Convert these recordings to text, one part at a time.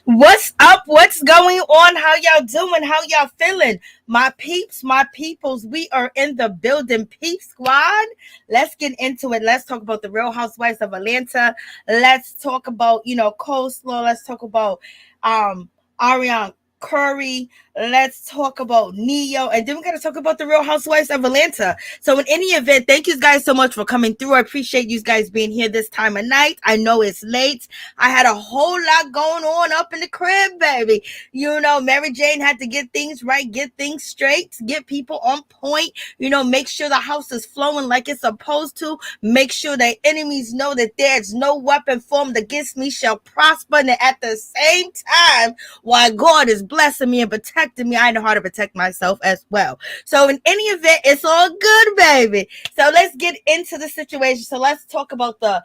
What's up? What's going on? How y'all doing? How y'all feeling? My peeps, my peoples, we are in the building. Peep Squad. Let's get into it. Let's talk about the Real Housewives of Atlanta. Let's talk about, coleslaw. Let's talk about Ariana Curry. Let's talk about Neo, and then we're going to talk about the Real Housewives of Atlanta. So in any event, thank you guys so much for coming through. I appreciate you guys being here this time of night. I know it's late. I had a whole lot going on up in the crib, baby. Mary Jane had to get things right, get things straight, get people on point, make sure the house is flowing like it's supposed to, make sure that enemies know that there's no weapon formed against me shall prosper, and at the same time, while God is blessing me and protecting me, I know how to protect myself as well. So in any event, it's all good, baby. So let's get into the situation. So let's talk about Neo.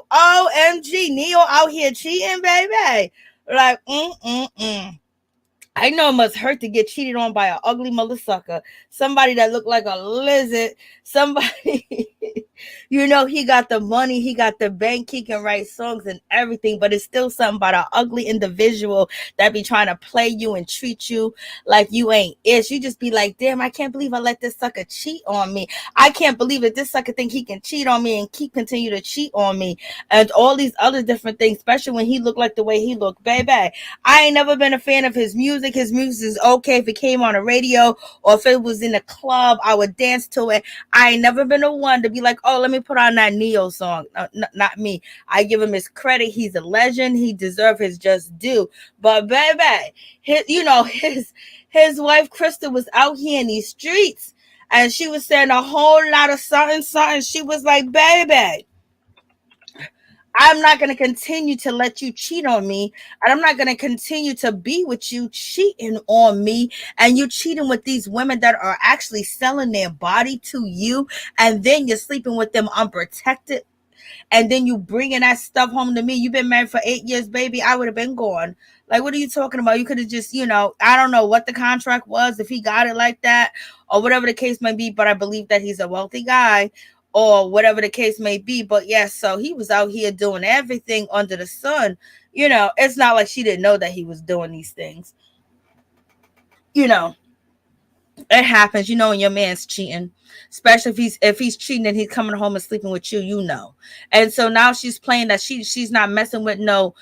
OMG, Neo out here cheating, baby. Like, I know it must hurt to get cheated on by an ugly mother sucker. Somebody that looked like a lizard. Somebody, he got the money, he got the bank, he can write songs and everything, but it's still something about an ugly individual that be trying to play you and treat you like you ain't ish. You just be like, damn, I can't believe I let this sucker cheat on me. I can't believe that this sucker think he can cheat on me and continue to cheat on me. And all these other different things, especially when he looked like the way he looked, baby. I ain't never been a fan of his music. His music is okay if it came on the radio or if it was in a club, I would dance to it. I ain't never been the one to be like, oh, let me put on that Neo song. Not me. I give him his credit. He's a legend. He deserves his just due. But baby, his wife Krista was out here in these streets and she was saying a whole lot of something. She was like, baby, I'm not going to continue to let you cheat on me. And I'm not going to continue to be with you cheating on me. And you cheating with these women that are actually selling their body to you. And then you're sleeping with them unprotected. And then you bringing that stuff home to me. You've been married for 8 years, baby. I would have been gone. Like, what are you talking about? You could have just, I don't know what the contract was, if he got it like that or whatever the case may be. But I believe that he's a wealthy guy. Or whatever the case may be. But yes, so he was out here doing everything under the sun. It's not like she didn't know that he was doing these things. It happens, when your man's cheating. Especially if he's cheating and he's coming home and sleeping with you, And so now she's playing that she's not messing with no,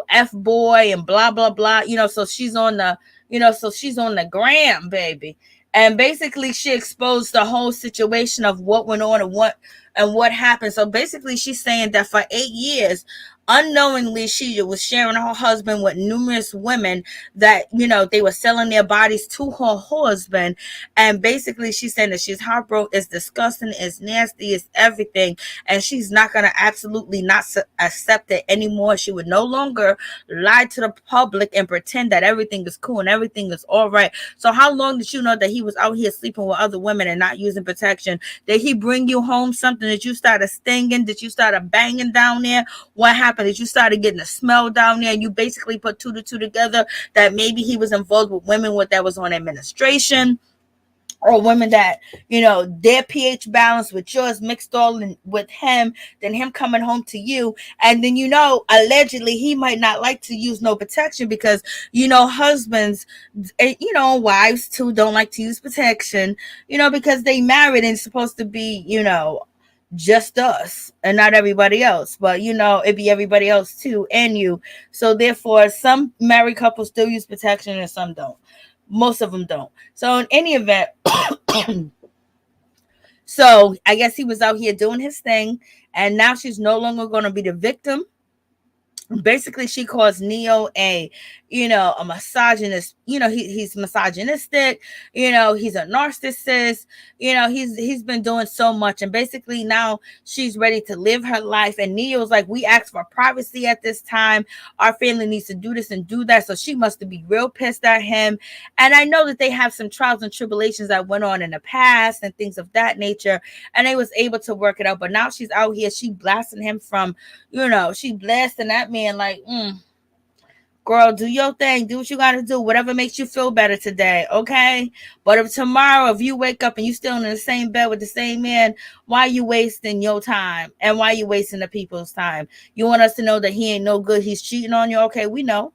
F boy and blah, blah, blah. So she's on the gram, baby. And basically, she exposed the whole situation of what went on and what happened. So basically, she's saying that for 8 years, unknowingly, she was sharing her husband with numerous women that, they were selling their bodies to her husband. And basically, she's saying that she's heartbroken, it's disgusting, it's nasty, it's everything. And she's not going to absolutely not accept it anymore. She would no longer lie to the public and pretend that everything is cool and everything is all right. So how long did you know that he was out here sleeping with other women and not using protection? Did he bring you home something that you started stinging? Did you start banging down there? What happened? Did you started getting a smell down there and you basically put 2 to 2 together that maybe he was involved with women that was on administration or women that, their pH balance with yours mixed all in with him, then him coming home to you. And then, allegedly he might not like to use no protection because, husbands, wives too don't like to use protection, because they married and it's supposed to be, just us and not everybody else. But it be everybody else too, and you. So therefore, some married couples still use protection and some don't. Most of them don't. So in any event, so I guess he was out here doing his thing, and now she's no longer going to be the victim. Basically she calls Neo a misogynist. He's misogynistic. He's a narcissist. He's been doing so much, and basically now she's ready to live her life. And Neo's like, we asked for privacy at this time, our family needs to do this and do that. So she must be real pissed at him. And I know that they have some trials and tribulations that went on in the past and things of that nature, and they was able to work it out. But now she's out here, she blasting him from she blasting that man like, girl, do your thing. Do what you got to do. Whatever makes you feel better today, okay? But if tomorrow, if you wake up and you still in the same bed with the same man, why are you wasting your time? And why are you wasting the people's time? You want us to know that he ain't no good. He's cheating on you. Okay, we know.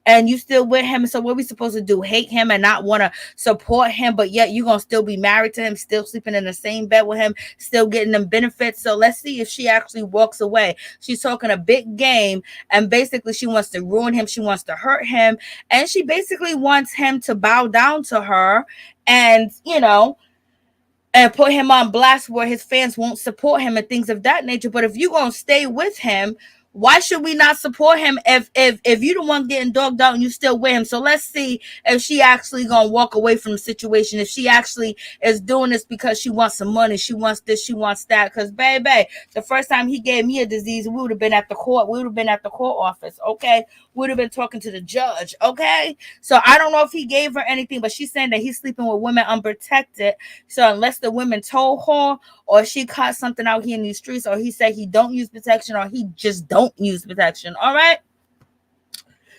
And you still with him. So what are we supposed to do? Hate him and not want to support him, but yet you're going to still be married to him, still sleeping in the same bed with him, still getting them benefits. So let's see if she actually walks away. She's talking a big game, and basically she wants to ruin him. She wants to hurt him. And she basically wants him to bow down to her and, and put him on blast where his fans won't support him and things of that nature. But if you're going to stay with him, why should we not support him if you the one getting dogged out and you still with him? So let's see if she actually gonna walk away from the situation. If she actually is doing this because she wants some money, she wants this, she wants that. Because baby, the first time he gave me a disease, we would have been at the court. We would have been at the court office. Okay, we would have been talking to the judge. Okay, so I don't know if he gave her anything, but she's saying that he's sleeping with women unprotected. So unless the women told her, or she caught something out here in these streets, or he said he don't use protection, or he just don't use protection. All right.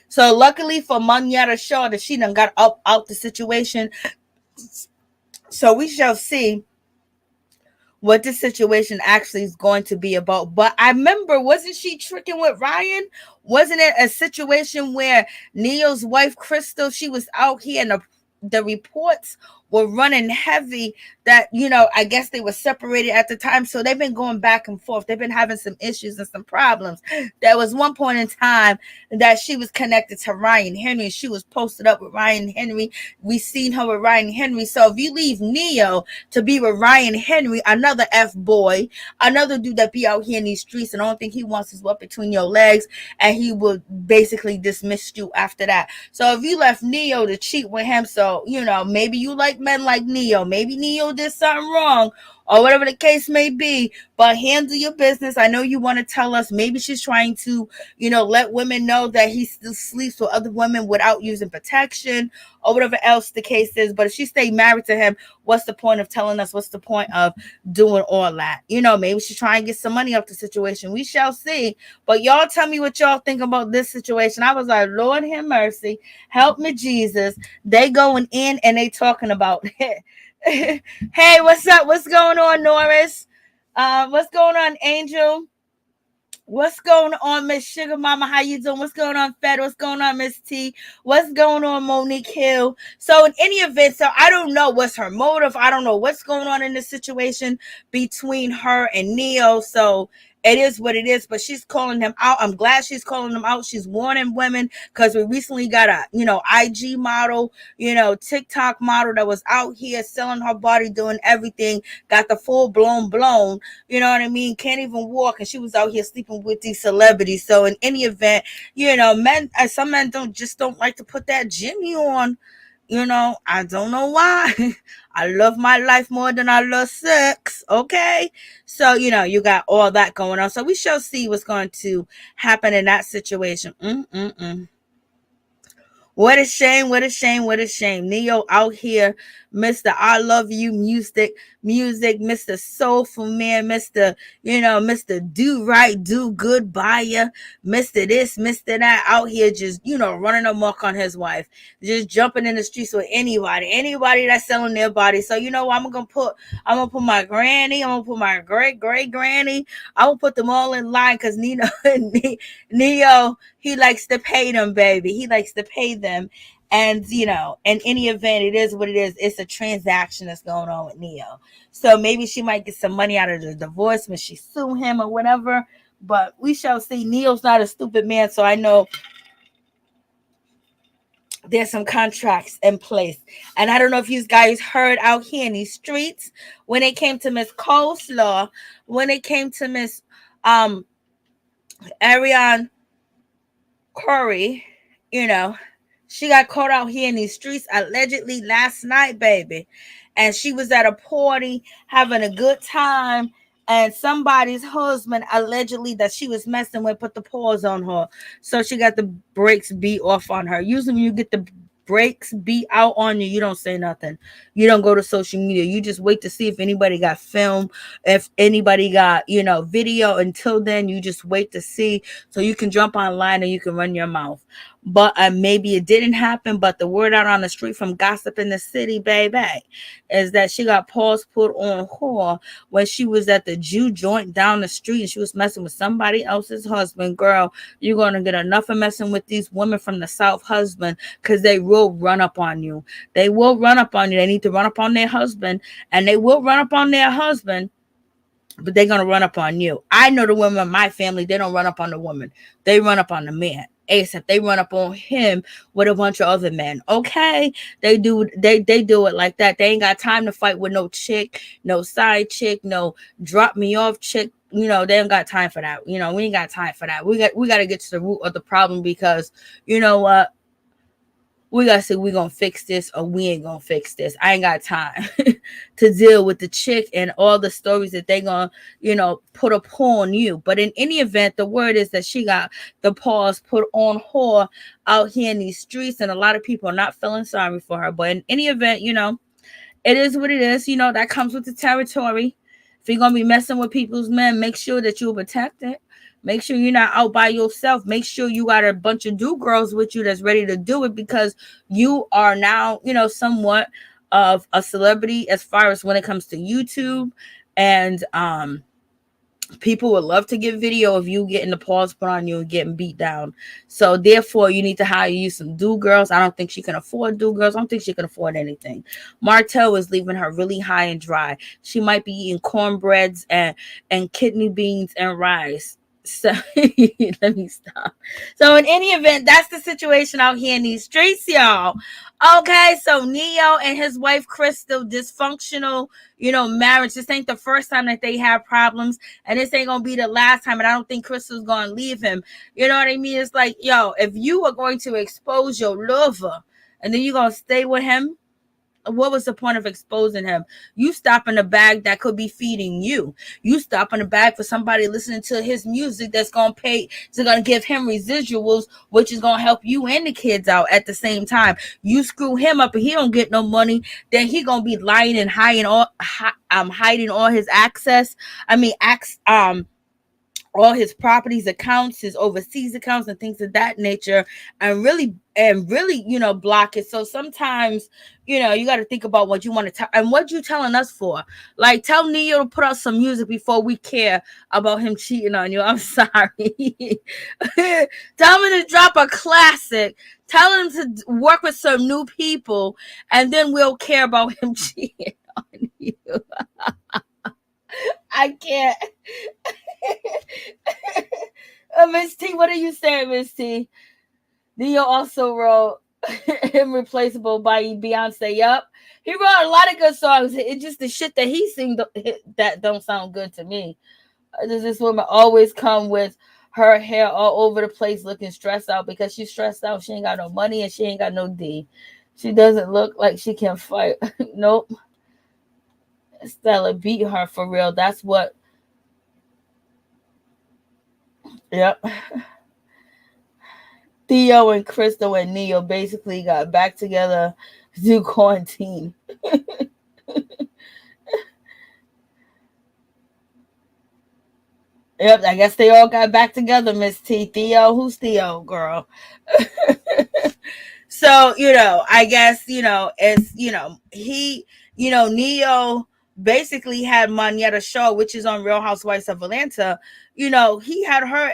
So luckily for Manyata Shaw that she done got up out the situation. So we shall see what the situation actually is going to be about. But I remember, wasn't she tricking with Ryan? Wasn't it a situation where Neo's wife Crystal, she was out here and the reports were running heavy that, I guess they were separated at the time. So they've been going back and forth. They've been having some issues and some problems. There was one point in time that she was connected to Ryan Henry. She was posted up with Ryan Henry. We seen her with Ryan Henry. So if you leave Neo to be with Ryan Henry, another F-boy, another dude that be out here in these streets, and I don't think he wants his what between your legs, and he will basically dismiss you after that. So if you left Neo to cheat with him, so, maybe you like men like Neo. Maybe Neo did something wrong, or whatever the case may be, but handle your business. I know you want to tell us maybe she's trying to, let women know that he still sleeps with other women without using protection, or whatever else the case is. But if she stayed married to him, what's the point of telling us? What's the point of doing all that? Maybe she's trying to get some money off the situation. We shall see. But y'all tell me what y'all think about this situation. I was like, Lord have mercy, help me Jesus. They going in and they talking about it. Hey, what's up? What's going on, Norris? What's going on, Angel? What's going on, Miss Sugar Mama? How you doing? What's going on, Fed? What's going on, Miss T? What's going on, Monique Hill? So in any event, so I don't know what's her motive. I don't know what's going on in this situation between her and Neo. So it is what it is, but she's calling him out. I'm glad she's calling him out. She's warning women, because we recently got a, IG model, TikTok model that was out here selling her body, doing everything, got the full blown, you know what I mean? Can't even walk. And she was out here sleeping with these celebrities. So in any event, some men don't like to put that Jimmy on. I don't know why. I love my life more than I love sex. Okay. So, you got all that going on. So we shall see what's going to happen in that situation. What a shame, what a shame, what a shame. Neo out here, Mr. I love you music, Mr. Soulful Man, Mr. Mr. Do right, do good by ya, Mr. This, Mr. That, out here just, running amok on his wife, just jumping in the streets with anybody that's selling their body. So, I'm gonna put my granny, I'm gonna put my great granny, I'm gonna put them all in line, because Neo, he likes to pay them, baby. He likes to pay them. And, in any event, it is what it is. It's a transaction that's going on with Ne-Yo. So maybe she might get some money out of the divorce when she sue him or whatever. But we shall see. Ne-Yo's not a stupid man, so I know there's some contracts in place. And I don't know if you guys heard out here in these streets, when it came to Miss Coleslaw, when it came to Miss Ariana Curry, she got caught out here in these streets allegedly last night, baby. And she was at a party having a good time. And somebody's husband allegedly that she was messing with put the paws on her. So she got the brakes beat off on her. Usually when you get the brakes beat out on you, you don't say nothing. You don't go to social media. You just wait to see if anybody got film, if anybody got, video. Until then, you just wait to see so you can jump online and you can run your mouth. But maybe it didn't happen, but the word out on the street from gossip in the city, baby, is that she got paws put on her when she was at the Jew joint down the street and she was messing with somebody else's husband. Girl, you're going to get enough of messing with these women from the South husband, because they will run up on you. They will run up on you. They need to run up on their husband, and they will run up on their husband, but they're going to run up on you. I know the women in my family, they don't run up on the woman. They run up on the man. ASAP, they run up on him with a bunch of other men. Okay, they do it like that. They ain't got time to fight with no chick, no side chick, no drop me off chick. They ain't got time for that. We ain't got time for that. We got to get to the root of the problem, because you know what? We got to say we're going to fix this or we ain't going to fix this. I ain't got time to deal with the chick and all the stories that they going to, put upon you. But in any event, the word is that she got the paws put on her out here in these streets, and a lot of people are not feeling sorry for her. But in any event, it is what it is. That comes with the territory. If you're going to be messing with people's men, make sure that you're protected. Make sure you're not out by yourself. Make sure you got a bunch of girls with you that's ready to do it, because you are now, somewhat of a celebrity as far as when it comes to YouTube. And people would love to get video of you getting the paws put on you and getting beat down. So therefore, you need to hire you some girls. I don't think she can afford girls. I don't think she can afford anything. Martell is leaving her really high and dry. She might be eating cornbreads and kidney beans and rice. So let me stop. So in any event, that's the situation out here in these streets, y'all. Okay, so Ne-Yo and his wife Crystal, dysfunctional, marriage. This ain't the first time that they have problems, and this ain't gonna be the last time. And I don't think Crystal's gonna leave him. You know what I mean? It's like, yo, if you are going to expose your lover and then you're gonna stay with him, what was the point of exposing him? You stop in a bag that could be feeding you. You stop in a bag for somebody listening to his music that's going to give him residuals, which is going to help you and the kids out at the same time. You screw him up and he don't get no money, then he going to be lying and hiding all his access. All his properties accounts, his overseas accounts and things of that nature, and really, block it. So sometimes, you got to think about what you want to tell and what you telling us for. Like, tell Ne-Yo to put out some music before we care about him cheating on you. I'm sorry. Tell him to drop a classic. Tell him to work with some new people, and then we'll care about him cheating on you. I can't. Miss T, what are you saying, Miss T? Ne-Yo also wrote Irreplaceable by Beyonce. Yup. He wrote a lot of good songs. It's just the shit that he sings that don't sound good to me. Does this woman always come with her hair all over the place looking stressed out because she's stressed out? She ain't got no money and she ain't got no D. She doesn't look like she can fight. Nope. Stella beat her for real. That's what. Yep. Theo and Crystal and Ne-Yo basically got back together to quarantine. Yep, I guess they all got back together, Miss T. Theo, who's Theo, girl? So, I guess, it's, he, Ne-Yo basically had Manetta show, which is on Real Housewives of Atlanta. He had her,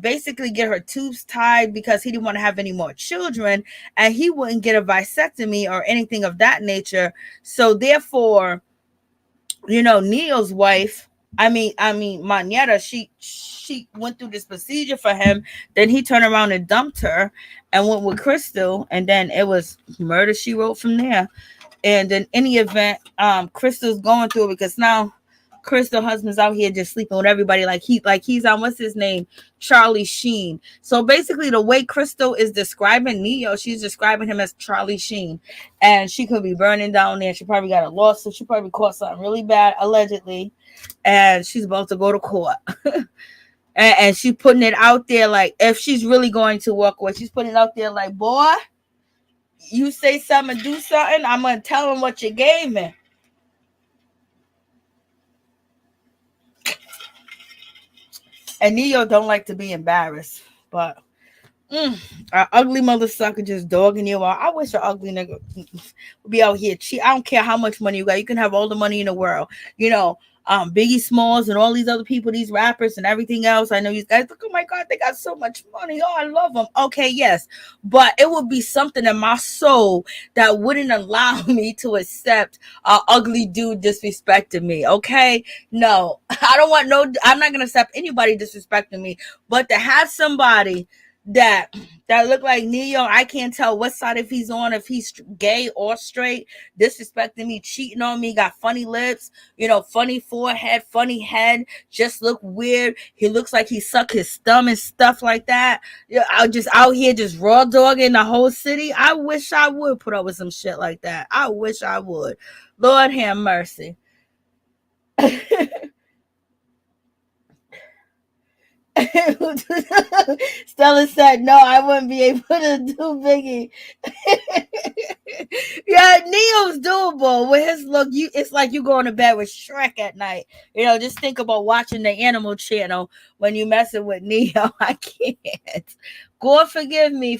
basically get her tubes tied because he didn't want to have any more children, and he wouldn't get a vasectomy or anything of that nature. So therefore, Neo's wife, I mean Manetta, she went through this procedure for him. Then he turned around and dumped her and went with Crystal, and then it was murder she wrote from there. And in any event, Crystal's going through it because now Crystal husband's out here just sleeping with everybody like he's on what's his name? Charlie Sheen. So basically the way Crystal is describing Neo, she's describing him as Charlie Sheen. And she could be burning down there. She probably got a lawsuit. She probably caught something really bad, allegedly. And she's about to go to court. And she's putting it out there like if she's really going to walk away, she's putting it out there like, boy, you say something, do something, I'm gonna tell him what you gave me. And Neo don't like to be embarrassed, but our ugly mother sucker just dogging you out. I wish an ugly nigga would be out here cheat. I don't care how much money you got. You can have all the money in the world. Biggie Smalls and all these other people, these rappers and everything else. I know you guys look, oh my God, they got so much money. Oh, I love them. Okay, yes. But it would be something in my soul that wouldn't allow me to accept an ugly dude disrespecting me. Okay? No, I don't want I'm not going to accept anybody disrespecting me. But to have somebody that look like Neo, I can't tell what side if he's on, if he's gay or straight, disrespecting me, cheating on me, got funny lips, funny forehead, funny head, just look weird. He looks like he sucked his thumb and stuff like that. I'm just out here just raw dogging the whole city. I wish I would put up with some shit like that. I wish I would. Lord have mercy. Stella said, no, I wouldn't be able to do Biggie. Yeah, Neo's doable with his look. It's like you going to bed with Shrek at night. Just think about watching the Animal Channel when you messing with Neo. I can't. God, forgive me,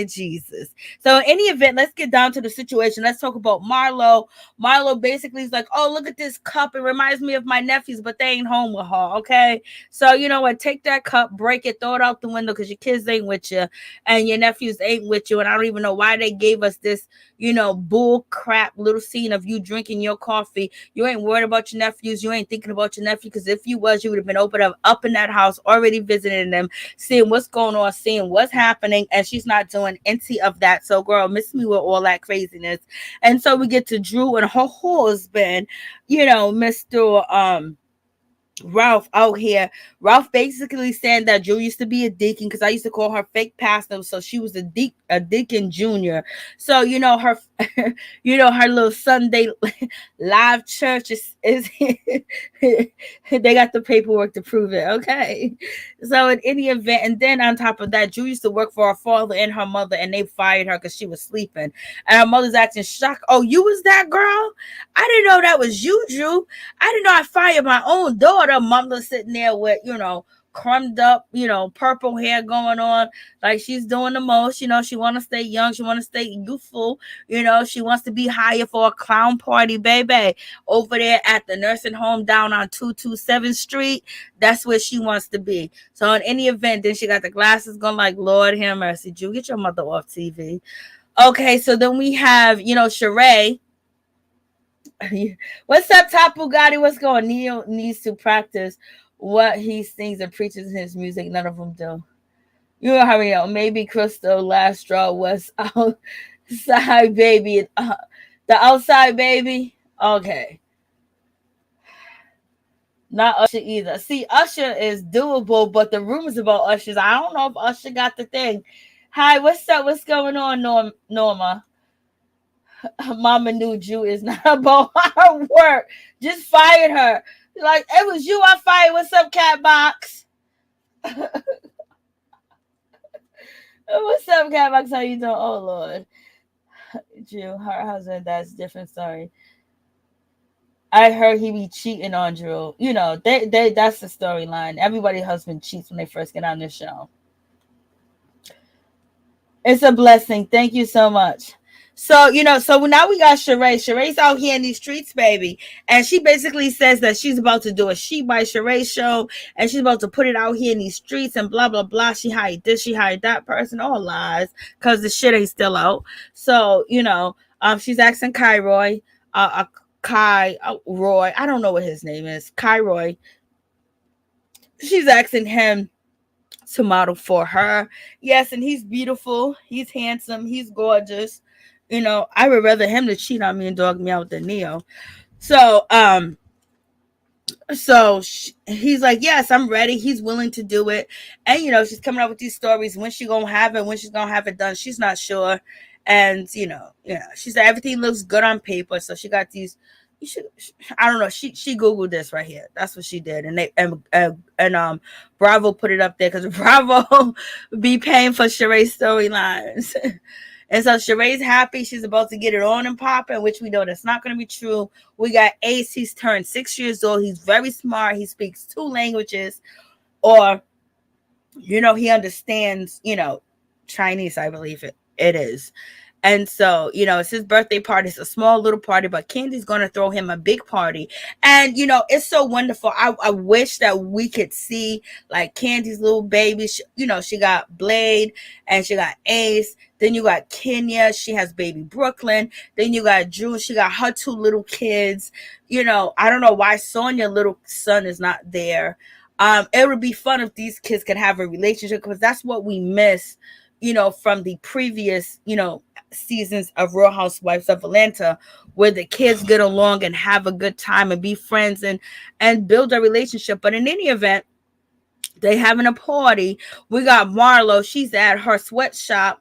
Jesus. So in any event, let's get down to the situation. Let's talk about Marlo. Marlo basically is like, oh, look at this cup. It reminds me of my nephews, but they ain't home with her. Okay. So you know what? Take that cup, break it, throw it out the window because your kids ain't with you and your nephews ain't with you. And I don't even know why they gave us this, bull crap little scene of you drinking your coffee. You ain't worried about your nephews. You ain't thinking about your nephew because if you was, you would have been up in that house, already visiting them, seeing what's going on, seeing what's happening, and she's not doing any of that. So girl, miss me with all that craziness. And so we get to Drew and her husband, Mr. Ralph out here. Ralph basically saying that Drew used to be a deacon because I used to call her fake pastor, so she was a deacon junior. So her her little Sunday live church is they got the paperwork to prove it. Okay, so in any event, and then on top of that, Drew used to work for her father and her mother, and they fired her because she was sleeping, and her mother's acting shocked. Oh, you was that girl? I didn't know that was you, Drew. I didn't know I fired my own daughter. Mother sitting there with, crumbed up, purple hair going on, like she's doing the most. She want to stay young. She want to stay youthful. She wants to be hired for a clown party, baby, over there at the nursing home down on 227th Street. That's where she wants to be. So in any event, then she got the glasses going like, Lord have mercy, Drew, get your mother off TV. Okay, so then we have, Shereé. What's up, Top Bugatti? What's going on? Neo needs to practice what he sings and preaches in his music. None of them do. You know how we know. Maybe Crystal last straw was outside baby. The outside baby. Okay. Not Usher either. See, Usher is doable, but the rumors about Usher, I don't know if Usher got the thing. Hi, what's up? What's going on, Norma? Mama knew Jew is not about her work. Just fired her. Like, it was you I fired. What's up, Catbox? What's up, Catbox? How you doing? Oh, Lord. Jew, her husband, that's a different story. I heard he be cheating on Drew. That's the storyline. Everybody's husband cheats when they first get on this show. It's a blessing. Thank you so much. So, so now we got Shereé. Shereé's out here in these streets, baby. And she basically says that she's about to do a She by Shereé show. And she's about to put it out here in these streets and blah, blah, blah. She hired this, she hired that person. All lies. Because the shit ain't still out. So, she's asking Roy, Roy. I don't know what his name is. Roy. She's asking him to model for her. Yes, and he's beautiful. He's handsome. He's gorgeous. I would rather him to cheat on me and dog me out than Neo. So, he's like, yes, I'm ready. He's willing to do it. And, she's coming up with these stories. When she's going to have it done, she's not sure. And, she said everything looks good on paper. So she got these, I don't know. She Googled this right here. That's what she did. And Bravo put it up there because Bravo be paying for Shereé's storylines. And so Shereé's happy. She's about to get it on and popping, which we know that's not going to be true. We got Ace. He's turned 6 years old. He's very smart. He speaks 2 languages. Or, he understands, Chinese, I believe it is. And so, it's his birthday party. It's a small little party, but Kandi's going to throw him a big party. And, it's so wonderful. I wish that we could see like Kandi's little baby. She got Blade and she got Ace. Then you got Kenya. She has baby Brooklyn. Then you got June. She got her 2 little kids. I don't know why Sonia little son is not there. It would be fun if these kids could have a relationship because that's what we miss, from the previous, seasons of Real Housewives of Atlanta, where the kids get along and have a good time and be friends and build a relationship. But in any event, they having a party. We got Marlo. She's at her sweatshop,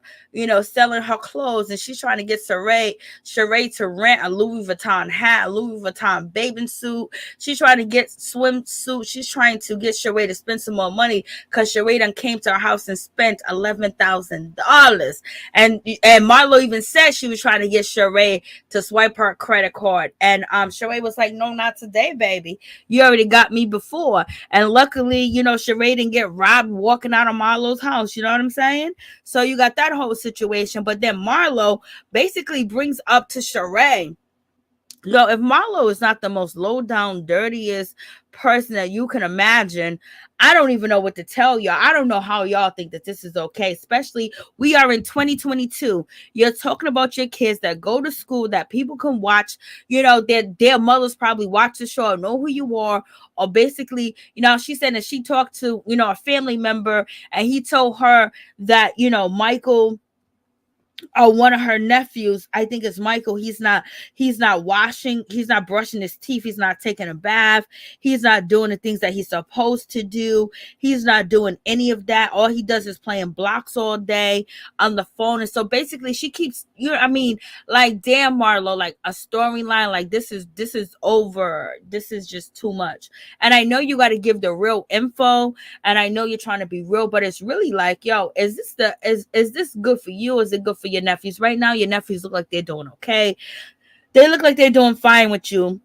selling her clothes, and she's trying to get Shereé to rent a Louis Vuitton hat, a Louis Vuitton bathing suit. She's trying to get swimsuit. She's trying to get Shereé to spend some more money because Shereé done came to her house and spent $11,000. And Marlo even said she was trying to get Shereé to swipe her credit card. And Shereé was like, no, not today, baby. You already got me before. And luckily, Shereé didn't get robbed walking out of Marlo's house. You know what I'm saying? So you got that whole situation. But then Marlo basically brings up to Shereé, if Marlo is not the most low down, dirtiest person that you can imagine, I don't even know what to tell y'all. I don't know how y'all think that this is okay, especially we are in 2022. You're talking about your kids that go to school, that people can watch, their mothers probably watch the show or know who you are, or basically, she said that she talked to, a family member and he told her that, Michael, one of her nephews, I think it's Michael, he's not brushing his teeth, he's not taking a bath, he's not doing the things that he's supposed to do, he's not doing any of that. All he does is playing blocks all day on the phone. And so basically she keeps, like, damn, Marlo, like a storyline like this is over. This is just too much. And I know you got to give the real info, and I know you're trying to be real, but it's really like, yo, is this good for you? Is it good for your nephews? Right now, your nephews look like they're doing okay. They look like they're doing fine with you.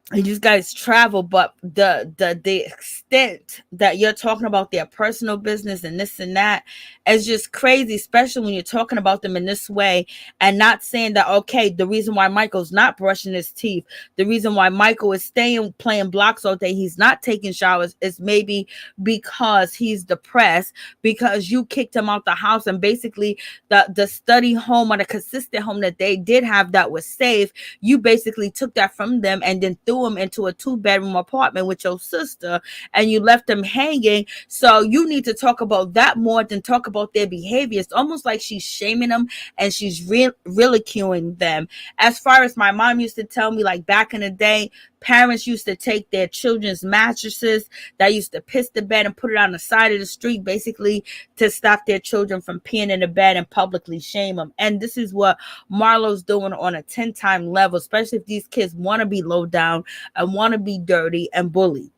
And you guys travel, but the extent that you're talking about their personal business and this and that is just crazy, especially when you're talking about them in this way and not saying that, okay, the reason why Michael's not brushing his teeth, the reason why Michael is staying playing blocks all day, he's not taking showers, is maybe because he's depressed, because you kicked him out the house, and basically the study home or the consistent home that they did have that was safe, you basically took that from them and then threw him into a 2-bedroom apartment with your sister, and you left them hanging. So you need to talk about that more than talk about their behavior. It's almost like she's shaming them and she's ridiculing them. As far as my mom used to tell me, like back in the day, parents used to take their children's mattresses that used to piss the bed and put it on the side of the street, basically to stop their children from peeing in the bed and publicly shame them. And this is what Marlo's doing on a 10-time level, especially if these kids want to be low down and want to be dirty and bullied.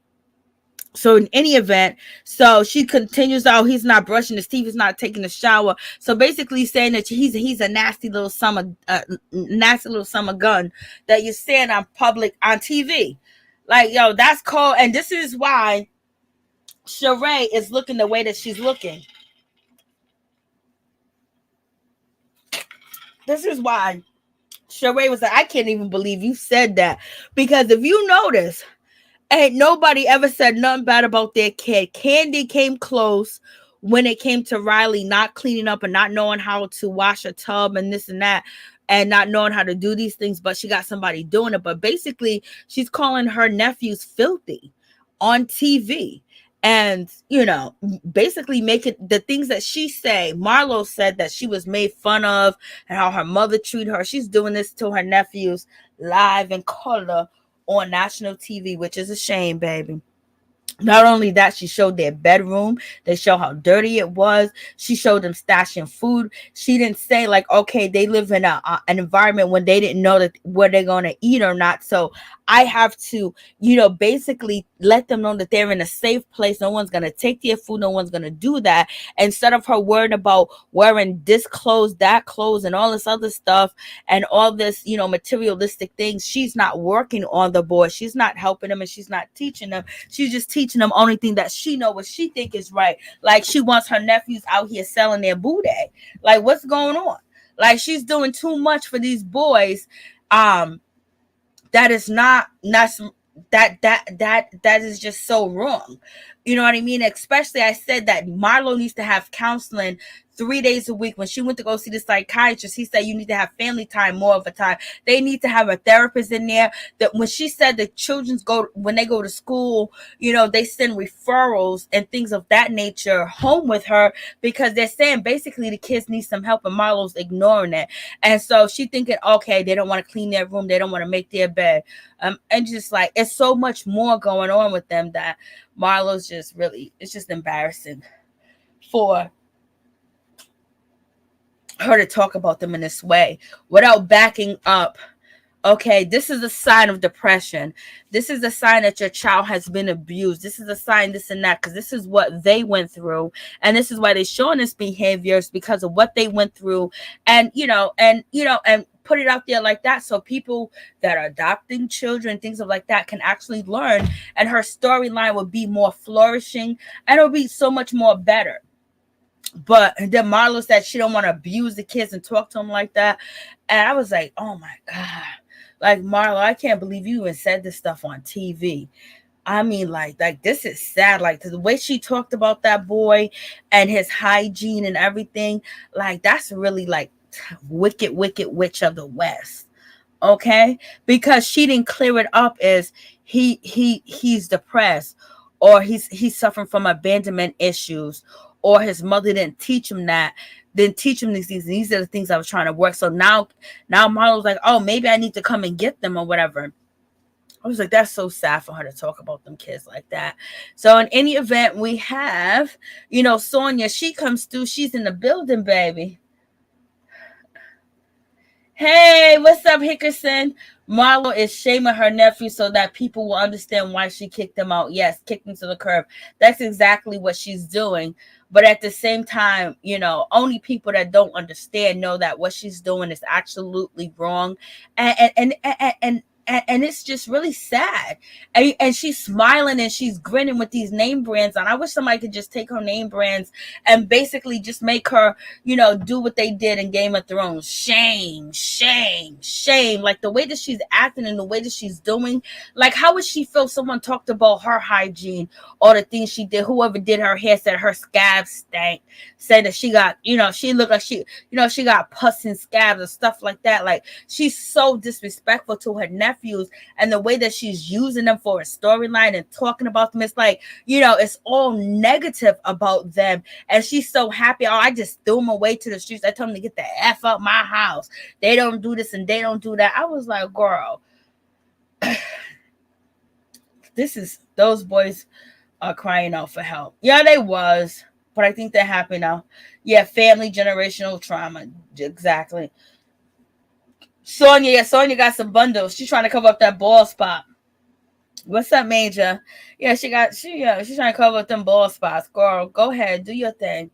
So in any event, so she continues, oh, he's not brushing his teeth, he's not taking a shower. So basically saying that he's a nasty little summer gun that you're saying on public on TV. Like, yo, that's cold. And this is why Shereé is looking the way that she's looking. This is why Shereé was like, I can't even believe you said that. Because if you notice, ain't nobody ever said nothing bad about their kid. Kandi came close when it came to Riley not cleaning up and not knowing how to wash a tub and this and that, and not knowing how to do these things, but she got somebody doing it. But basically, she's calling her nephews filthy on TV. And, basically make it the things that she say. Marlo said that she was made fun of and how her mother treated her. She's doing this to her nephews live in color on national TV, which is a shame, baby. Not only that, she showed their bedroom. They show how dirty it was. She showed them stashing food. She didn't say like, okay, they live in an environment when they didn't know that what they're going to eat or not. So I have to, basically let them know that they're in a safe place. No one's going to take their food. No one's going to do that. Instead of her worried about wearing this clothes, that clothes, and all this other stuff, and all this, materialistic things, she's not working on the boys. She's not helping them, and she's not teaching them. She's just teaching them only thing that she know what she think is right. Like she wants her nephews out here selling their booty. Like what's going on? Like she's doing too much for these boys. That is not that is just so wrong. You know what I mean? Especially I said that Marlo needs to have counseling 3 days a week. When she went to go see the psychiatrist, he said you need to have family time more of a time. They need to have a therapist in there. That when she said the children's when they go to school, they send referrals and things of that nature home with her, because they're saying basically the kids need some help and Marlo's ignoring it. And so she thinking, okay, they don't want to clean their room, they don't want to make their bed. And just like it's so much more going on with them that Marlo's just really, it's just embarrassing for her to talk about them in this way without backing up. Okay, this is a sign of depression. This is a sign that your child has been abused. This is a sign, this and that, because this is what they went through. And this is why they're showing this behaviors, because of what they went through. And, and put it out there like that, so people that are adopting children, things of like that, can actually learn. And her storyline will be more flourishing, and it'll be so much more better. But then Marlo said she don't want to abuse the kids and talk to them like that. And I was like, oh my God. Like, Marlo, I can't believe you even said this stuff on TV. I mean, like this is sad. Like the way she talked about that boy and his hygiene and everything, like that's really like wicked witch of the West. Okay? Because she didn't clear it up as he's depressed, or he's suffering from abandonment issues, or his mother didn't teach him that, didn't teach him these things. These are the things I was trying to work. So now Marlo's like, oh, maybe I need to come and get them or whatever. I was like, that's so sad for her to talk about them kids like that. So in any event, we have, Sonia, she comes through. She's in the building, baby. Hey, what's up, Hickerson? Marlo is shaming her nephew so that people will understand why she kicked him out. Yes, kicked him to the curb. That's exactly what she's doing. But at the same time, only people that don't understand know that what she's doing is absolutely wrong. And it's just really sad. And she's smiling and she's grinning with these name brands on. I wish somebody could just take her name brands and basically just make her, do what they did in Game of Thrones. Shame, shame, shame. Like the way that she's acting and the way that she's doing. Like, how would she feel someone talked about her hygiene or the things she did? Whoever did her hair said her scabs stank. Said that she got, she looked like she got pus and scabs and stuff like that. Like, she's so disrespectful to her nephew. And the way that she's using them for a storyline and talking about them, it's like, it's all negative about them. And she's so happy. Oh, I just threw them away to the streets. I told them to get the F out my house. They don't do this and they don't do that. I was like, girl, those boys are crying out for help. Yeah, they was, but I think they're happy now. Yeah, family generational trauma. Exactly. Sonia got some bundles. She's trying to cover up that ball spot. What's up, Major? Yeah, she's trying to cover up them ball spots. Girl, go ahead, do your thing.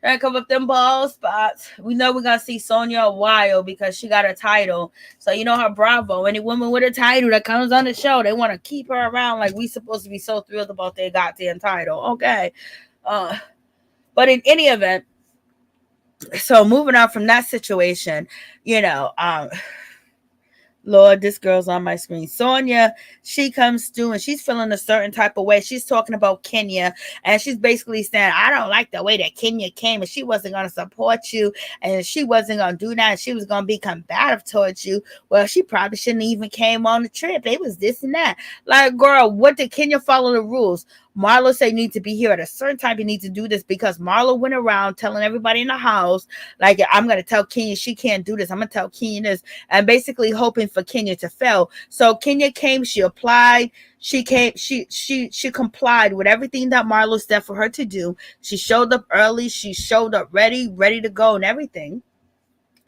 Trying to cover up them ball spots. We know we're gonna see Sonia a while because she got a title. So her Bravo. Any woman with a title that comes on the show, they want to keep her around. Like we supposed to be so thrilled about their goddamn title. Okay. But in any event, So moving on from that situation, you know, Lord, this girl's on my screen. Sonia, she comes through and she's feeling a certain type of way. She's talking about Kenya and she's basically saying, I don't like the way that Kenya came and she wasn't going to support you and she wasn't going to do that and she was going to be combative towards you. Well, she probably shouldn't even came on the trip. They was this and that. Like, girl, what did Kenya follow the rules? Marlo said you need to be here at a certain time. You need to do this because Marlo went around telling everybody in the house, like, I'm going to tell Kenya she can't do this. I'm going to tell Kenya this. And basically hoping for Kenya to fail. So Kenya came, she applied, she came, she complied with everything that Marlo said for her to do. She showed up early, she showed up ready to go and everything.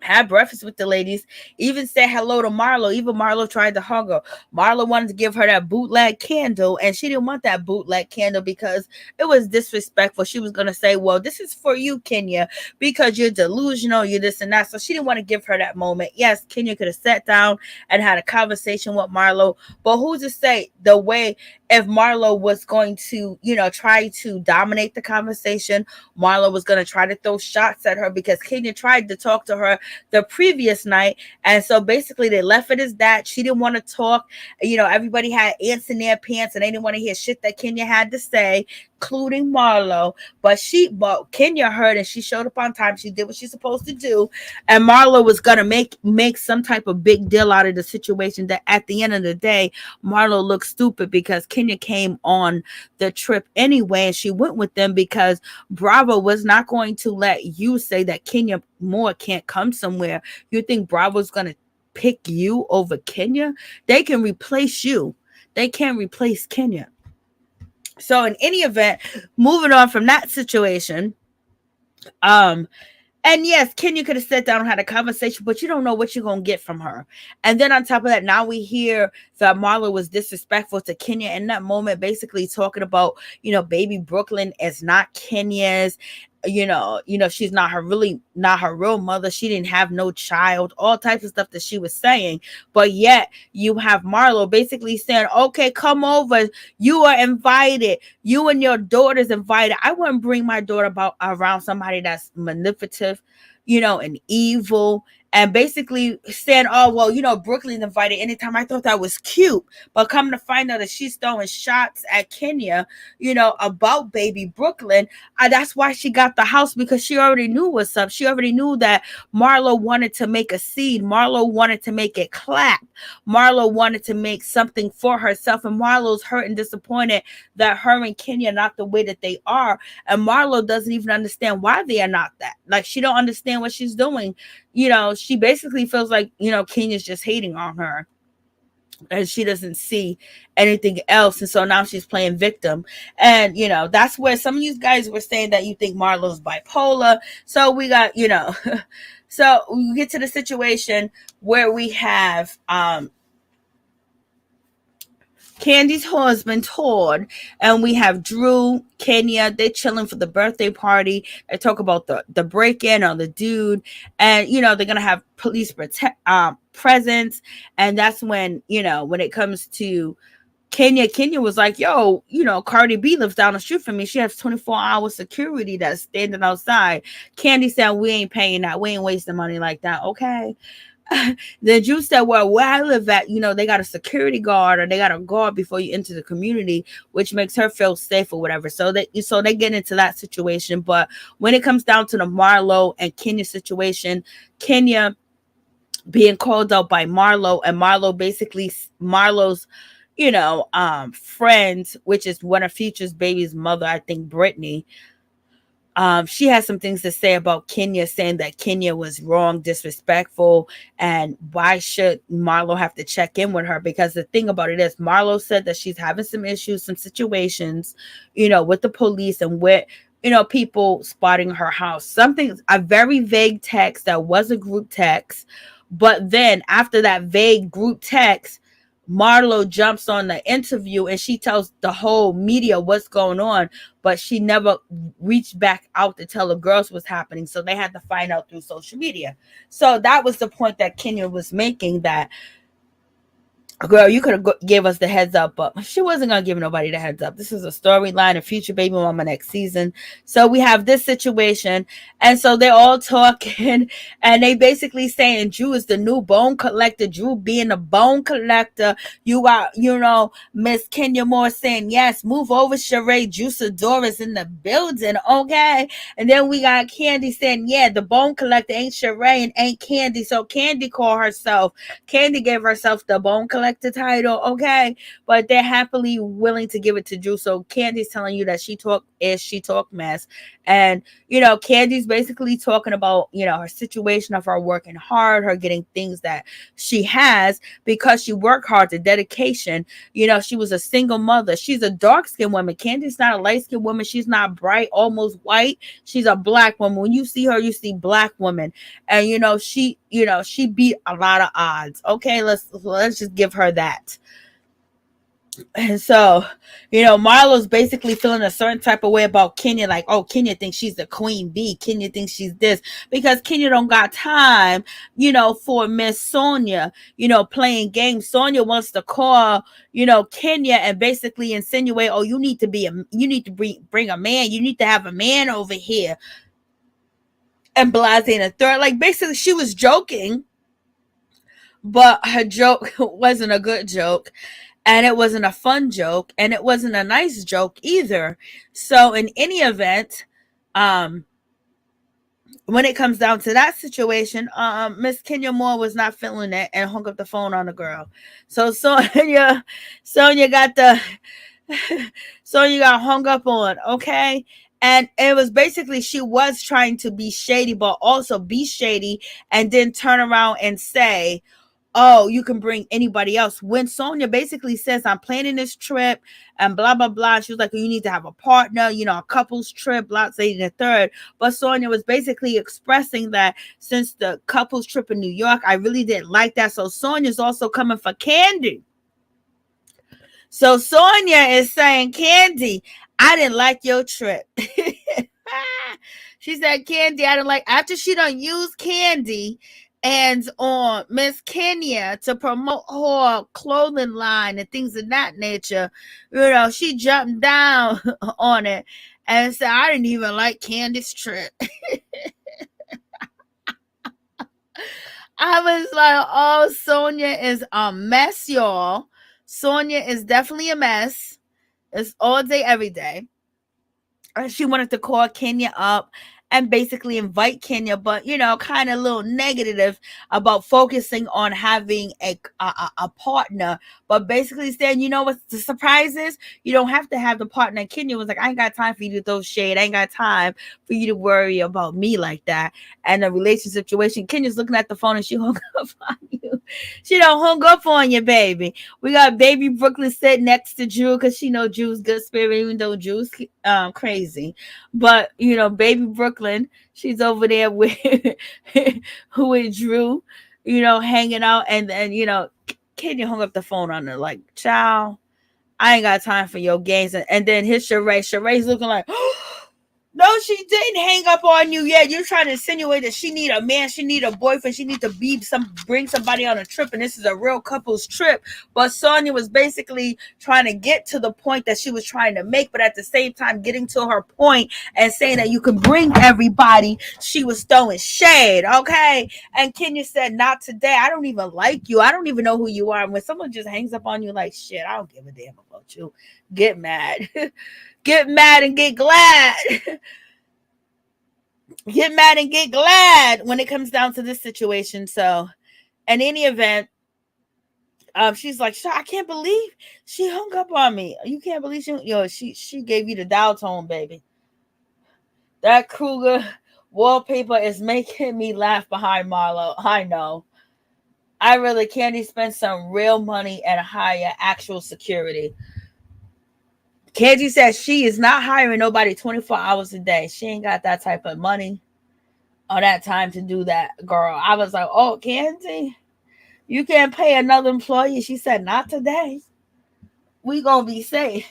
Had breakfast with the ladies, even said hello to Marlo. Even Marlo tried to hug her. Marlo wanted to give her that bootleg candle, and she didn't want that bootleg candle because it was disrespectful. She was going to say, well, this is for you, Kenya, because you're delusional, you're this and that. So she didn't want to give her that moment. Yes, Kenya could have sat down and had a conversation with Marlo, but who's to say the way if Marlo was going to, try to dominate the conversation, Marlo was going to try to throw shots at her because Kenya tried to talk to her the previous night. And so basically they left it as that. She didn't want to talk. Everybody had ants in their pants and they didn't want to hear shit that Kenya had to say, including Marlo. But Kenya heard and she showed up on time. She did what she's supposed to do. And Marlo was going to make some type of big deal out of the situation that at the end of the day, Marlo looked stupid because Kenya came on the trip anyway. And she went with them because Bravo was not going to let you say that Kenya Moore can't come somewhere. You think Bravo's going to pick you over Kenya? They can replace you. They can't replace Kenya. So in any event, moving on from that situation, and yes, Kenya could have sat down and had a conversation, but you don't know what you're going to get from her. And then on top of that, now we hear that Marlo was disrespectful to Kenya in that moment, basically talking about, baby Brooklyn is not Kenya's. She's not her real mother. She didn't have no child, all types of stuff that she was saying. But yet you have Marlo basically saying, okay, come over. You are invited. You and your daughter's invited. I wouldn't bring my daughter around somebody that's manipulative, and evil. And basically saying, oh, well, Brooklyn's invited anytime. I thought that was cute. But come to find out that she's throwing shots at Kenya, about baby Brooklyn. That's why she got the house, because she already knew what's up. She already knew that Marlo wanted to make a seed. Marlo wanted to make it clap. Marlo wanted to make something for herself. And Marlo's hurt and disappointed that her and Kenya are not the way that they are. And Marlo doesn't even understand why they are not that. Like, she don't understand what she's doing. She basically feels like, Kenya's just hating on her. And she doesn't see anything else. And so now she's playing victim. And, that's where some of you guys were saying that you think Marlo's bipolar. So we got, so we get to the situation where we have Candy's husband, Todd, and we have Drew, Kenya. They're chilling for the birthday party. They talk about the break-in on the dude. And, they're going to have police presence. And that's when, when it comes to Kenya was like, yo, Cardi B lives down the street from me. She has 24-hour security that's standing outside. Candy said, we ain't paying that. We ain't wasting money like that. Okay. Then Drew said, well, where I live at, they got a security guard, or they got a guard before you enter the community, which makes her feel safe or whatever. So they get into that situation. But when it comes down to the Marlo and Kenya situation, Kenya being called out by Marlo, and Marlo's friends, which is one of Future's baby's mother, I think Brittany. She has some things to say about Kenya, saying that Kenya was wrong, disrespectful, and why should Marlo have to check in with her? Because the thing about it is, Marlo said that she's having some issues, some situations, with the police and with, people spotting her house. A very vague text that was a group text. But then after that vague group text, Marlo jumps on the interview and she tells the whole media what's going on, but she never reached back out to tell the girls what's happening. So they had to find out through social media. So that was the point that Kenya was making, that girl, you could have gave us the heads up, but she wasn't gonna give nobody the heads up. This is a storyline of future baby mama next season. So we have this situation, and so they're all talking, and they basically saying Drew is the new bone collector. Drew being a bone collector. You got, Miss Kenya Moore saying yes, move over, Shereé. Juiceador in the building, okay. And then we got Kandi saying, yeah, the bone collector ain't Shereé and ain't Kandi. So Kandi called herself. Kandi gave herself the bone collector title, okay, but they're happily willing to give it to Drew. So Kandi's telling you that she talk mess, and Kandi's basically talking about her situation of her working hard, her getting things that she has because she worked hard, the dedication. She was a single mother. She's a dark-skinned woman. Kandi's not a light-skinned woman. She's not bright, almost white. She's a black woman. When you see her, you see black women, and she beat a lot of odds. Okay, let's just give her that. And so, Marlo's basically feeling a certain type of way about Kenya, like, oh, Kenya thinks she's the queen bee. Kenya thinks she's this because Kenya don't got time, for Miss Sonia, playing games. Sonia wants to call, Kenya and basically insinuate, oh, you need to bring a man. You need to have a man over here. And Blase and a third, like basically she was joking, but her joke wasn't a good joke, and it wasn't a fun joke, and it wasn't a nice joke either. So in any event, when it comes down to that situation, Miss Kenya Moore was not feeling it and hung up the phone on the girl. So Sonia got hung up on, okay? And it was basically she was trying to be shady, but also be shady, and then turn around and say, oh, you can bring anybody else. When Sonia basically says, I'm planning this trip and blah, blah, blah. She was like, you need to have a partner, a couple's trip, blah, say the third. But Sonia was basically expressing that since the couple's trip in New York, I really didn't like that. So Sonia's also coming for Kandi. So Sonia is saying, Kandi, I didn't like your trip. She said, Kandi, I didn't like, after she done used Kandi and on Miss Kenya to promote her clothing line and things of that nature, she jumped down on it and said, I didn't even like Kandi's trip. I was like, oh, Sonia is a mess, y'all. Sonia is definitely a mess. It's all day, every day. She wanted to call Kenya up and basically invite Kenya, but kind of a little negative about focusing on having a partner, but basically saying, what the surprise is? You don't have to have the partner. And Kenya was like, I ain't got time for you to throw shade. I ain't got time for you to worry about me like that. And the relationship situation, Kenya's looking at the phone and she hung up on you. She don't hung up on you, baby. We got baby Brooklyn sitting next to Drew because she know Drew's good spirit, even though Drew's crazy. But baby Brooklyn, she's over there with with Drew, hanging out, and then Kenya hung up the phone on her like, child, I ain't got time for your games. And then his Shereé's looking like, no, she didn't hang up on you yet. You're trying to insinuate that she need a man, she need a boyfriend, she need to bring somebody on a trip, and this is a real couple's trip. But Sonia was basically trying to get to the point that she was trying to make, but at the same time getting to her point and saying that you can bring everybody. She was throwing shade, okay? And Kenya said, not today. I don't even like you. I don't even know who you are. And when someone just hangs up on you like, shit, I don't give a damn about you. Get mad. Get mad and get glad. Get mad and get glad when it comes down to this situation. So, in any event, she's like, I can't believe she hung up on me. You can't believe she gave you the dial tone, baby. That Kruger wallpaper is making me laugh behind Marlo. I know. I really can't spend some real money and hire actual security. Kandi says she is not hiring nobody 24 hours a day. She ain't got that type of money or that time to do that, girl. I was like, oh, Kandi, you can't pay another employee. She said, not today. We gonna be safe.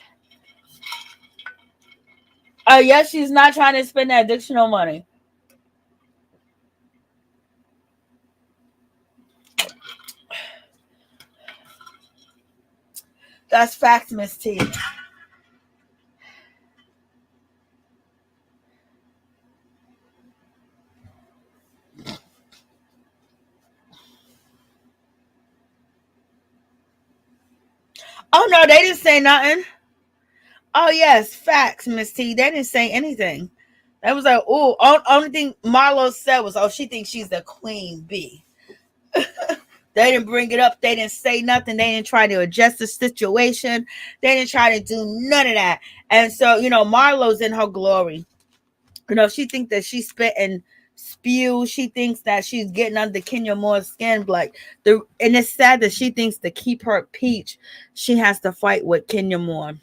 Yes, she's not trying to spend that additional money. That's facts, Miss T. Oh no, they didn't say nothing. Oh yes, facts, Miss T. They didn't say anything. That was like, oh, only thing Marlo said was, oh, she thinks she's the queen bee. They didn't bring it up. They didn't say nothing. They didn't try to adjust the situation. They didn't try to do none of that. And so, Marlo's in her glory. She thinks that she's spitting spew. She thinks that she's getting under Kenya Moore's skin. And it's sad that she thinks to keep her peach, she has to fight with Kenya Moore.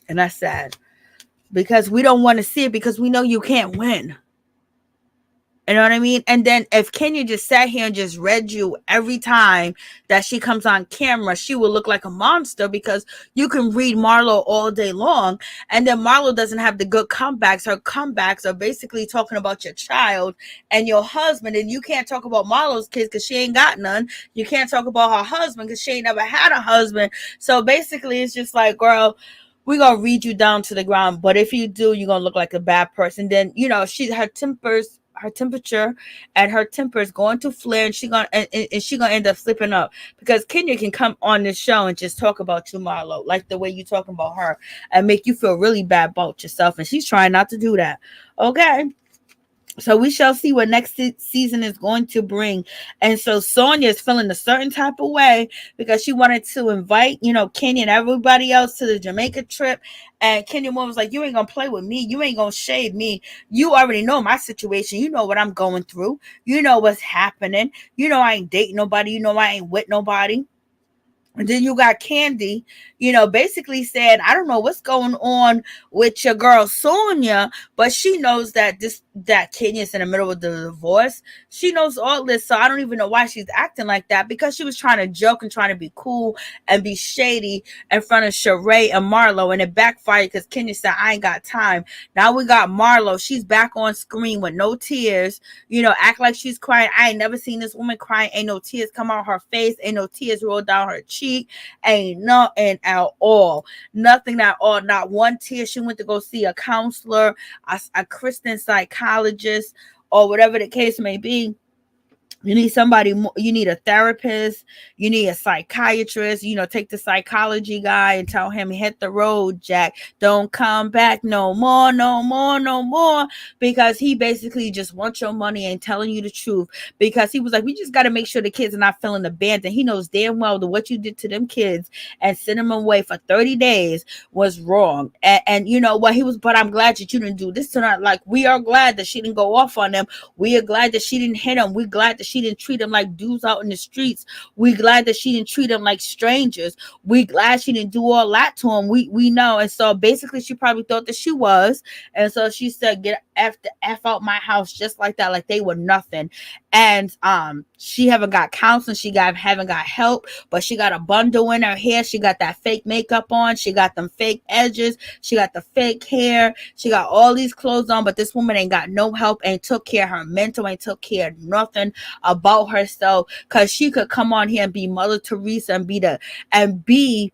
And that's sad. Because we don't want to see it because we know you can't win. You know what I mean? And then if Kenya just sat here and just read you every time that she comes on camera, she will look like a monster because you can read Marlo all day long. And then Marlo doesn't have the good comebacks. Her comebacks are basically talking about your child and your husband. And you can't talk about Marlo's kids because she ain't got none. You can't talk about her husband because she ain't never had a husband. So basically it's just like, girl, we're going to read you down to the ground. But if you do, you're going to look like a bad person. Then, her temperature and her temper is going to flare, and she's gonna end up slipping up because Kenya can come on this show and just talk about you, Marlo, like the way you talking about her, and make you feel really bad about yourself, and she's trying not to do that. Okay. So we shall see what next season is going to bring. And so Sonia is feeling a certain type of way because she wanted to invite, Kenya and everybody else to the Jamaica trip. And Kenya Moore was like, you ain't going to play with me. You ain't going to shade me. You already know my situation. You know what I'm going through. You know what's happening. You know I ain't dating nobody. You know I ain't with nobody. And then you got Kandi, basically said, I don't know what's going on with your girl Sonia, but she knows that Kenya's in the middle of the divorce. She knows all this, so I don't even know why she's acting like that, because she was trying to joke and trying to be cool and be shady in front of Shereé and Marlo, and it backfired because Kenya said, I ain't got time. Now we got Marlo. She's back on screen with no tears, act like she's crying. I ain't never seen this woman crying. Ain't no tears come out her face. Ain't no tears roll down her cheek. Ain't nothing at all. Nothing at all. Not one tear. She went to go see a counselor, a Christian psychologist, or whatever the case may be. You need somebody, you need a therapist, you need a psychiatrist, take the psychology guy and tell him, hit the road, Jack. Don't come back no more, no more, no more. Because he basically just wants your money and telling you the truth. Because he was like, we just got to make sure the kids are not feeling abandoned. He knows damn well that what you did to them kids and send them away for 30 days was wrong. And you know what? He was, but I'm glad that you didn't do this tonight. Like, we are glad that she didn't go off on them. We are glad that she didn't hit them. We're glad that she didn't treat them like dudes out in the streets. We glad that she didn't treat them like strangers. We glad she didn't do all that to him. We know. And so basically she probably thought that she was. And so she said, get F out my house, just like that, like they were nothing. And she haven't got counseling. She haven't got help, but she got a bundle in her hair. She got that fake makeup on. She got them fake edges. She got the fake hair. She got all these clothes on, but this woman ain't got no help, ain't took care of her mental, ain't took care of nothing about herself, because she could come on here and be Mother Teresa and be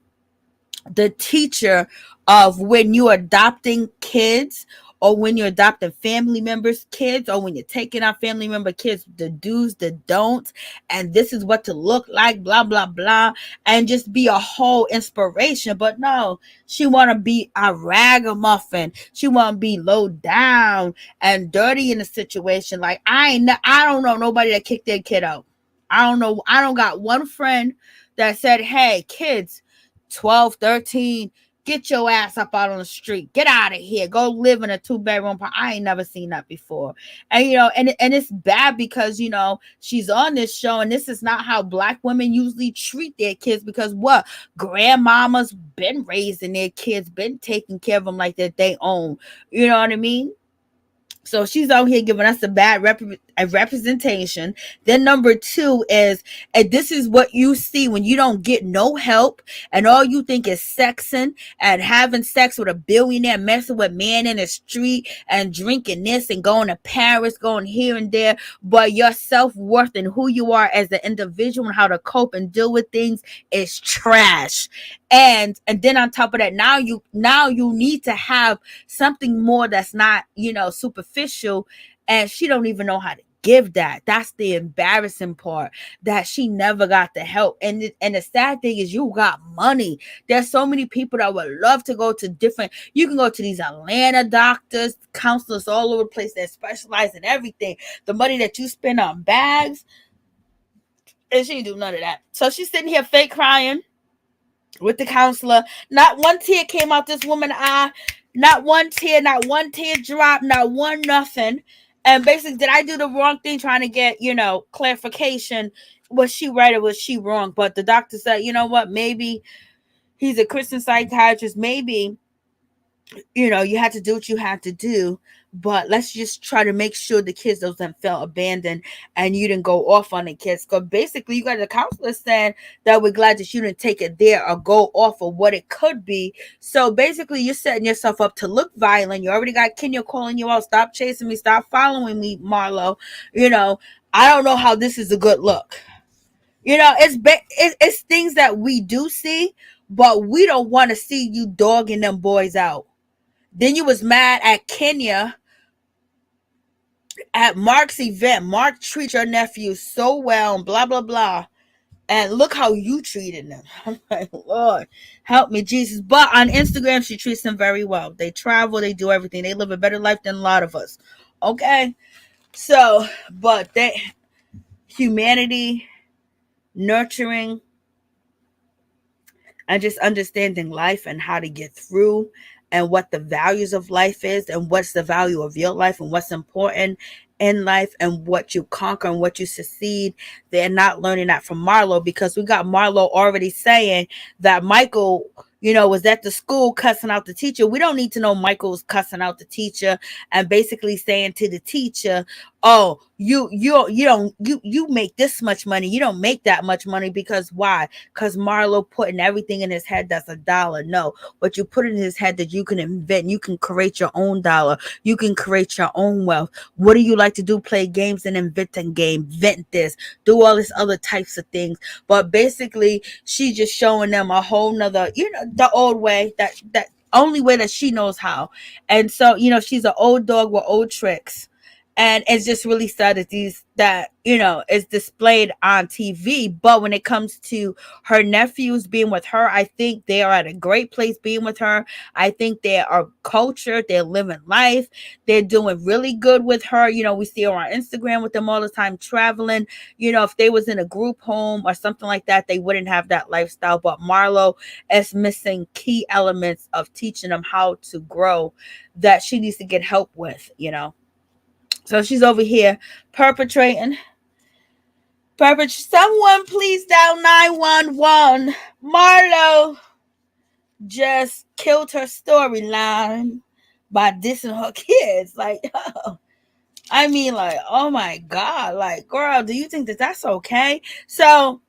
the teacher of when you're adopting kids, or when you're adopting family members' kids, or when you're taking out family member kids, the do's, the don'ts, and this is what to look like, blah, blah, blah, and just be a whole inspiration. But no, she want to be a ragamuffin. She want to be low down and dirty in the situation. Like, I don't know nobody that kicked their kid out. I don't know. I don't got one friend that said, hey, kids, 12, 13, get your ass up out on the street. Get out of here. Go live in a 2-bedroom. I ain't never seen that before. And, and it's bad because, she's on this show, and this is not how Black women usually treat their kids, because what? Grandmamas been raising their kids, been taking care of them like that they own. You know what I mean? So she's out here giving us a bad representation. Then number 2 is, and this is what you see when you don't get no help, and all you think is sexing and having sex with a billionaire, messing with man in the street and drinking this and going to Paris, going here and there. But your self-worth and who you are as an individual and how to cope and deal with things is trash. And then on top of that, now you need to have something more that's not, superficial, and she don't even know how to give that. That's the embarrassing part, that she never got the help. And the sad thing is, you got money. There's so many people that would love to go to different, you can go to these Atlanta doctors, counselors all over the place that specialize in everything. The money that you spend on bags, and she didn't do none of that. So she's sitting here fake crying with the counselor. Not one tear came out this woman's eye. Not one tear dropped, not one nothing. And basically, did I do the wrong thing trying to get, clarification? Was she right or was she wrong? But the doctor said, you know what? Maybe he's a Christian psychiatrist. Maybe, you had to do what you had to do. But let's just try to make sure the kids doesn't feel abandoned and you didn't go off on the kids. Because basically, you got the counselor saying that we're glad that you didn't take it there or go off of what it could be. So basically, you're setting yourself up to look violent. You already got Kenya calling you out. Stop chasing me. Stop following me, Marlo. I don't know how this is a good look. It's things that we do see, but we don't want to see you dogging them boys out. Then you was mad at Kenya at Mark's event. Mark treats your nephew so well and blah, blah, blah. And look how you treated them. I'm like, Lord, help me, Jesus. But on Instagram, she treats them very well. They travel, they do everything. They live a better life than a lot of us. Okay? So, but humanity, nurturing, and just understanding life and how to get through and what the values of life is and what's the value of your life and what's important in life and what you conquer and what you succeed. They're not learning that from Marlo, because we got Marlo already saying that Michael, was at the school cussing out the teacher. We don't need to know Michael's cussing out the teacher and basically saying to the teacher, oh, you make this much money. You don't make that much money. Because why? Because Marlo putting everything in his head that's $1. No, but you put in his head that you can invent, you can create your own dollar, you can create your own wealth. What do you like to do? Play games and invent this, do all this other types of things. But basically, she's just showing them a whole nother, the old way, that only way that she knows how. And so, she's an old dog with old tricks. And it's just really sad that is displayed on TV. But when it comes to her nephews being with her, I think they are at a great place being with her. I think they are cultured. They're living life. They're doing really good with her. We see her on Instagram with them all the time traveling. If they was in a group home or something like that, they wouldn't have that lifestyle. But Marlo is missing key elements of teaching them how to grow that she needs to get help with, So she's over here perpetrating. Someone please dial 911. Marlo just killed her storyline by dissing her kids. Like, oh my God. Like, girl, do you think that that's okay? So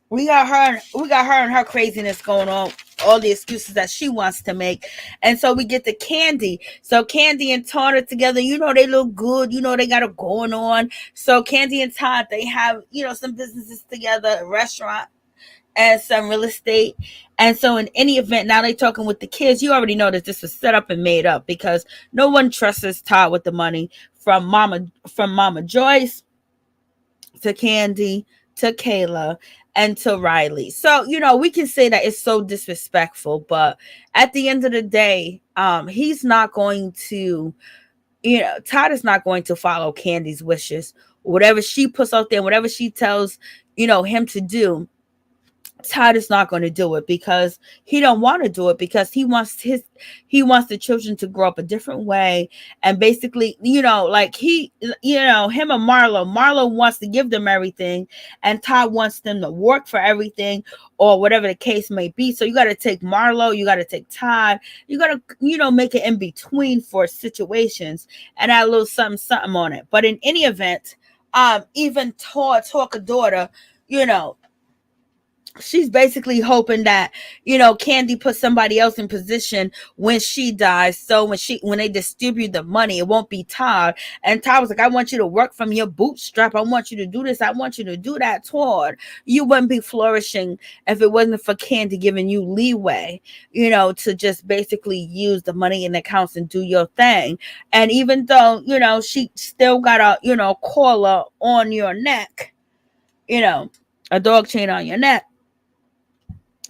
we got her and her craziness going on, all the excuses that she wants to make. And so we get to Kandi. So Kandi and Todd are together. They look good. They got it going on. So Kandi and Todd, they have, some businesses together, a restaurant and some real estate. And so in any event, now they talking with the kids. You already know that this was set up and made up, because no one trusts Todd with the money, from Mama Joyce to Kandi to Kayla and to Riley. So, we can say that it's so disrespectful, but at the end of the day, he's not going to, Todd is not going to follow Kandi's wishes. Whatever she puts out there, whatever she tells, him to do, Todd is not going to do it, because he don't want to do it, because he wants the children to grow up a different way. And basically, him and Marlo wants to give them everything, and Todd wants them to work for everything, or whatever the case may be. So you got to take Marlo, you got to take Todd, you got to, make it in between for situations and add a little something on it. But in any event, even Todd's daughter, she's basically hoping that, Kandi put somebody else in position when she dies. So when they distribute the money, it won't be Todd. And Todd was like, I want you to work from your bootstrap. I want you to do this. I want you to do that, Todd. You wouldn't be flourishing if it wasn't for Kandi giving you leeway, to just basically use the money in the accounts and do your thing. And even though, she still got a, collar on your neck, a dog chain on your neck.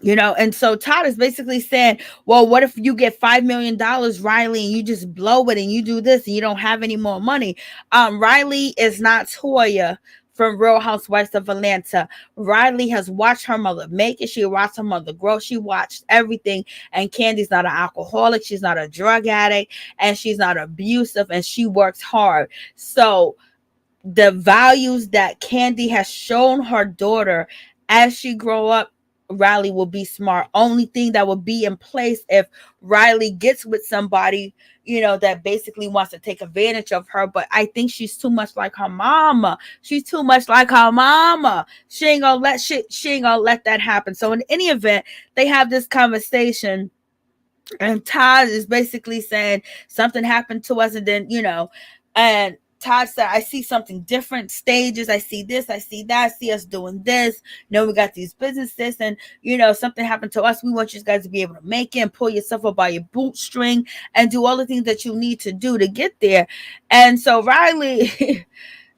And so Todd is basically saying, well, what if you get $5 million, Riley, and you just blow it and you do this and you don't have any more money? Riley is not Toya from Real Housewives of Atlanta. Riley has watched her mother make it. She watched her mother grow. She watched everything. And Kandi's not an alcoholic. She's not a drug addict. And she's not abusive. And she works hard. So the values that Kandi has shown her daughter as she grow up, Riley will be smart. Only thing that will be in place if Riley gets with somebody, that basically wants to take advantage of her. But I think she's too much like her mama. She's too much like her mama. She ain't gonna let that happen. So in any event, they have this conversation. And Todd is basically saying something happened to us, and then, and Todd said, I see something different stages. I see this, I see that, I see us doing this. We got these businesses, and something happened to us. We want you guys to be able to make it and pull yourself up by your bootstring and do all the things that you need to do to get there. And so Riley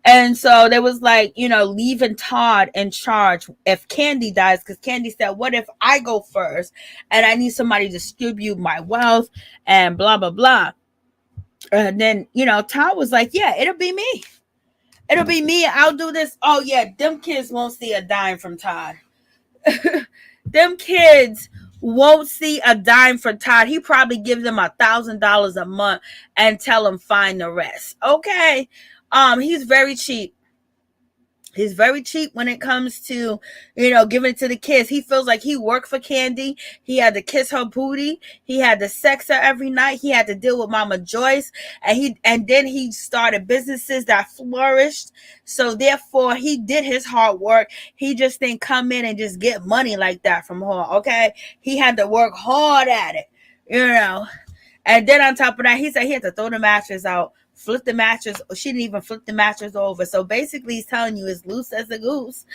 and so there was like, leaving Todd in charge if Kandi dies, because Kandi said, what if I go first and I need somebody to distribute my wealth and blah, blah, blah. And then, Todd was like, yeah, it'll be me. It'll be me. I'll do this. Oh, yeah, them kids won't see a dime from Todd. Them kids won't see a dime from Todd. He probably gives them $1,000 a month and tell them find the rest. Okay. He's very cheap. He's very cheap when it comes to, giving it to the kids. He feels like he worked for Kandi. He had to kiss her booty. He had to sex her every night. He had to deal with Mama Joyce. And then he started businesses that flourished. So therefore, he did his hard work. He just didn't come in and just get money like that from her, okay? He had to work hard at it, And then on top of that, he said he had to throw the mattress out. Flip the mattress. She didn't even flip the mattress over. So basically, he's telling you it's loose as a goose.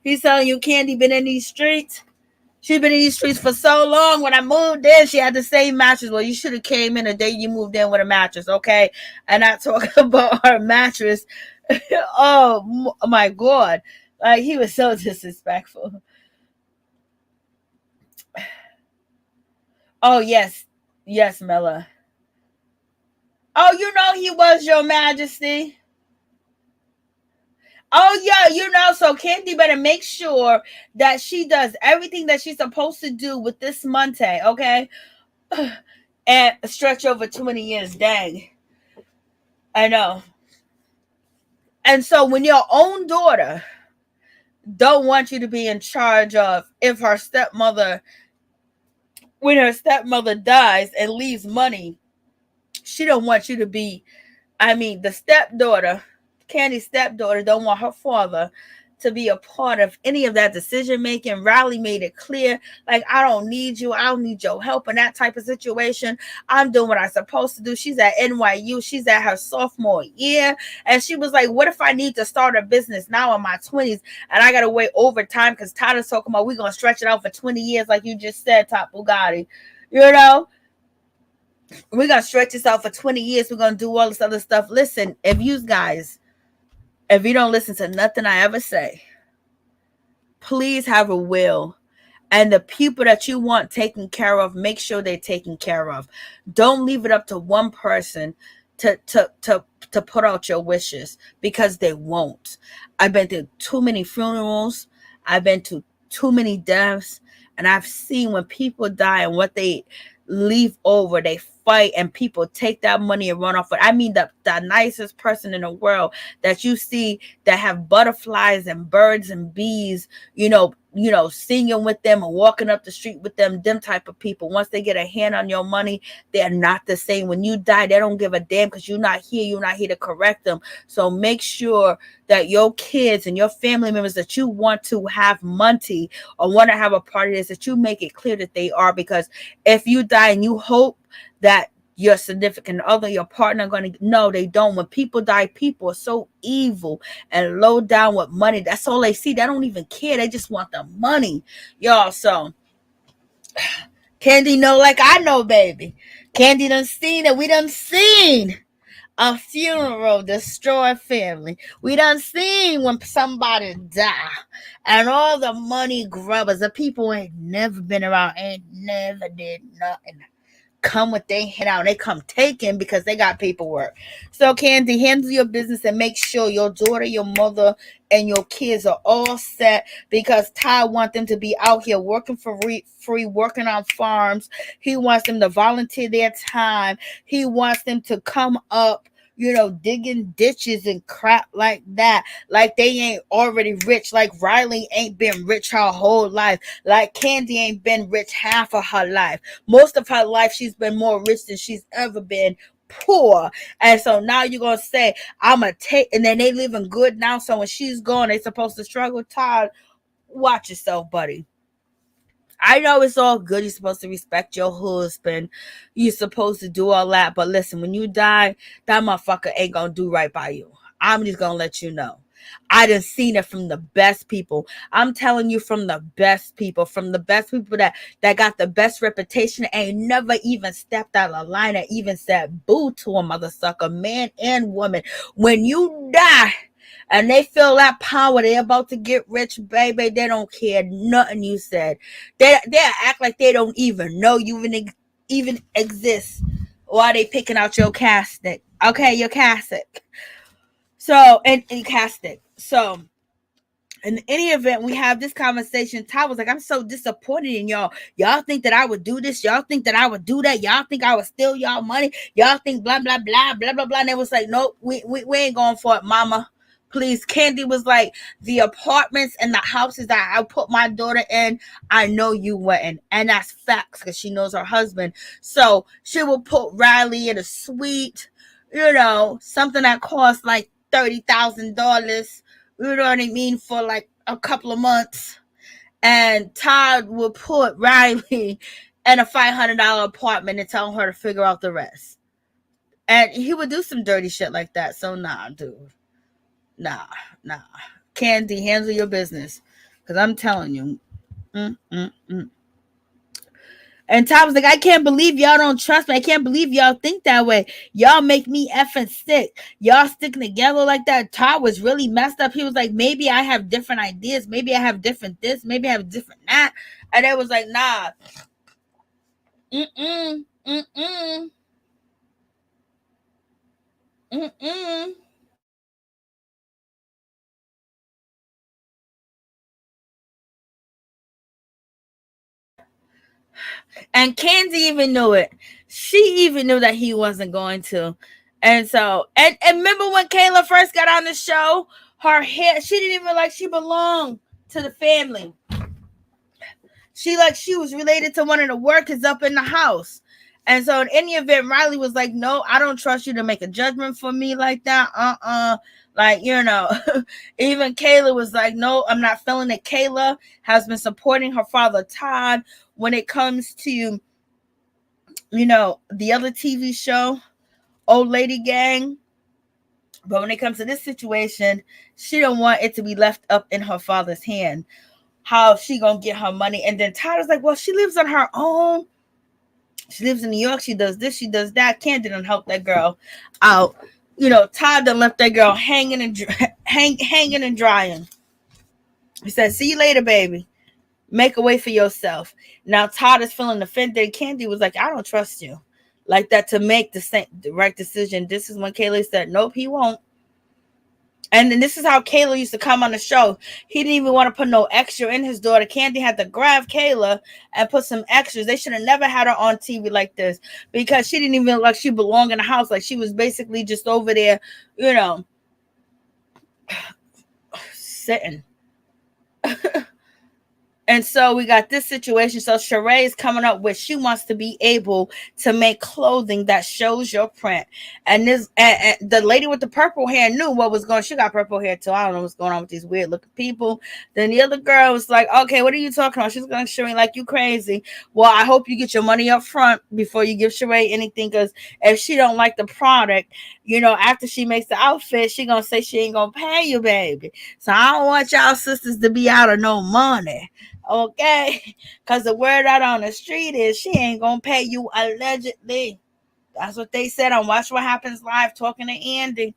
He's telling you Kandi been in these streets. She's been in these streets for so long. When I moved in, she had the same mattress. Well, you should have came in the day you moved in with a mattress, okay? And I talk about her mattress. Oh my God. Like, he was so disrespectful. Oh, yes. Yes, Mella. Oh, he was, Your Majesty. Oh, yeah, so Kandi better make sure that she does everything that she's supposed to do with this Monte, okay? And stretch over 20 years, dang. I know. And so when your own daughter don't want you to be in charge of if when her stepmother dies and leaves money, she don't want you to be, the stepdaughter, Kandi's stepdaughter, don't want her father to be a part of any of that decision making. Riley made it clear, like, I don't need you. I don't need your help in that type of situation. I'm doing what I'm supposed to do. She's at NYU. She's at her sophomore year. And she was like, what if I need to start a business now in my 20s and I got to wait overtime because Todd is talking about we're going to stretch it out for 20 years like you just said, Top Bugatti. We're going to stretch this out for 20 years. We're going to do all this other stuff. Listen, if you don't listen to nothing I ever say, please have a will. And the people that you want taken care of, make sure they're taken care of. Don't leave it up to one person to put out your wishes, because they won't. I've been to too many funerals. I've been to too many deaths. And I've seen when people die and what they leave over, they fight and people take that money and run off with. The nicest person in the world that you see that have butterflies and birds and bees, singing with them and walking up the street with them type of people. Once they get a hand on your money, they're not the same. When you die, they don't give a damn because you're not here to correct them. So make sure that your kids and your family members that you want to have money or want to have a part of this, that you make it clear that they are, because if you die and you hope that your significant other, your partner, going to, no, they don't. When people die, people are so evil and low down with money. That's all they see. They don't even care. They just want the money, y'all. So Kandi know like I know, baby. Kandi done seen it. We done seen a funeral destroy family. We done seen when somebody die and all the money grubbers, the people ain't never been around, ain't never did nothing, come with their head out. They come taken because they got paperwork. So Kandi, handle your business and make sure your daughter, your mother, and your kids are all set, because Ty wants them to be out here working for free, working on farms. He wants them to volunteer their time. He wants them to come up, digging ditches and crap like that. Like they ain't already rich. Like Riley ain't been rich her whole life. Like Kandi ain't been rich half of her life. Most of her life, she's been more rich than she's ever been poor. And so now you're going to say, I'm going to take, and then they living good now. So when she's gone, they supposed to struggle. Todd, watch yourself, buddy. I know it's all good. You're supposed to respect your husband. You're supposed to do all that. But listen, when you die, that motherfucker ain't going to do right by you. I'm just going to let you know. I done seen it from the best people. I'm telling you, from the best people that got the best reputation, ain't never even stepped out of line or even said boo to a mother sucker, man and woman. When you die, and they feel that power, they about to get rich, baby, they don't care nothing you said. They act like they don't even know you even exist while they picking out your casket. Okay, your casket. So, and casket. So, in any event, we have this conversation. Ty was like, I'm so disappointed in y'all. Y'all think that I would do this? Y'all think that I would do that? Y'all think I would steal y'all money? Y'all think blah, blah, blah, blah, blah, blah. And they was like, nope, we ain't going for it, mama. Please. Kandi was like, the apartments and the houses that I put my daughter in, I know you wouldn't. And that's facts, because she knows her husband. So she will put Riley in a suite, something that costs like $30,000, you know what I mean, for like a couple of months. And Todd would put Riley in a $500 apartment and tell her to figure out the rest. And he would do some dirty shit like that. So nah, dude. Nah. Kandi, handle your business. Because I'm telling you. And Todd was like, I can't believe y'all don't trust me. I can't believe y'all think that way. Y'all make me effing sick. Y'all sticking together like that. Todd was really messed up. He was like, maybe I have different ideas. Maybe I have different this. Maybe I have different that. And it was like, nah. And Kandi even knew it. She even knew that he wasn't going to. And so, and remember when Kayla first got on the show, her hair, she didn't even like she belonged to the family. She was related to one of the workers up in the house. And so in any event, Riley was like, no, I don't trust you to make a judgment for me like that. Even Kayla was like, no, I'm not feeling it. Kayla has been supporting her father, Todd, when it comes to, the other TV show, Old Lady Gang. But when it comes to this situation, she don't want it to be left up in her father's hand. How she gonna get her money? And then Todd was like, well, she lives on her own. She lives in New York. She does this. She does that. Kandi didn't help that girl out. Todd done left that girl hanging and drying. He said, see you later, baby. Make a way for yourself. Now Todd is feeling offended. Kandi was like, I don't trust you like that to make the right decision. This is when Kayla said, nope, he won't. And then this is how Kayla used to come on the show. He didn't even want to put no extra in his daughter. Kandi had to grab Kayla and put some extras. They should have never had her on TV like this, because she didn't even look like she belonged in the house. Like she was basically just over there, sitting. And so we got this situation. So Shereé is coming up with she wants to be able to make clothing that shows your print. And this and the lady with the purple hair knew what was going. She got purple hair too. I don't know what's going on with these weird looking people. Then the other girl was like, "Okay, what are you talking about?" She's going to Shereé like you crazy. Well, I hope you get your money up front before you give Shereé anything, because if she don't like the product, after she makes the outfit, she gonna say she ain't gonna pay you, baby. So I don't want y'all sisters to be out of no money. Okay, because the word out on the street is she ain't gonna pay you allegedly. That's what they said on Watch What Happens Live talking to Andy.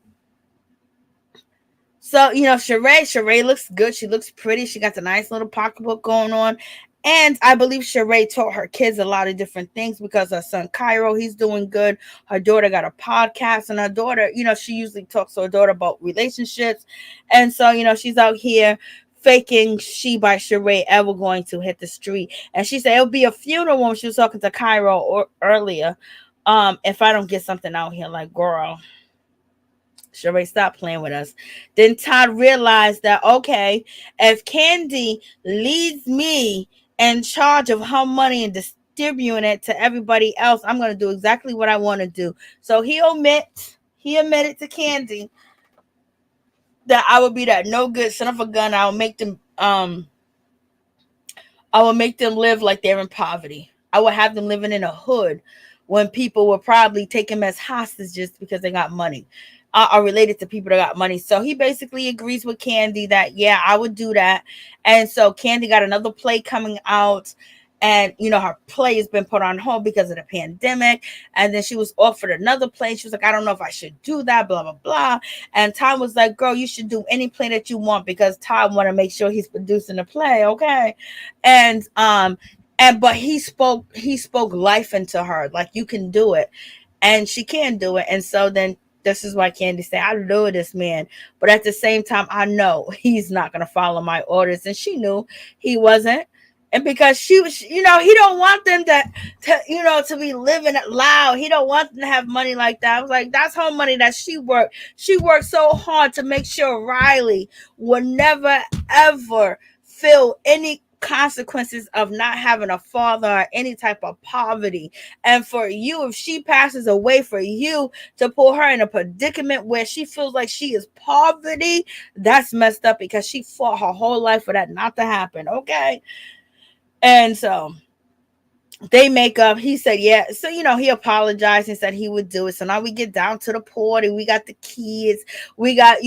So, Shereé looks good. She looks pretty. She got the nice little pocketbook going on. And I believe Shereé taught her kids a lot of different things because her son Cairo, he's doing good. Her daughter got a podcast, and her daughter, she usually talks to her daughter about relationships. And so, she's out here faking She by Shereé ever going to hit the street. And she said it'll be a funeral when she was talking to Cairo earlier. If I don't get something out here, like, girl, Shereé, stop playing with us. Then Todd realized that, okay, if Kandi leaves me in charge of her money and distributing it to everybody else, I'm going to do exactly what I want to do. So he admitted to Kandi that I would be that no good son of a gun. I will make them live like they're in poverty. I will have them living in a hood when people will probably take them as hostages because they got money. Are related to people that got money. So he basically agrees with Kandi that, yeah, I would do that. And so Kandi got another play coming out. And, her play has been put on hold because of the pandemic. And then she was offered another play. She was like, I don't know if I should do that, blah, blah, blah. And Todd was like, girl, you should do any play that you want, because Todd want to make sure he's producing the play, okay? But he spoke life into her, like, you can do it. And she can do it. And so then this is why Kandi said, I love this man. But at the same time, I know he's not going to follow my orders. And she knew he wasn't. And because she was, he don't want them to be living loud. He don't want them to have money like that. I was like, that's her money that she worked. She worked so hard to make sure Riley would never, ever feel any consequences of not having a father or any type of poverty. And for you, if she passes away, for you to put her in a predicament where she feels like she is poverty, that's messed up, because she fought her whole life for that not to happen. Okay. And so they make up. He said, yeah. So, he apologized and said he would do it. So now we get down to the party. We got the kids. We got,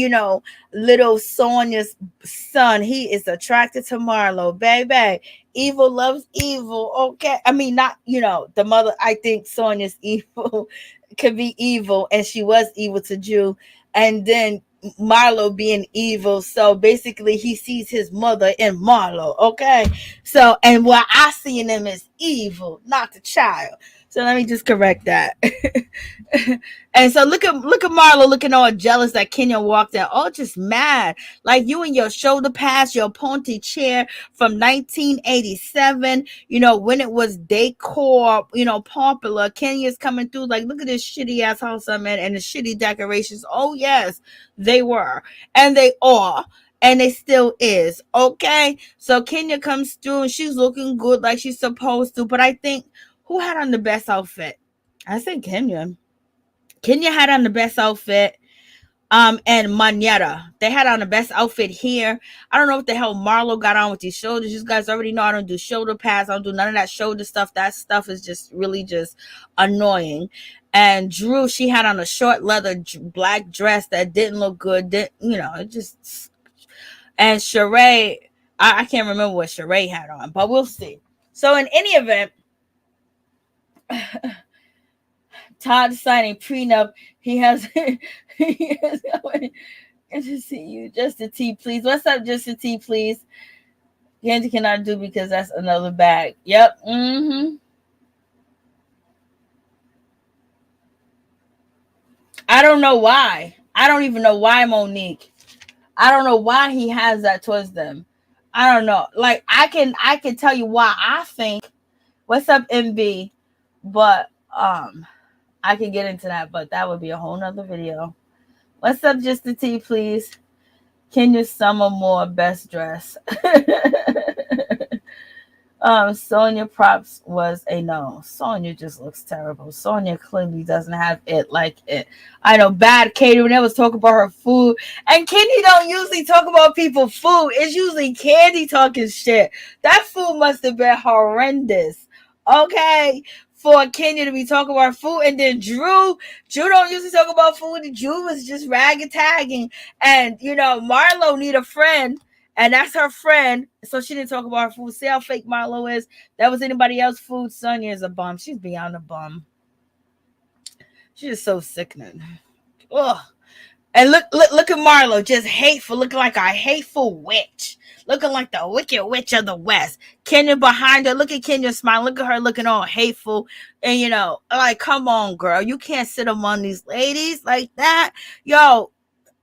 little Sonia's son. He is attracted to Marlo. Baby, evil loves evil. Okay. I mean, not, the mother. I think Sonia's evil could be evil. And she was evil to Jew. And then Marlo being evil. So basically he sees his mother in Marlo. Okay. So, and what I see in them is evil, not the child. So let me just correct that. And so look at Marlo looking all jealous that Kenya walked out. Oh, just mad. Like, you and your shoulder pads, your Ponte chair from 1987, when it was decor, popular. Kenya's coming through like, look at this shitty ass house I'm in and the shitty decorations. Oh yes, they were. And they are. And it still is. Okay. So Kenya comes through and she's looking good like she's supposed to. But I think, who had on the best outfit? I think Kenya. Kenya had on the best outfit. And Manetta. They had on the best outfit here. I don't know what the hell Marlo got on with these shoulders. You guys already know I don't do shoulder pads. I don't do none of that shoulder stuff. That stuff is just really just annoying. And Drew, she had on a short leather black dress that didn't look good. It just. And Shereé, I can't remember what Shereé had on, but we'll see. So in any event, Todd signing prenup. He has. He has good to see you, just a T, please. What's up, just a T, please? Kandi cannot do because that's another bag. Yep. I don't know why. I don't even know why, Monique. I don't know why he has that towards them. I don't know. Like, I can tell you why I think. What's up, MB? But I can get into that, but that would be a whole nother video. What's up, just a T, please? Kenya Summer Moore best dress. Sonia props was a no. Sonia just looks terrible. Sonia clearly doesn't have it like it. I know bad catering. They was talking about her food. And Kenny don't usually talk about people's food. It's usually Kandi talking shit. That food must have been horrendous. Okay. For Kenya to be talking about food, and then Drew don't usually talk about food. Drew was just ragged tagging, and Marlo need a friend, and that's her friend. So she didn't talk about her food. See how fake Marlo is? That was anybody else's food. Sonia is a bum. She's beyond a bum. She's just so sickening. Ugh. And look at Marlo, just hateful, looking like a hateful witch, looking like the wicked witch of the West. Kenya behind her, look at Kenya smiling, look at her looking all hateful, and like, come on, girl, you can't sit among these ladies like that, yo.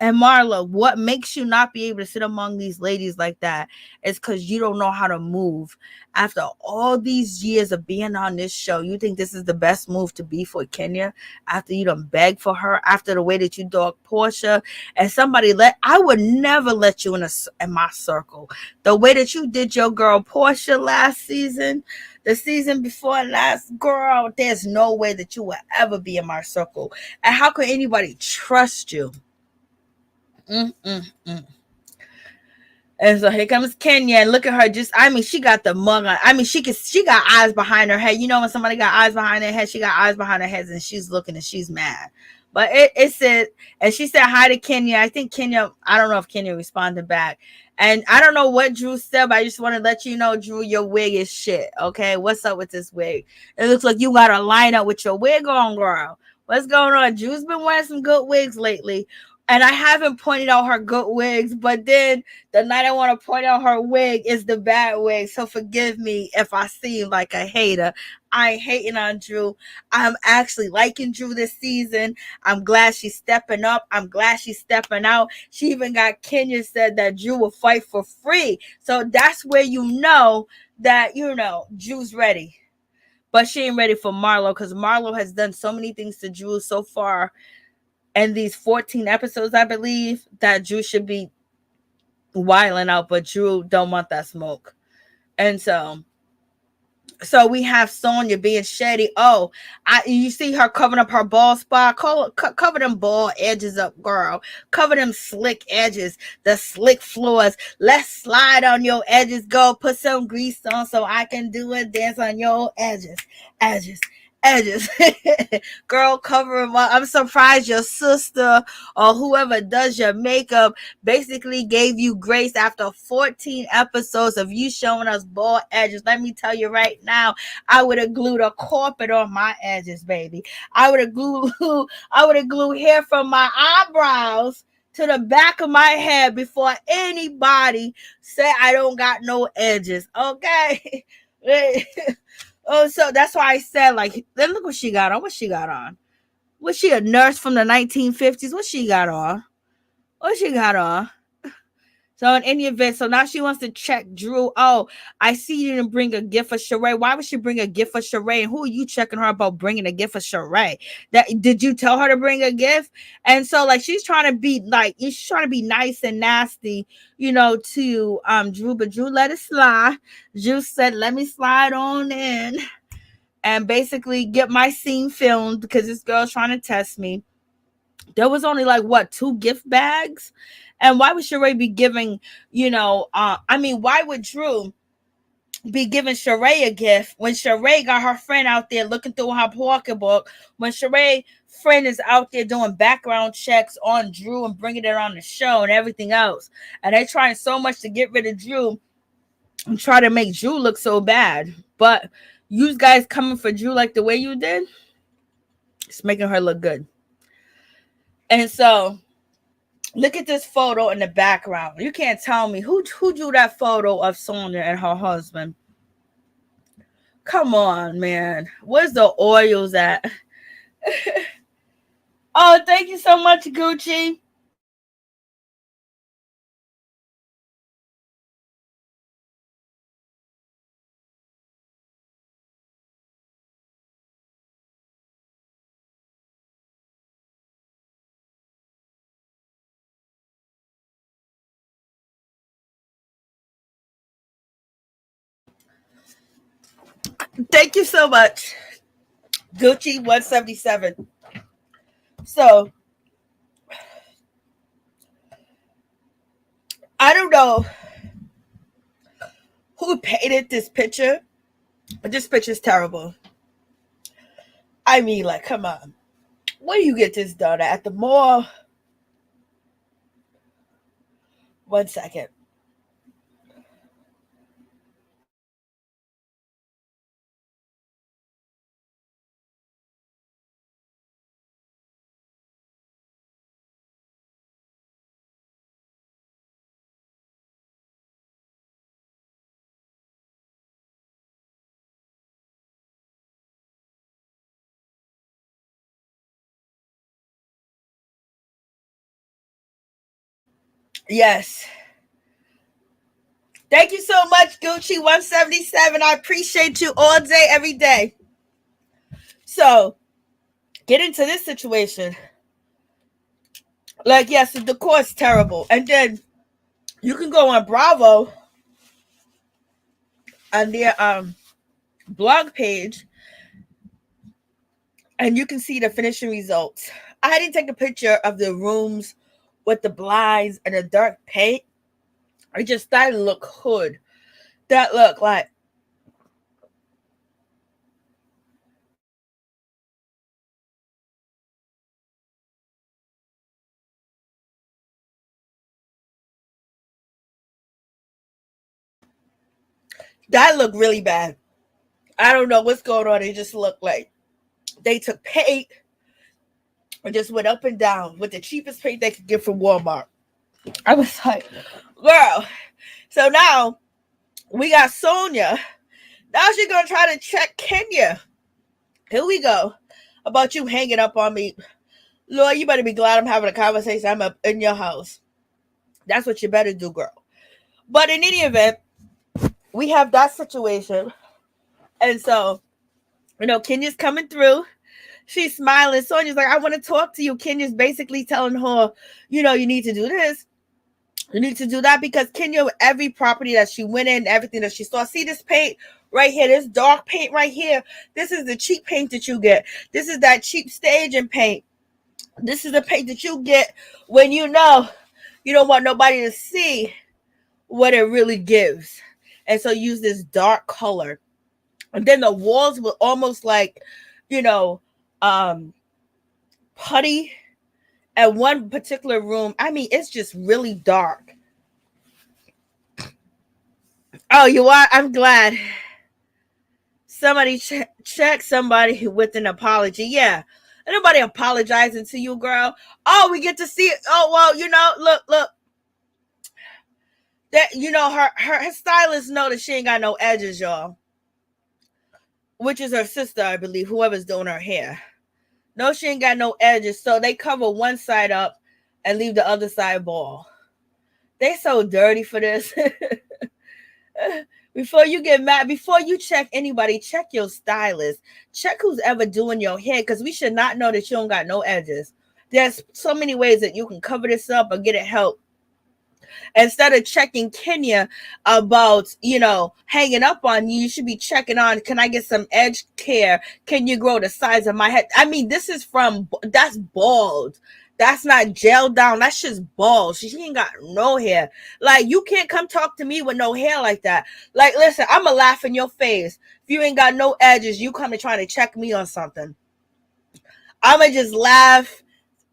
And Marlo, what makes you not be able to sit among these ladies like that is because you don't know how to move. After all these years of being on this show, you think this is the best move to be for Kenya? After you done beg for her, after the way that you dog Porsha, and I would never let you in my circle. The way that you did your girl Porsha last season, the season before last, girl, there's no way that you will ever be in my circle. And how could anybody trust you? Mm-mm-mm. And so here comes Kenya, and look at her. She got the mug on. She got eyes behind her head. You know, when somebody got eyes behind their head, she got eyes behind her head, and she's looking and she's mad. But it said, and she said hi to Kenya. I think Kenya, I don't know if Kenya responded back. And I don't know what Drew said, but I just want to let you know, Drew, your wig is shit. Okay, what's up with this wig? It looks like you got to line up with your wig on, girl. What's going on? Drew's been wearing some good wigs lately. And I haven't pointed out her good wigs, but then the night I want to point out her wig is the bad wig. So forgive me if I seem like a hater. I ain't hating on Drew. I'm actually liking Drew this season. I'm glad she's stepping up. I'm glad she's stepping out. She even got Kenya said that Drew will fight for free. So that's where you know that, Drew's ready. But she ain't ready for Marlo, because Marlo has done so many things to Drew so far. And these 14 episodes, I believe, that Drew should be wilding out, but Drew don't want that smoke. And so we have Sonia being shady. Oh, you see her covering up her bald spot. Cover them bald edges up, girl. Cover them slick edges, the slick floors. Let's slide on your edges. Go put some grease on so I can do a dance on your edges. Edges. Girl, cover them up. I'm surprised your sister or whoever does your makeup basically gave you grace after 14 episodes of you showing us bald edges. Let me tell you right now, I would have glued a carpet on my edges, baby. I would have glued hair from my eyebrows to the back of my head before anybody say I don't got no edges. Okay. Oh, so that's why I said, like, then look what she got on. What she got on? Was she a nurse from the 1950s? What she got on? What she got on? So in any event, so now she wants to check Drew. Oh, I see you didn't bring a gift for Shereé. Why would she bring a gift for Shereé? And who are you checking her about bringing a gift for Shereé? That did you tell her to bring a gift? And so like she's trying to be nice and nasty, to Drew, but Drew let it slide. Drew said, "Let me slide on in and basically get my scene filmed because this girl's trying to test me." There was only like what, 2 gift bags? And why would Shereé be giving, why would Drew be giving Shereé a gift when Shereé got her friend out there looking through her pocketbook, when Shereé friend is out there doing background checks on Drew and bringing it on the show and everything else, and they're trying so much to get rid of Drew and try to make Drew look so bad. But you guys coming for Drew like the way you did, it's making her look good. And so look at this photo in the background. You can't tell me who drew that photo of Sonia and her husband. Come on, man. Where's the oils at? Oh, thank you so much, Gucci. Thank you so much, Gucci 177. So I don't know who painted this picture, but this picture's terrible. I mean, like, come on. Where do you get this done at the mall? 1 second. Yes. Thank you so much, Gucci 177. I appreciate you all day, every day. So, get into this situation. Like, yes, the decor is terrible. And then you can go on Bravo on their blog page and you can see the finishing results. I didn't take a picture of the rooms with the blinds and the dark paint. I just thought it looked hood. That looked like that looked really bad. I don't know what's going on. It just looked like they took paint and just went up and down with the cheapest paint they could get from Walmart. I was like, girl. So now we got Sonia. Now she's gonna try to check Kenya. Here we go. About you hanging up on me. Lord, you better be glad I'm having a conversation. I'm up in your house. That's what you better do, girl. But in any event, we have that situation. And so, Kenya's coming through. She's smiling. Sonia's like, I want to talk to you. Kenya's basically telling her, you need to do this. You need to do that because Kenya, every property that she went in, everything that she saw, see this paint right here, this dark paint right here. This is the cheap paint that you get. This is that cheap staging paint. This is the paint that you get when you don't want nobody to see what it really gives. And so use this dark color. And then the walls were almost like, putty at one particular room. I mean, it's just really dark. Oh, you are? I'm glad. Somebody check somebody with an apology. Yeah. Nobody apologizing to you, girl. Oh, we get to see it. Oh, well, look. That her stylist know that she ain't got no edges, y'all. Which is her sister, I believe, whoever's doing her hair. No, she ain't got no edges, so they cover one side up and leave the other side bald. They so dirty for this. Before you get mad, before you check anybody, check your stylist. Check who's ever doing your hair, because we should not know that you don't got no edges. There's so many ways that you can cover this up or get it help. Instead of checking Kenya about, hanging up on you, you should be checking on, can I get some edge care? Can you grow the size of my head? I mean, that's bald. That's not gel down. That's just bald. She ain't got no hair. Like, you can't come talk to me with no hair like that. Like, listen, I'm going to laugh in your face. If you ain't got no edges, you come and trying to check me on something. I'm going to just laugh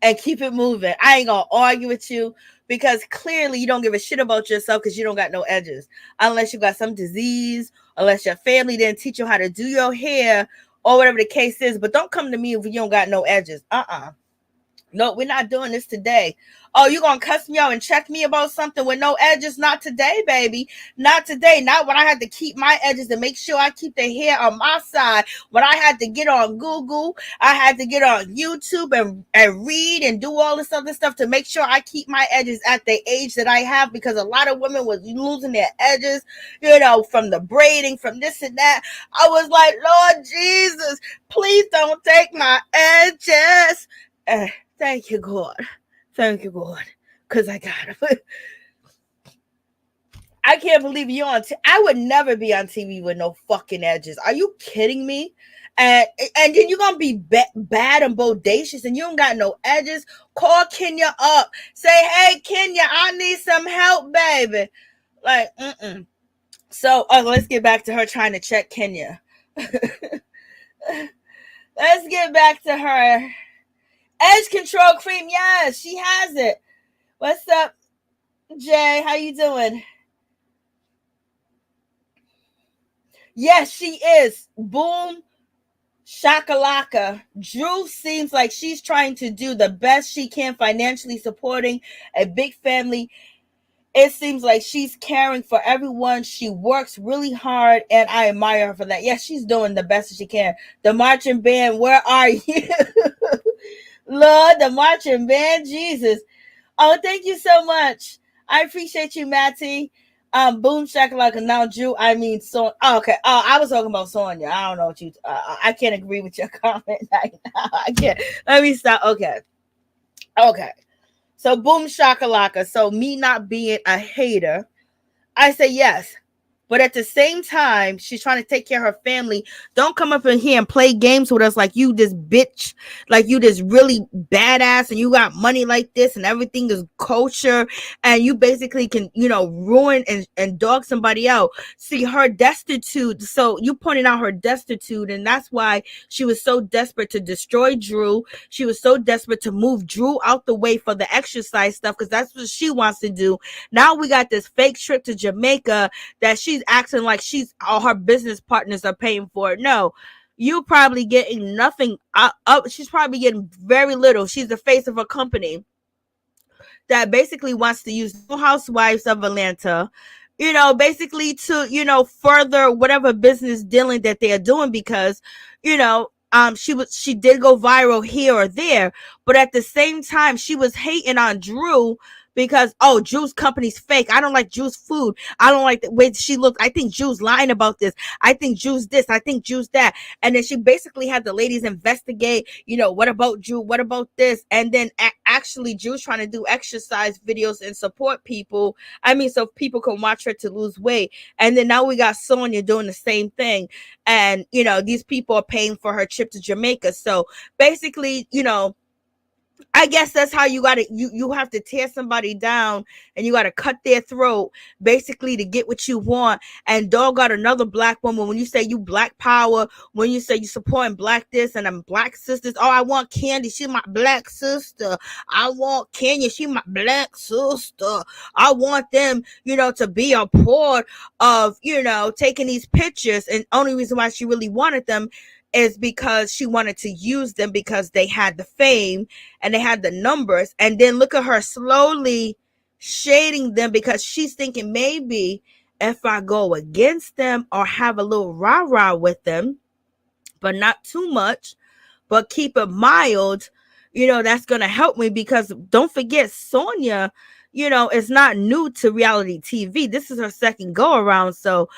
and keep it moving. I ain't going to argue with you because clearly you don't give a shit about yourself because you don't got no edges. Unless you got some disease, unless your family didn't teach you how to do your hair or whatever the case is. But don't come to me if you don't got no edges. No, we're not doing this today. Oh, you gonna cuss me out and check me about something with no edges? Not today, baby. Not today. Not when I had to keep my edges and make sure I keep the hair on my side. When I had to get on Google, I had to get on YouTube and read and do all this other stuff to make sure I keep my edges at the age that I have, because a lot of women was losing their edges, from the braiding, from this and that. I was like, Lord Jesus, please don't take my edges. Thank you, God. Thank you, God. Because I got him. I can't believe you on. I would never be on TV with no fucking edges. Are you kidding me? And and then you're gonna be bad and bodacious, and you don't got no edges. Call Kenya up. Say, hey Kenya, I need some help, baby. Like, So let's get back to her trying to check Kenya. Let's get back to her. Edge control cream. Yes, she has it. What's up, Jay? How you doing? Yes, she is. Boom. Shakalaka. Drew seems like she's trying to do the best she can financially, supporting a big family. It seems like she's caring for everyone. She works really hard, and I admire her for that. Yes, she's doing the best she can. The marching band, where are you? Lord, the marching band, Jesus. Oh, thank you so much. I appreciate you, Matty. Boom shakalaka. Now, Drew, I mean, okay. Oh, I was talking about Sonia. I don't know what you. I can't agree with your comment. I can't. Let me stop. Okay. So, boom shakalaka. So, me not being a hater, I say yes. But at the same time, she's trying to take care of her family. Don't come up in here and play games with us like you this bitch, like you this really badass and you got money like this and everything is kosher and you basically can, ruin and dog somebody out. See, her destitute. So you pointed out her destitute, and that's why she was so desperate to destroy Drew. She was so desperate to move Drew out the way for the exercise stuff because that's what she wants to do. Now we got this fake trip to Jamaica that she's acting like all her business partners are paying for it. No, you probably getting nothing up. She's probably getting very little. She's the face of a company that basically wants to use Real Housewives of Atlanta, basically to, further whatever business dealing that they are doing because, she did go viral here or there, but at the same time, she was hating on Drew because, Drew's company's fake. I don't like Drew's food. I don't like the way she looked. I think Drew's lying about this. I think Drew's this. I think Drew's that. And then she basically had the ladies investigate, what about Drew? What about this? And then actually Drew's trying to do exercise videos and support people. I mean, so people can watch her to lose weight. And then now we got Sonia doing the same thing. And, these people are paying for her trip to Jamaica. So basically, I guess that's how you have to tear somebody down and you got to cut their throat basically to get what you want. And dog got another black woman. When you say you black power, when you say you supporting black this and I'm black sisters. Oh, I want Candy. She's my black sister. I want Kenya. She my black sister. I want them, to be a part of, taking these pictures. And only reason why she really wanted them is because she wanted to use them because they had the fame and they had the numbers. And then look at her slowly shading them because she's thinking maybe if I go against them or have a little rah-rah with them, but not too much, but keep it mild, that's going to help me because don't forget Sonia, is not new to reality TV. This is her second go around. So,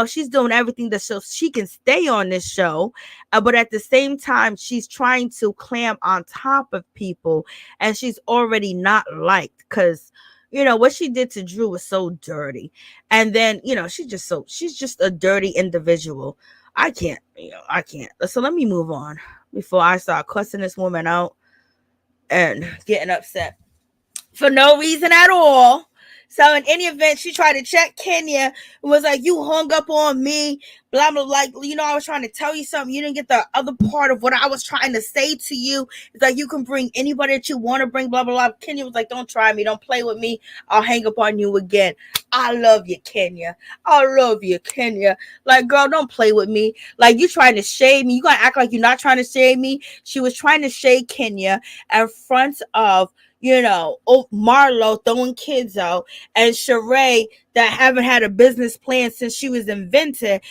she's doing everything so she can stay on this show. But at the same time, she's trying to climb on top of people and she's already not liked because, what she did to Drew was so dirty. And then, she's just a dirty individual. I can't. So let me move on before I start cussing this woman out and getting upset for no reason at all. So in any event, she tried to check Kenya and was like, you hung up on me, blah, blah, like, I was trying to tell you something. You didn't get the other part of what I was trying to say to you. It's like, you can bring anybody that you want to bring, blah, blah, blah. Kenya was like, don't try me. Don't play with me. I'll hang up on you again. I love you, Kenya. I love you, Kenya. Like, girl, don't play with me. Like, you trying to shade me. You got to act like you're not trying to shade me. She was trying to shade Kenya in front of, Marlo throwing kids out and Shereé that haven't had a business plan since she was invented,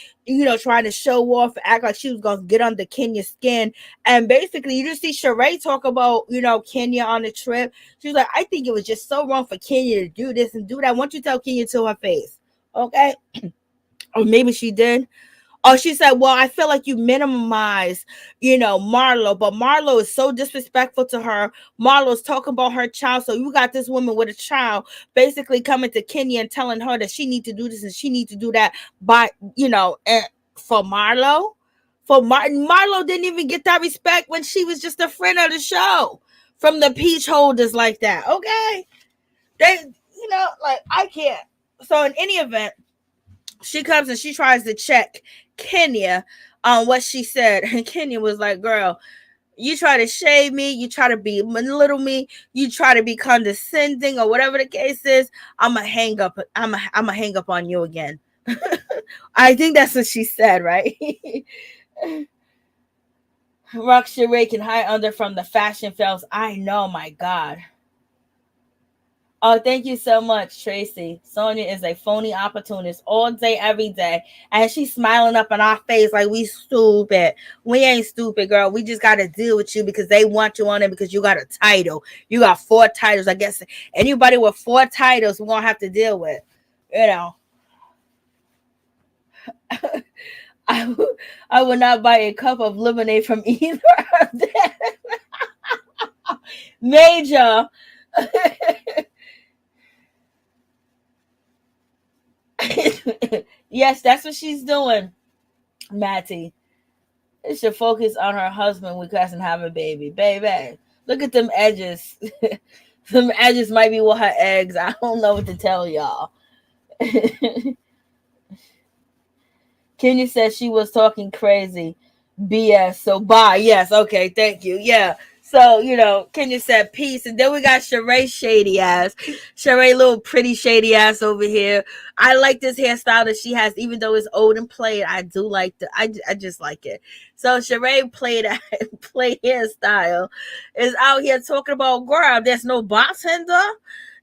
trying to show off, act like she was going to get under Kenya's skin. And basically, you just see Shereé talk about, Kenya on the trip. She's like, I think it was just so wrong for Kenya to do this and do that. Why don't you tell Kenya to her face? Okay. Or maybe she did. Oh, she said, well, I feel like you minimize, Marlo, but Marlo is so disrespectful to her. Marlo's talking about her child. So you got this woman with a child basically coming to Kenya and telling her that she need to do this and she need to do that by, for Marlo. For Marlo didn't even get that respect when she was just a friend of the show from the peach holders like that. Okay. They, like, I can't. So in any event, she comes and she tries to check Kenya on what she said. And Kenya was like, girl, you try to shade me, you try to belittle me, you try to be condescending or whatever the case is, I'ma hang up on you again. I think that's what she said, right? Rock Shereé can hide under from the fashion films. I know, my God. Oh, thank you so much, Tracy. Sonia is a phony opportunist all day, every day. And she's smiling up in our face like we stupid. We ain't stupid, girl. We just got to deal with you because they want you on it because you got a title. You got 4 titles. I guess anybody with 4 titles we're going to have to deal with. I would not buy a cup of lemonade from either of them. Major. Yes, that's what she's doing, Matty. It should focus on her husband we doesn't have a baby. Baby, look at them edges. Them edges might be with her eggs. I don't know what to tell y'all. Kenya said she was talking crazy. BS. So bye. Yes. Okay. Thank you. Yeah. So, Kenya said peace. And then we got Shereé shady ass. Shereé little pretty shady ass over here. I like this hairstyle that she has, even though it's old and played. I do like I just like it. So Shereé played hairstyle is out here talking about, girl, there's no bartender.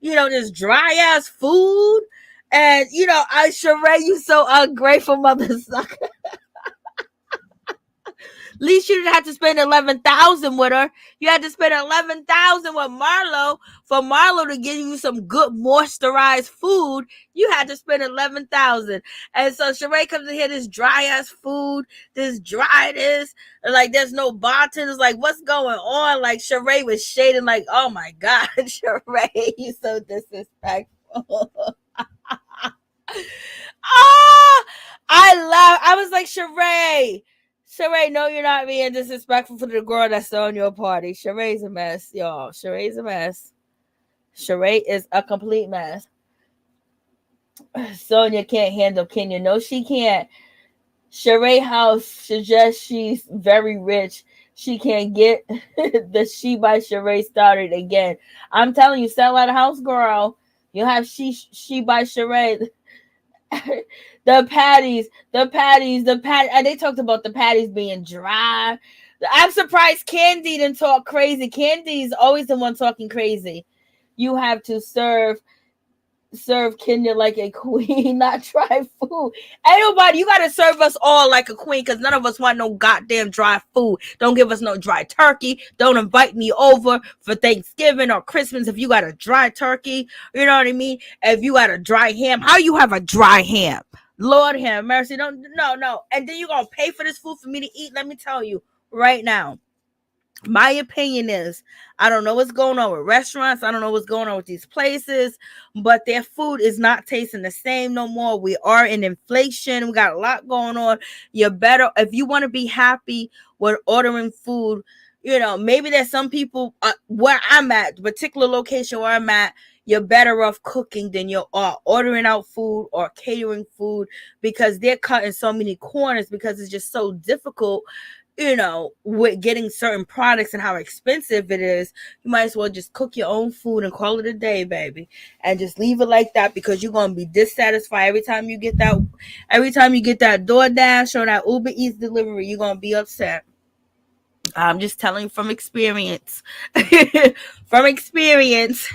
There's dry ass food. And, Shereé, you so ungrateful, mother sucker. At least you didn't have to spend $11,000 with her. You had to spend $11,000 with Marlo for Marlo to give you some good moisturized food. You had to spend $11,000, and so Shereé comes in here, this dry ass food, this, like there's no bartenders. Like, what's going on? Like, Shereé was shading. Like, oh my God, Shereé, you so disrespectful. I was like, Shereé, no, you're not being disrespectful for the girl that's on your party. Shereé's a mess, y'all. Shereé's a mess. Shereé is a complete mess. Sonia can't handle Kenya. No, she can't. Shereé house suggests she's very rich. She can't get the She by Shereé started again. I'm telling you, sell out a house, girl. You have she by Shereé. The patties. And they talked about the patties being dry. I'm surprised Kandi didn't talk crazy. Kandi's always the one talking crazy. You have to serve Kenya like a queen, not dry food. Ain't nobody, you gotta serve us all like a queen, because none of us want no goddamn dry food. Don't give us no dry turkey. Don't invite me over for Thanksgiving or Christmas if you got a dry turkey. You know what I mean? If you got a dry ham, how you have a dry ham? Lord have mercy. No. And then you gonna pay for this food for me to eat? Let me tell you right now. My opinion is, I don't know what's going on with restaurants. I don't know what's going on with these places, but their food is not tasting the same no more. We are in inflation. We got a lot going on. You're better, if you want to be happy with ordering food, maybe there's some people where I'm at, the particular location where I'm at, you're better off cooking than you are ordering out food or catering food, because they're cutting so many corners because it's just so difficult. With getting certain products and how expensive it is. You might as well just cook your own food and call it a day, baby. And just leave it like that, because you're going to be dissatisfied every time you get that DoorDash or that Uber Eats delivery. You're going to be upset. I'm just telling you from experience. From experience.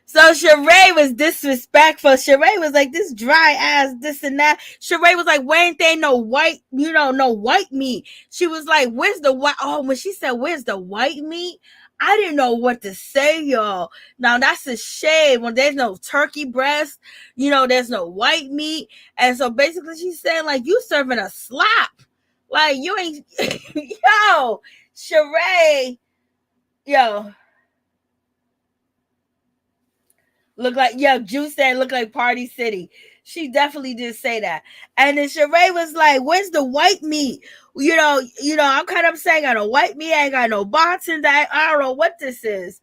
So Shereé was disrespectful. Shereé was like, this dry ass, this and that. Shereé was like, where ain't there no white, no white meat? She was like, where's the white? Oh, when she said, where's the white meat? I didn't know what to say, y'all. Now that's a shame when there's no turkey breast, there's no white meat. And so basically she's saying, like, you serving a slop. Like, you ain't, yo, Shereé, yo. Look like, Juice said look like Party City. She definitely did say that. And then Shereé was like, where's the white meat? I'm kind of saying I got no white meat, I ain't got no bartender. I don't know what this is.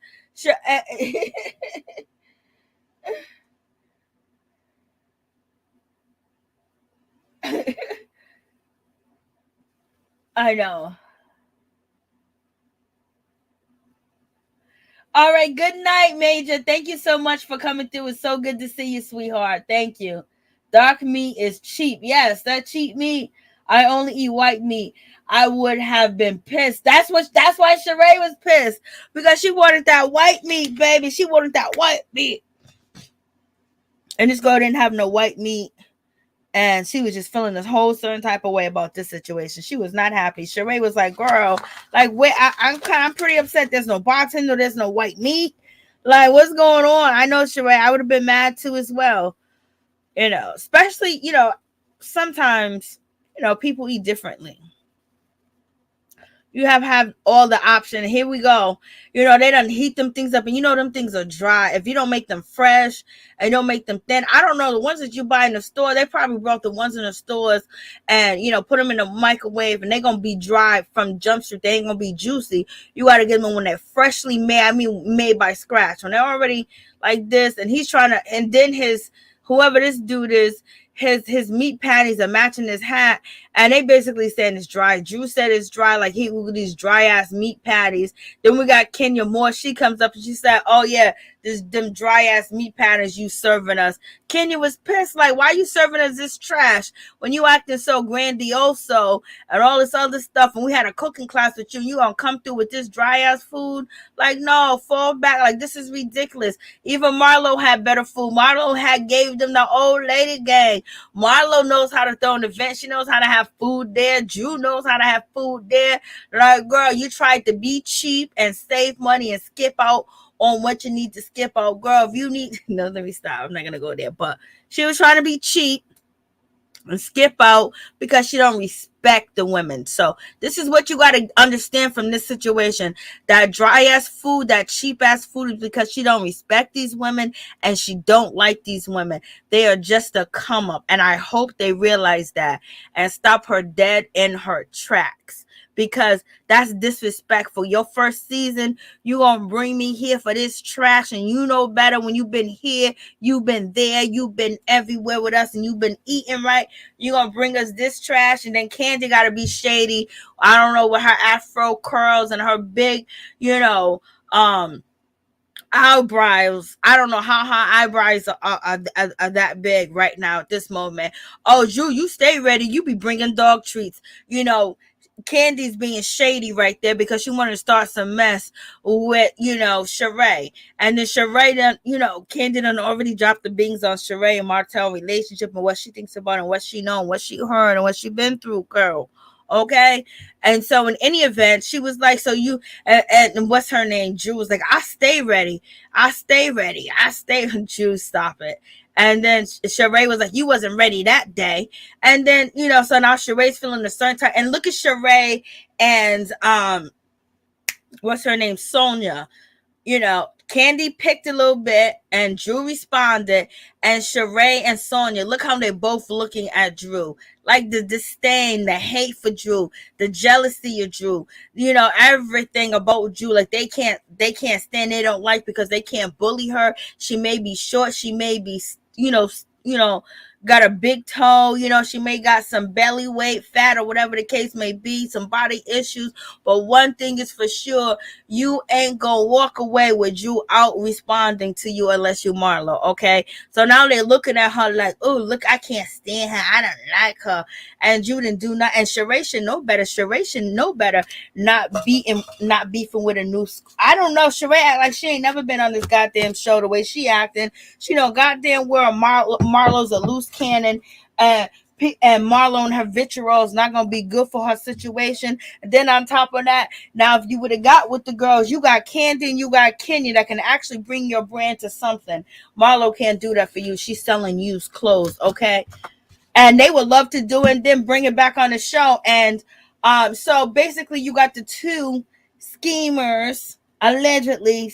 I know. All right, good night, Major. Thank you so much for coming through. It's so good to see you, sweetheart. Thank you. Dark meat is cheap. Yes, that cheap meat. I only eat white meat. I would have been pissed. That's why Shereé was pissed. Because she wanted that white meat, baby. She wanted that white meat. And this girl didn't have no white meat. And she was just feeling this whole certain type of way about this situation. She was not happy. Shereé was like, girl, like, wait, I'm pretty upset. There's no bartender. There's no white meat. Like, what's going on? I know, Shereé, I would have been mad too as well. Especially, sometimes, people eat differently. You have all the option. Here we go. They done heat them things up, and them things are dry. If you don't make them fresh and don't make them thin, I don't know. The ones that you buy in the store, they probably brought the ones in the stores and put them in the microwave, and they're gonna be dry from Jump Street. They ain't gonna be juicy. You gotta get them when they're freshly made. I mean, made by scratch. When they're already like this, and he's trying to, and then whoever this dude is, his meat patties are matching his hat, and they basically saying it's dry. Drew said it's dry, like he with these dry ass meat patties. Then we got Kenya Moore. She comes up and she said, "Oh yeah, them dry ass meat patties you serving us." Kenya was pissed, like, why you serving us this trash when you acting so grandioso and all this other stuff, and we had a cooking class with you gonna come through with this dry ass food? Like, no, fall back. Like, this is ridiculous. Even Marlo had better food. Marlo gave them the old lady gang. Marlo knows how to throw an event. She knows how to have food there. Drew knows how to have food there. Like, girl, you tried to be cheap and save money and skip out on what you need to skip out. Girl, if you need, no, let me stop. I'm not going to go there. But she was trying to be cheap and skip out because she don't respect the women. So this is what you got to understand from this situation. That dry ass food, that cheap ass food is because she don't respect these women and she don't like these women. They are just a come up, and I hope they realize that and stop her dead in her tracks, because that's disrespectful. Your first season, you gonna bring me here for this trash, and you know better. When you've been here, you've been there, you've been everywhere with us, and you've been eating right. You gonna bring us this trash, and then Kandi gotta be shady. I don't know, with her afro curls and her big, eyebrows. I don't know how her eyebrows are that big right now at this moment. Oh, you stay ready. You be bringing dog treats. Kandi's being shady right there because she wanted to start some mess with, Shereé. And then Shereé done, Kandi done already dropped the beans on Shereé and Martell relationship and what she thinks about and what she know and what she heard and what she been through, girl. Okay. And so in any event, she was like, so you, and what's her name? Drew was like, I stay ready. Drew, stop it. And then Shereé was like, you wasn't ready that day. And then, so now Shereé's feeling a certain time. And look at Shereé and, what's her name? Sonia. Kandi picked a little bit and Drew responded, and Shereé and Sonia, look how they're both looking at Drew. Like the disdain, the hate for Drew, the jealousy of Drew, everything about Drew. Like they can't stand, they don't like, because they can't bully her. She may be short, she may be, got a big toe, she may got some belly weight, fat, or whatever the case may be, some body issues. But one thing is for sure, you ain't gonna walk away with you out responding to you unless you Marlo, okay? So now they're looking at her like, oh, look, I can't stand her, I don't like her. And you didn't do nothing. And Shereé should know better. Shereé should know better, not beefing with a new, I don't know, Shereé act like she ain't never been on this goddamn show the way she acting. She know goddamn well Marlo's a loose cannon. and Marlo and her vitriol is not gonna be good for her situation. And then on top of that, now if you would have got with the girls, you got Kandi and you got Kenya that can actually bring your brand to something. Marlo can't do that for you. She's selling used clothes, okay? And they would love to do it and then bring it back on the show. And so basically you got the two schemers, allegedly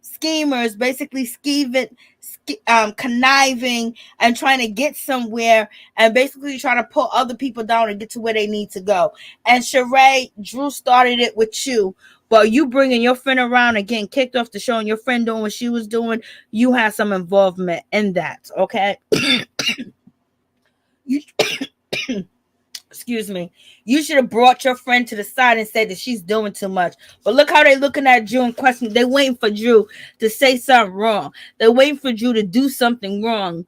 schemers, basically conniving and trying to get somewhere, and basically trying to put other people down and get to where they need to go. And Shereé, Drew started it with you, but you bringing your friend around and getting kicked off the show and your friend doing what she was doing, you had some involvement in that, okay? You excuse me, you should have brought your friend to the side and said that she's doing too much. But look how they looking at Drew and questioning. They waiting for Drew to say something wrong. They're waiting for Drew to do something wrong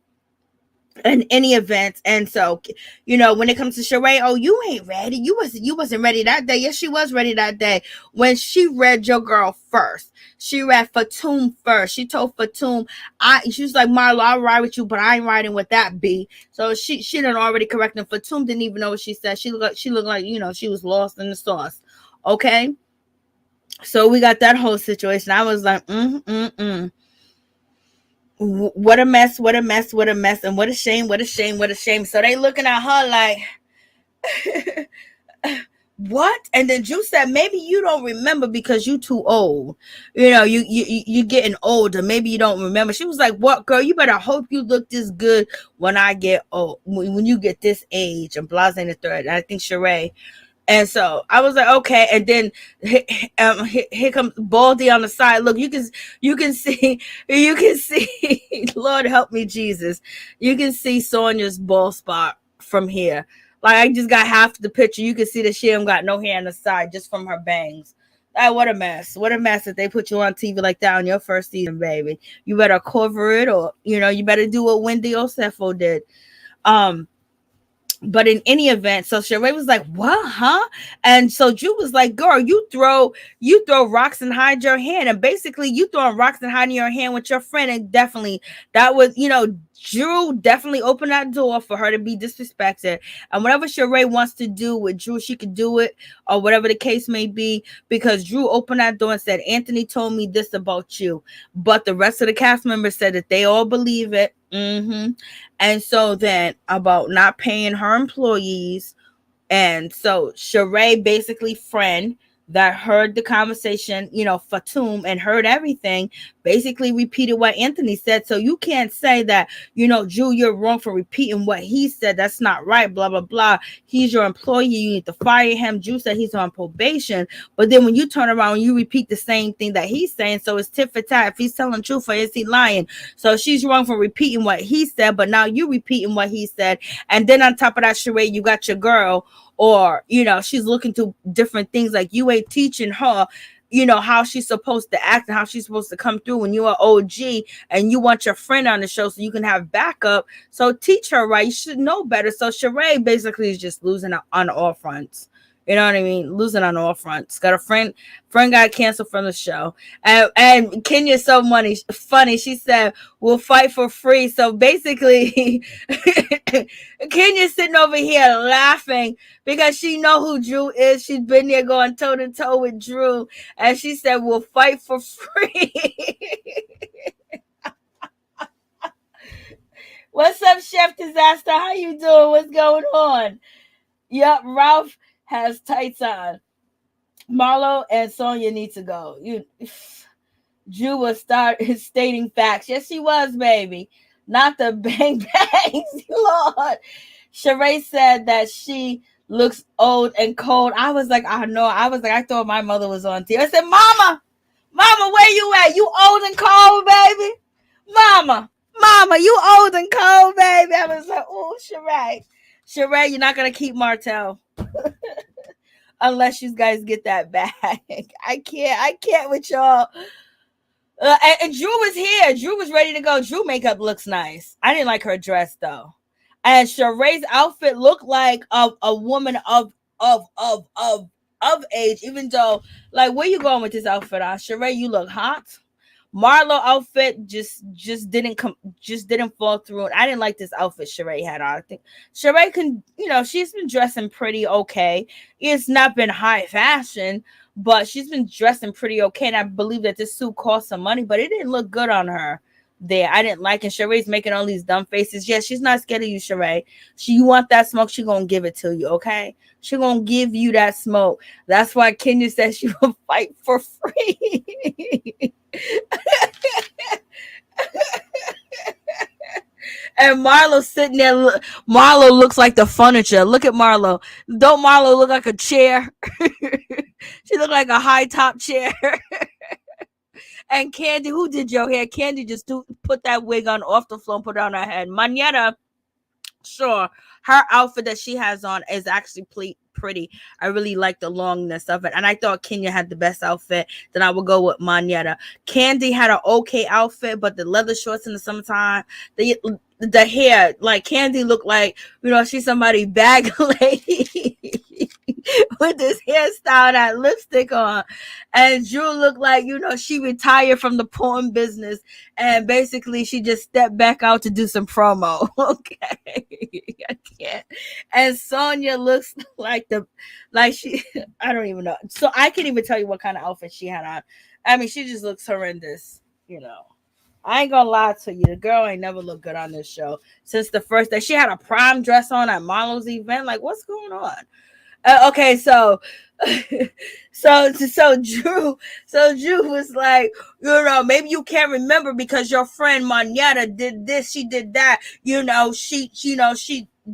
in any event. And so, you know, when it comes to Shereé, oh, you ain't ready. You wasn't ready that day. Yes, she was ready that day. When she read your girl first. She read Fatum first. She told Fatum, she was like, Marlo, I'll ride with you, but I ain't riding with that B. So she done already corrected. Fatum didn't even know what she said. She looked like, you know, she was lost in the sauce. Okay. So we got that whole situation. I was like, what a mess, what a mess, what a mess, and what a shame, what a shame, what a shame. So they looking at her like, what? And then Drew said, maybe you don't remember because you too old. You know, you getting older. Maybe you don't remember. She was like, what, girl? You better hope you look this good when I get old, when you get this age. And Blase in the third. I think Shereé. And so I was like, okay. And then here comes Baldy on the side. Look, you can see, Lord help me, Jesus. You can see Sonia's bald spot from here. Like, I just got half the picture. You can see that she ain't got no hair on the side just from her bangs. What a mess. What a mess that they put you on TV like that on your first season, baby. You better cover it, or, you know, you better do what Wendy Osefo did. But in any event, so Shereé was like, what, huh? And so Drew was like, girl, you throw rocks and hide your hand. And basically you throwing rocks and hiding your hand with your friend. And definitely that was, you know, Drew definitely opened that door for her to be disrespected. And whatever Shereé wants to do with Drew, she could do it, or whatever the case may be, because Drew opened that door and said, Anthony told me this about you. But the rest of the cast members said that they all believe it. And so then about not paying her employees. And so Shereé, basically friend that heard the conversation, you know, Fatum, and heard everything, basically repeated what Anthony said. So you can't say that, you know, Drew, you're wrong for repeating what he said. That's not right, blah, blah, blah. He's your employee. You need to fire him. Drew said he's on probation. But then when you turn around and you repeat the same thing that he's saying, so it's tit for tat. If he's telling truth, or is he lying? So she's wrong for repeating what he said, but now you repeating what he said. And then on top of that, Shereé, you got your girl, or, you know, she's looking to different things, like you ain't teaching her, you know, how she's supposed to act and how she's supposed to come through when you're an OG and you want your friend on the show so you can have backup. So teach her right. You should know better. So Shereé basically is just losing on all fronts. You know what I mean? Losing on all fronts. Got a friend got canceled from the show. And Kenya's so funny. She said, we'll fight for free. So basically, Kenya's sitting over here laughing because she know who Drew is. She's been there going toe to toe with Drew. And she said, we'll fight for free. What's up, Chef Disaster? How you doing? What's going on? Yep, Ralph has tights on. Marlo and Sonia need to go. Drew was stating facts. Yes, she was, baby. Not the bang bangs, Lord. Shereé said that she looks old and cold. I was like, I know. I thought my mother was on TV. I said, Mama, where you at? You old and cold, baby? Mama, you old and cold, baby. I was like, oh, Shereé, you're not going to keep Martell. Unless you guys get that back. I can't with y'all. And Drew was here. Drew was ready to go. Drew makeup looks nice. I didn't like her dress though. And Shereé's outfit looked like a woman of age, even though, like, where you going with this outfit on? Shereé, you look hot. Marlo outfit just didn't fall through. And I didn't like this outfit Shereé had on. I think Shereé can, she's been dressing pretty okay. It's not been high fashion, but she's been dressing pretty okay. And I believe that this suit cost some money, but it didn't look good on her there. I didn't like it. Sheree's making all these dumb faces. Yeah, she's not scared of you, Shereé. You want that smoke, she gonna give it to you, okay? She gonna give you that smoke. That's why Kenya said she will fight for free. And Marlo sitting there. Marlo looks like the furniture. Look at Marlo. Don't Marlo look like a chair? She look like a high top chair. And Kandi, who did your hair? Kandi just put that wig on off the floor and put it on her head. Mañana, sure, her outfit that she has on is actually pretty. I really like the longness of it. And I thought Kenya had the best outfit. Then I would go with Mañana. Kandi had an okay outfit, but the leather shorts in the summertime, the hair, like Kandi looked like, she's somebody bag lady. With this hairstyle, that lipstick on, and Drew looked like, she retired from the porn business, and basically she just stepped back out to do some promo. Okay, I can't. And Sonia looks like she, I don't even know. So I can't even tell you what kind of outfit she had on. I mean, she just looks horrendous. I ain't gonna lie to you. The girl ain't never looked good on this show since the first day. She had a prom dress on at Marlo's event. Like, what's going on? Okay, so Drew was like, maybe you can't remember because your friend Mañana did this, she did that, she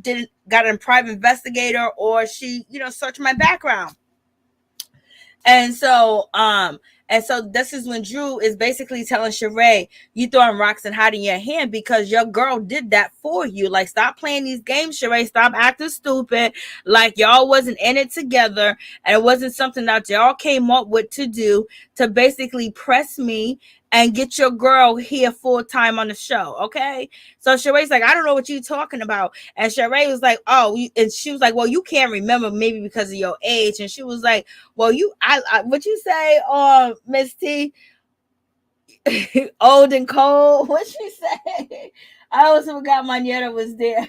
didn't got a private investigator, or she, searched my background. And so this is when Drew is basically telling Shereé, you throwing rocks and hiding your hand because your girl did that for you. Like, stop playing these games, Shereé. Stop acting stupid. Like, y'all wasn't in it together, and it wasn't something that y'all came up with to do to basically press me and get your girl here full time on the show. Okay. So Shereé's like, I don't know what you're talking about. And Shereé was like, oh, and she was like, well, you can't remember maybe because of your age. And she was like, well, what you say, Miss T? Old and cold. What she say? I always forgot Mañana was there.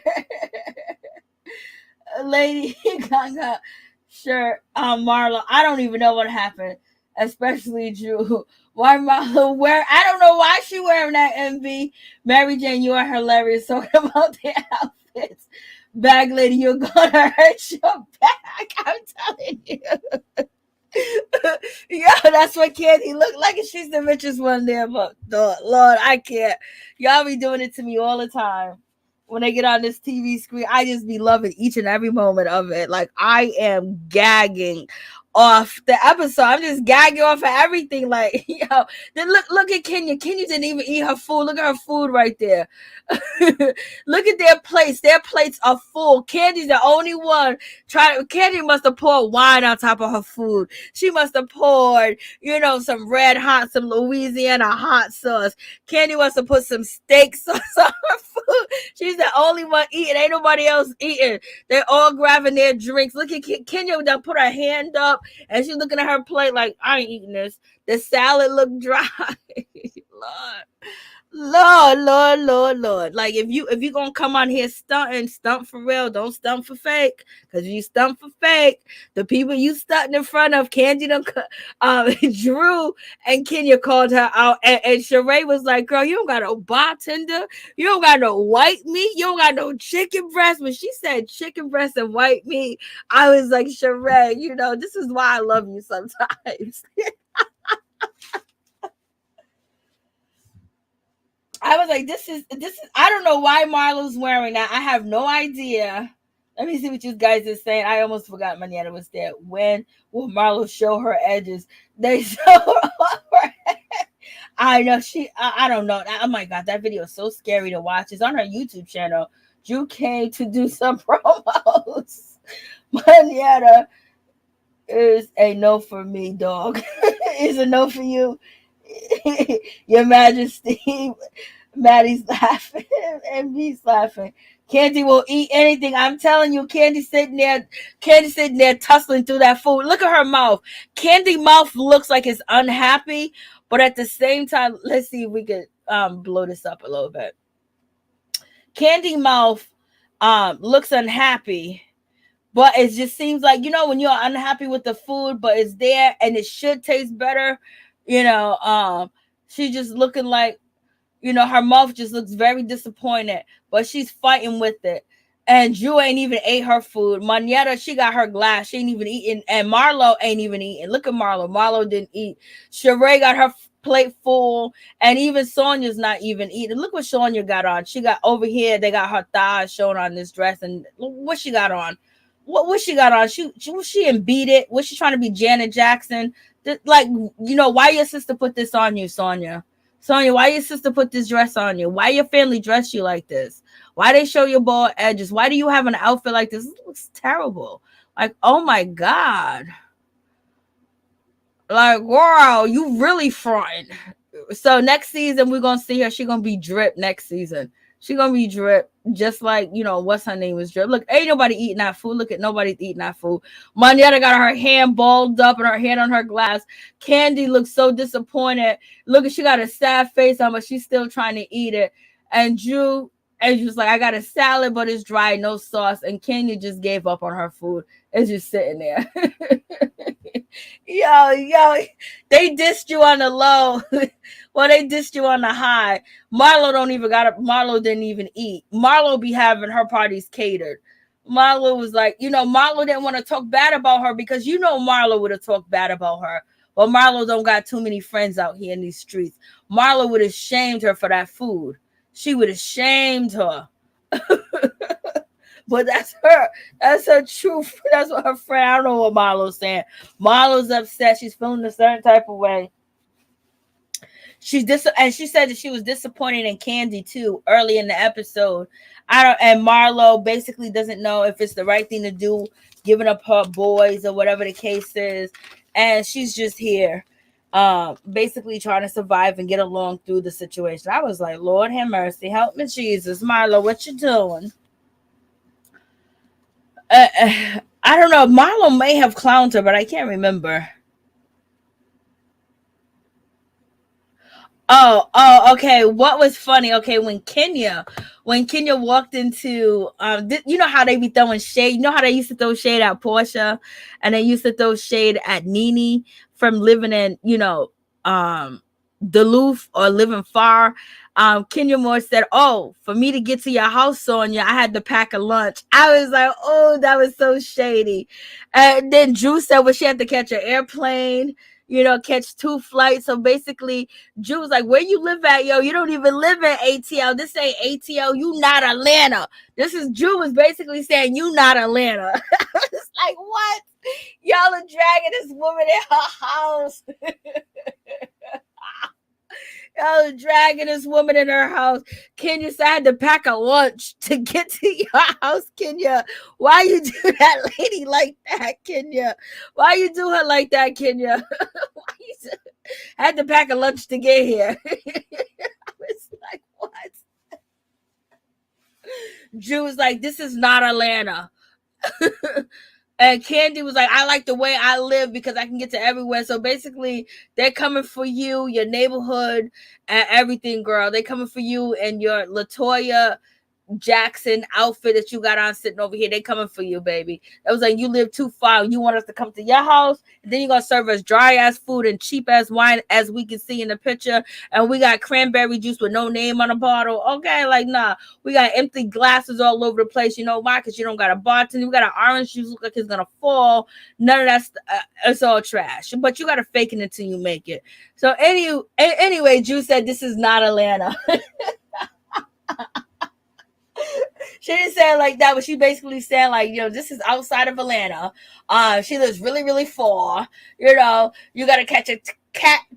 Lady Gaga, sure. Marlo, I don't even know what happened, especially Drew. Why Marlo I don't know why she wearing that MV. Mary Jane, you are hilarious talking about their outfits. Bag lady, you're gonna hurt your back. I'm telling you. Yeah, that's what Kandi look like. And she's the richest one there, but Lord, I can't. Y'all be doing it to me all the time. When they get on this TV screen, I just be loving each and every moment of it. Like, I am gagging off the episode. I'm just gagging off of everything. Like, then look at Kenya. Kenya didn't even eat her food. Look at her food right there. Look at their plates. Their plates are full. Kandi's the only one Kandi must have poured wine on top of her food. She must have poured, some red hot, some Louisiana hot sauce. Kandi must have put some steak sauce on her food. She's the only one eating. Ain't nobody else eating. They're all grabbing their drinks. Look at Kenya that put her hand up, and she's looking at her plate like, I ain't eating this. The salad looked dry. Lord. Like, if you gonna come on here stunting, stunt for real. Don't stunt for fake. Because if you stunt for fake, the people you stunting in front of, Kandi, Drew and Kenya called her out, and Shereé was like, girl, you don't got no bartender, you don't got no white meat, you don't got no chicken breast. When she said chicken breast and white meat, I was like, Shereé, this is why I love you sometimes. I was like, this is, I don't know why Marlo's wearing that. I have no idea. Let me see what you guys are saying. I almost forgot Mañana was there. When will Marlo show her edges? They show her I know I don't know. Oh my God, that video is so scary to watch. It's on her YouTube channel. Drew came to do some promos. Mañana is a no for me, dog. Is a no for you. Your Majesty. Maddie's laughing and B's laughing. Kandi will eat anything. I'm telling you, Kandi sitting there tussling through that food. Look at her mouth. Kandi mouth looks like it's unhappy, But at the same time, let's see if we could blow this up a little bit. Kandi Mouth looks unhappy, but it just seems like, you know, when you're unhappy with the food, but it's there and it should taste better, you know, she's just looking like, you know, her mouth just looks very disappointed, but she's fighting with it. And Drew ain't even ate her food. Manetta, she got her glass. She ain't even eating. And Marlo ain't even eating. Look at Marlo. Marlo didn't eat. Shereé got her plate full. And even Sonia's not even eating. Look what Sonia got on. She got over here. They got her thighs shown on this dress. And what she got on? What she got on? She was she in Beat It? Was she trying to be Janet Jackson? Like, you know, why your sister put this on you, Sonia? Sonia, why your sister put this dress on you? Why your family dress you like this? Why they show your bald edges? Why do you have an outfit like this? It looks terrible. Like, oh my God. Like, wow, you really fronting. So next season, we're going to see her. She's going to be drip next season. She's going to be drip, just like, you know, what's her name was drip. Look, ain't nobody eating that food. Look at nobody's eating that food. Manetta got her hand balled up and her hand on her glass. Kandi looks so disappointed. Look, she got a sad face on, but she's still trying to eat it. And Drew, and she was like, I got a salad, but it's dry, no sauce. And Kenya just gave up on her food. It's just sitting there. Yo, they dissed you on the low. Well, they dissed you on the high. Marlo didn't even eat. Marlo be having her parties catered. Marlo was like, you know, Marlo didn't want to talk bad about her because, you know, Marlo would have talked bad about her. But Marlo don't got too many friends out here in these streets. Marlo would have shamed her for that food. She would have shamed her. But that's her. That's her truth. That's what her friend. I don't know what Marlo's saying. Marlo's upset. She's feeling a certain type of way. And she said that she was disappointed in Kandi too early in the episode. And Marlo basically doesn't know if it's the right thing to do, giving up her boys or whatever the case is. And she's just here, basically trying to survive and get along through the situation. I was like, Lord have mercy, help me, Jesus. Marlo, what you doing? I don't know. Marlo may have clowned her, but I can't remember. Oh, okay. What was funny? Okay, when Kenya walked into, you know how they be throwing shade. You know how they used to throw shade at Porsha, and they used to throw shade at NeNe from living in, you know, Duluth or living far. Kenya Moore said, "Oh, for me to get to your house, Sonia, I had to pack a lunch." I was like, "Oh, that was so shady." And then Drew said, "Well, she had to catch an airplane, you know, catch 2 flights." So basically, Drew was like, "Where you live at, yo? You don't even live in ATL. This ain't ATL. You not Atlanta." This is Drew was basically saying, "You not Atlanta." It's like, what? Y'all are dragging this woman in her house. Y'all are dragging this woman in her house. Kenya said I had to pack a lunch to get to your house, Kenya. Why you do that lady like that, Kenya? Why you do her like that, Kenya? Why you had to pack a lunch to get here? I was like, what? Drew was like, this is not Atlanta. And Kandi was like, I like the way I live because I can get to everywhere. So basically, they're coming for you, your neighborhood, and everything, girl. They're coming for you and your LaToya Jackson outfit that you got on sitting over here. They coming for you, baby. That was like, you live too far. You want us to come to your house, and then you're gonna serve us dry ass food and cheap ass wine, as we can see in the picture. And we got cranberry juice with no name on the bottle. Okay, like, nah, we got empty glasses all over the place. You know why? Because you don't got a bartender. We got an orange juice, look like it's gonna fall. None of that. It's all trash. But you gotta fake it until you make it. So anyway, Drew said this is not Atlanta. She didn't say it like that, but she basically said, like, you know, this is outside of Atlanta. She lives really, really far. You know, you got to catch a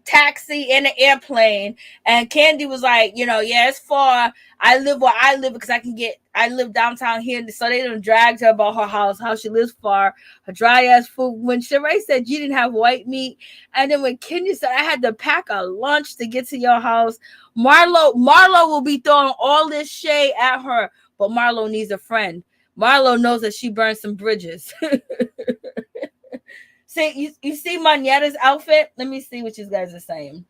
taxi and an airplane. And Kandi was like, you know, yeah, it's far. I live where I live because I live downtown here. So they done dragged her about her house, how she lives far, her dry ass food. When Shereé said you didn't have white meat, and then when Kenya said I had to pack a lunch to get to your house, Marlo will be throwing all this shade at her. But Marlo needs a friend. Marlo knows that she burned some bridges. See, you see Manetta's outfit? Let me see what you guys are saying.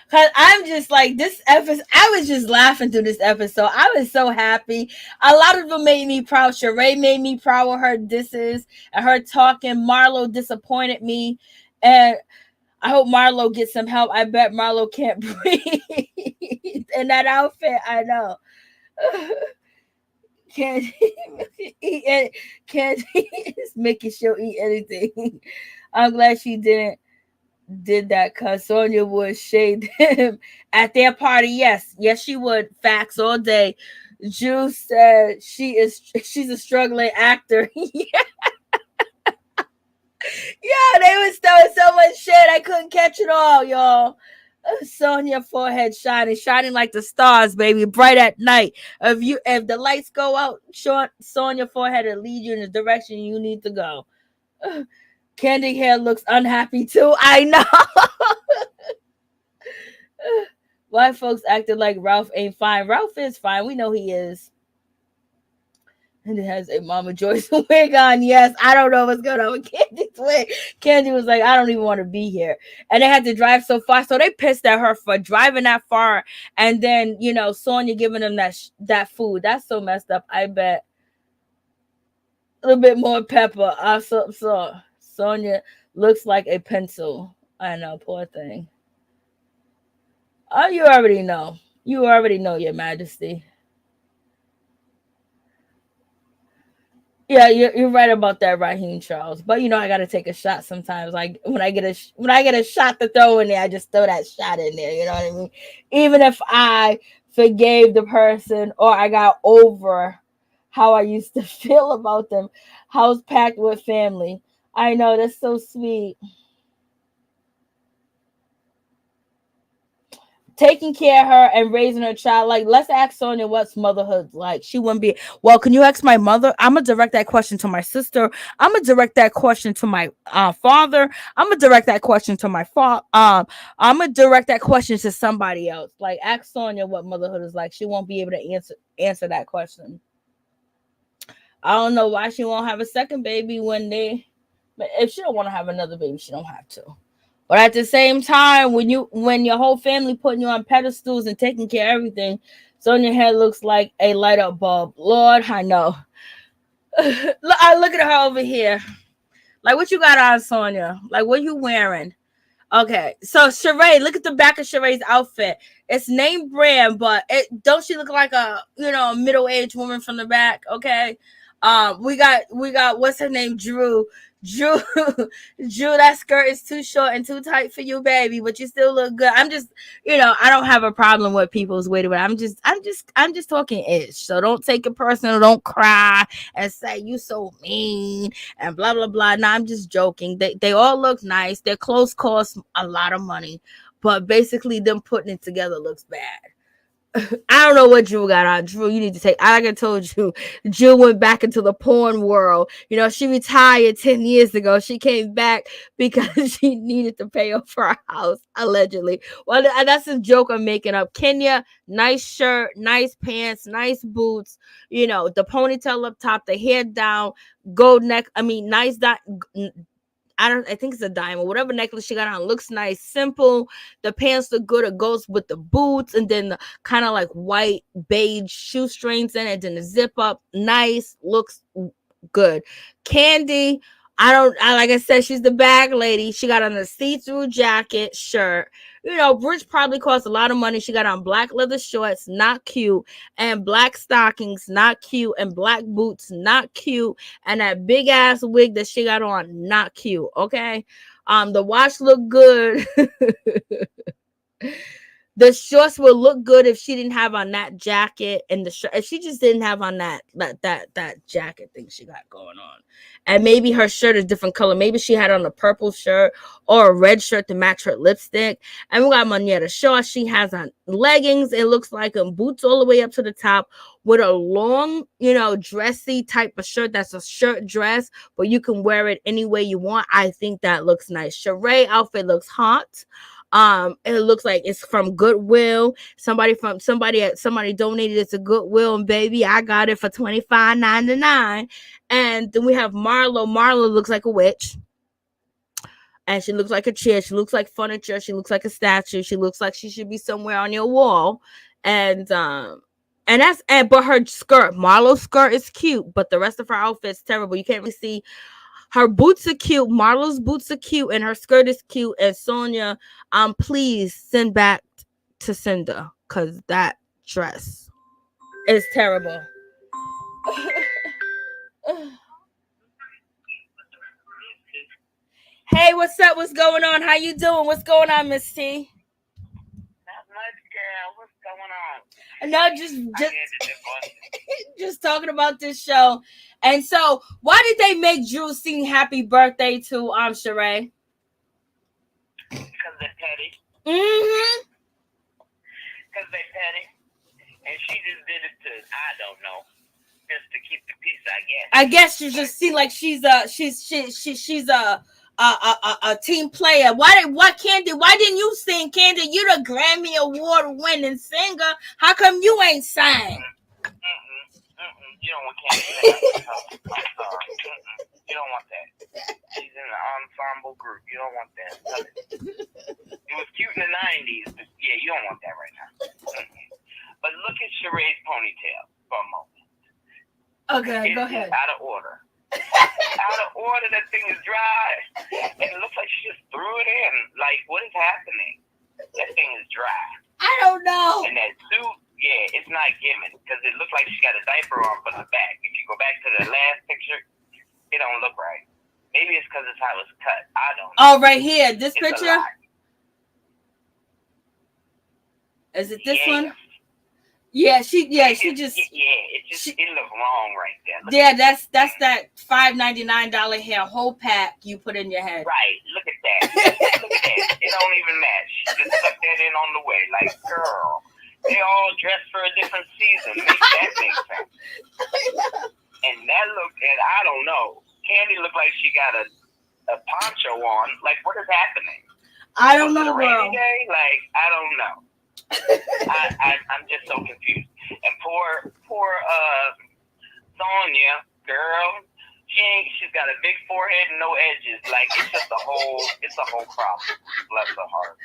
Cause I'm just like this episode. I was just laughing through this episode. I was so happy. A lot of them made me proud. Shereé made me proud with her disses and her talking. Marlo disappointed me, and I hope Marlo gets some help. I bet Marlo can't breathe in that outfit. I know. Can't eat it. Can't making she'll eat anything. I'm glad she did that because Sonia would shade him at their party. Yes, she would. Facts all day. Ju said she's a struggling actor. Yeah, they was throwing so much shit. I couldn't catch it all, y'all. Sonia forehead shining like the stars, baby, bright at night. If the lights go out, Sonia forehead will lead you in the direction you need to go. Candy hair looks unhappy too. I know. White folks acted like Ralph ain't fine. Ralph is fine. We know he is. And it has a Mama Joyce wig on. Yes, I don't know what's going on with Candy's wig. Candy was like, I don't even want to be here. And they had to drive so far. So they pissed at her for driving that far. And then, Sonia giving them that food. That's so messed up. I bet. A little bit more pepper. So Sonia looks like a pencil. I know, poor thing. Oh, you already know. You already know, Your Majesty. Yeah, you're right about that, Raheem Charles. But I gotta take a shot sometimes. Like when I get a shot to throw in there, I just throw that shot in there. You know what I mean? Even if I forgave the person or I got over how I used to feel about them. House packed with family. I know, that's so sweet. Taking care of her and raising her child. Like, let's ask Sonia what's motherhood like. She wouldn't be. Well, can you ask my mother? I'm gonna direct that question to my sister. I'm gonna direct that question to my father. I'm gonna direct that question to my father. I'm gonna direct that question to somebody else. Like, ask Sonia what motherhood is like. She won't be able to answer that question. I don't know why she won't have a second baby if she don't want to have another baby, she don't have to. But at the same time, when your whole family putting you on pedestals and taking care of everything, Sonia's hair looks like a light up bulb. Lord, I know. Look at her over here. Like, what you got on, Sonia? Like, what you wearing? Okay, so Shereé, look at the back of Shereé's outfit. It's name brand, but don't she look like a middle-aged woman from the back? Okay, we got what's her name, Drew, that skirt is too short and too tight for you, baby, but you still look good. I'm just, I don't have a problem with people's weight, but I'm just talking ish. So don't take it personal. Don't cry and say you so mean and blah blah blah. No, I'm just joking. They all look nice. Their clothes cost a lot of money, but basically them putting it together looks bad. I don't know what Drew got on. Drew, you need to take. Like I told you, Drew went back into the porn world. She retired 10 years ago. She came back because she needed to pay off her house, allegedly. Well, that's a joke I'm making up. Kenya, nice shirt, nice pants, nice boots. The ponytail up top, the hair down, gold neck. I mean, nice I think it's a diamond. Whatever necklace she got on looks nice, simple. The pants look good. It goes with the boots, and then the kind of like white beige shoestrings in it. Then the zip up, nice, looks good. Kandi, like I said, she's the bag lady. She got on a see-through jacket, shirt. Bridge probably cost a lot of money. She got on black leather shorts, not cute, and black stockings, not cute, and black boots, not cute, and that big ass wig that she got on, not cute. Okay, the watch looked good. The shorts would look good if she didn't have on that jacket and the shirt. If she just didn't have on that jacket thing she got going on, and maybe her shirt is different color. Maybe she had on a purple shirt or a red shirt to match her lipstick. And we got Monietta Shaw. She has on leggings. It looks like boots all the way up to the top with a long, dressy type of shirt. That's a shirt dress, but you can wear it any way you want. I think that looks nice. Shereé outfit looks hot. It looks like it's from Goodwill. Somebody donated it to Goodwill, and baby, I got it for $25.99. And then we have Marlo. Marlo looks like a witch. and she looks like a chair. She looks like furniture. She looks like a statue. She looks like she should be somewhere on your wall. And but her skirt, Marlo's skirt is cute, but the rest of her outfit's terrible. You can't really see. Her boots are cute. Marlo's boots are cute, and her skirt is cute. And Sonia, please send back to Cinder, because that dress is terrible. Hey, what's up? What's going on? How you doing? What's going on, Miss T? Not much, girl. What's going on? No, just talking about this show. And so, why did they make Drew sing "Happy Birthday" to Shereé? Because they're petty. Mm-hmm. Because they're petty, and she just did it to, I don't know, just to keep the peace, I guess. I guess you just see like she's a team player. Why Kandi? Why didn't you sing, Kandi? You the Grammy Award winning singer. How come you ain't sang? You don't want Kandi. I'm sorry. You don't want that. She's in the ensemble group. You don't want that. It was cute in the 90s, but yeah, you don't want that right now. But look at Shereé's ponytail for a moment. Okay, go ahead. Out of order. Out of order, that thing is dry. And it looks like she just threw it in. Like, what is happening? That thing is dry. I don't know. And that suit, yeah, it's not given. Because it looks like she got a diaper on from the back. If you go back to the last picture, it don't look right. Maybe it's because it's how it's cut. I don't know. Oh, right here. This it's picture? Is it this one? Yeah, it looked wrong right there. That's that $5.99 hair whole pack you put in your head. Right, look at that. Look at that. It don't even match. She just stuck that in on the way. Like, girl, they all dressed for a different season. Make that make sense. And that looked, and I don't know. Kandi looked like she got a poncho on. Like, what is happening? I don't know, girl. Day? Like, I don't know. I'm just so confused. And poor Sonia, girl, she's got a big forehead and no edges. Like, it's a whole problem. Bless her heart.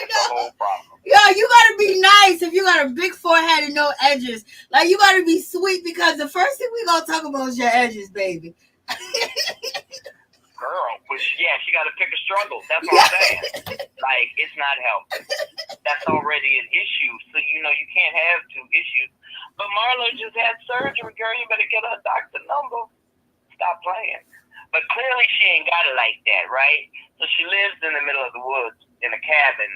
It's a whole problem. Yo, you gotta be nice if you got a big forehead and no edges. Like, you gotta be sweet, because the first thing we gonna talk about is your edges, baby. Girl, but she got to pick a struggle. That's what I'm saying. Like, it's not helping. That's already an issue. So, you can't have two issues. But Marlo just had surgery, girl. You better get her doctor number. Stop playing. But clearly she ain't got it like that, right? So she lives in the middle of the woods in a cabin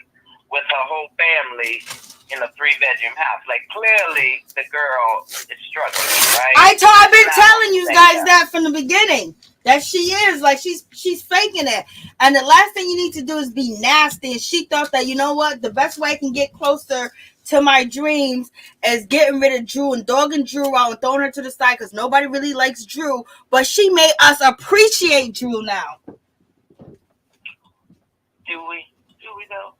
with her whole family in a 3-bedroom house. Like, clearly the girl is struggling, right? I've been telling you guys that from the beginning. That she is, like, she's faking it. And the last thing you need to do is be nasty. And she thought that, you know what, the best way I can get closer to my dreams is getting rid of Drew and dogging Drew out and throwing her to the side, because nobody really likes Drew. But she made us appreciate Drew now. Do we though?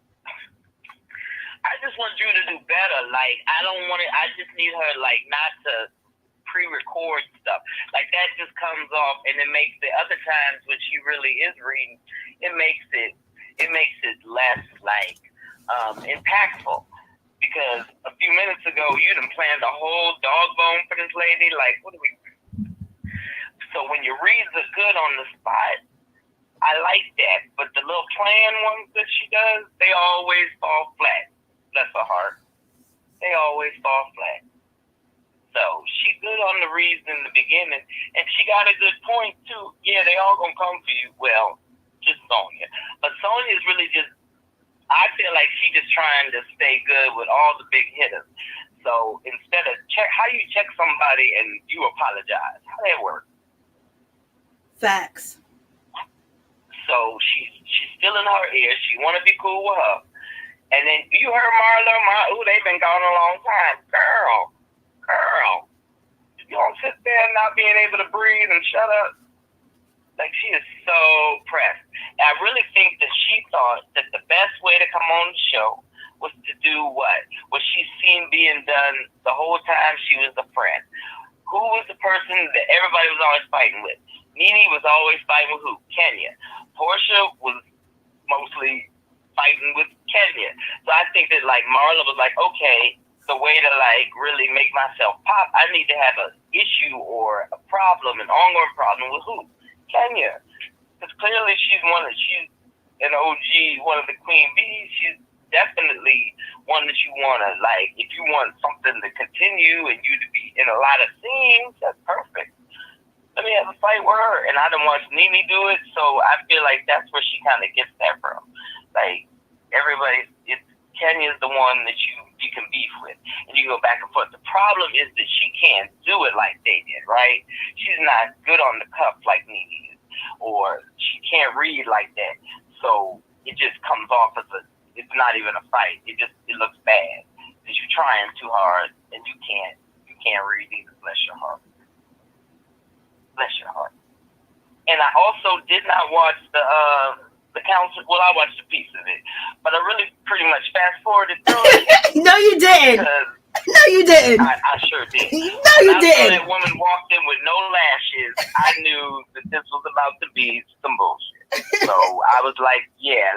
I just want Drew to do better. Like, I don't want it. I just need her, like, not to pre-record stuff. Like, that just comes off, and it makes the other times when she really is reading, it makes it less, like, impactful. Because a few minutes ago, you done planned a whole dog bone for this lady. Like, what do we do? So when your reads are good on the spot, I like that. But the little plan ones that she does, they always fall flat. Bless her heart. They always fall flat. So she good on the reads in the beginning, and she got a good point too. Yeah, they all gonna come for you. Well, just Sonia, but Sonia is really just. I feel like she just trying to stay good with all the big hitters. So instead of how you check somebody and you apologize, how that work? Facts. So she's still in her ear. She want to be cool with her, and then you heard Marlo. They've been gone a long time, girl. You don't sit there not being able to breathe and shut up. Like, she is so pressed. And I really think that she thought that the best way to come on the show was to do what she's seen being done the whole time she was a friend. Who was the person that everybody was always fighting with? NeNe was always fighting with who? Kenya. Porsha was mostly fighting with Kenya. So I think that like Marlo was like, okay, the way to like really make myself pop, I need to have an issue or a problem, an ongoing problem with who? Kenya. Because clearly she's an OG, one of the queen bees. She's definitely one that you want to like. If you want something to continue and you to be in a lot of scenes, that's perfect. Let me have a fight with her. And I didn't watch NeNe do it, so I feel like that's where she kind of gets that from. Like, Kenya's the one that you can beef with, and you go back and forth. The problem is that she can't do it like they did, right? She's not good on the cuff like NeNe is, or she can't read like that. So it just comes off as it's not even a fight. It looks bad because you're trying too hard and you can't read either. Bless your heart. Bless your heart. And I also did not watch the council. Well, I watched a piece of it, but I really pretty much fast forwarded through it. No, you didn't. No, you didn't. I sure did. No, you didn't. When that woman walked in with no lashes, I knew that this was about to be some bullshit. So I was like, yeah,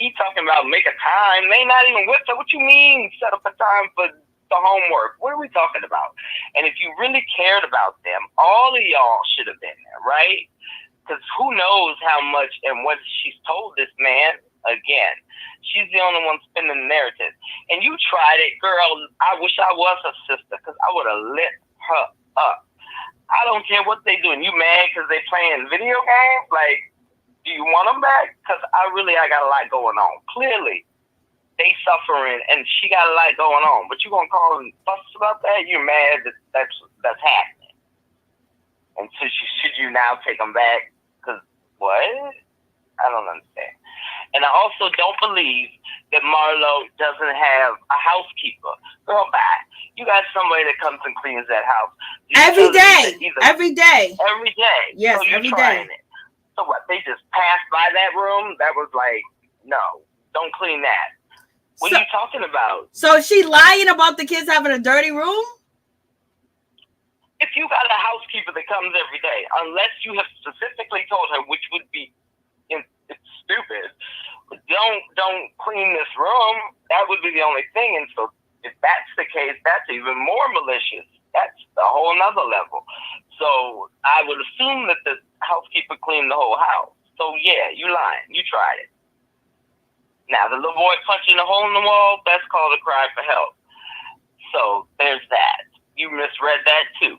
he talking about make a time. They not even with her. What you mean set up a time for the homework? What are we talking about? And if you really cared about them, all of y'all should have been there, right? Because who knows how much and what she's told this man. Again, she's the only one spinning the narrative. And you tried it, girl. I wish I was her sister because I would have lit her up. I don't care what they doing. You mad because they playing video games? Like, do you want them back? Because I got a lot going on. Clearly, they suffering, and she got a lot going on. But you gonna call and fuss about that? You're mad that's happening. And so should you now take them back? Because what? I don't understand. And I also don't believe that Marlo doesn't have a housekeeper. Girl, bye. You got somebody that comes and cleans that house. Every day. Every day. Every day. Yes, so every day. It. So what? They just passed by that room? That was like, no, don't clean that. What are you talking about? So is she lying about the kids having a dirty room? If you got a housekeeper that comes every day, unless you have specifically told her, which would be it's stupid, don't clean this room, that would be the only thing. And so if that's the case, that's even more malicious. That's a whole nother level. So I would assume that the housekeeper cleaned the whole house. So yeah, you lying. You tried it. Now, the little boy punching a hole in the wall, that's called a cry for help. So there's that. You misread that too.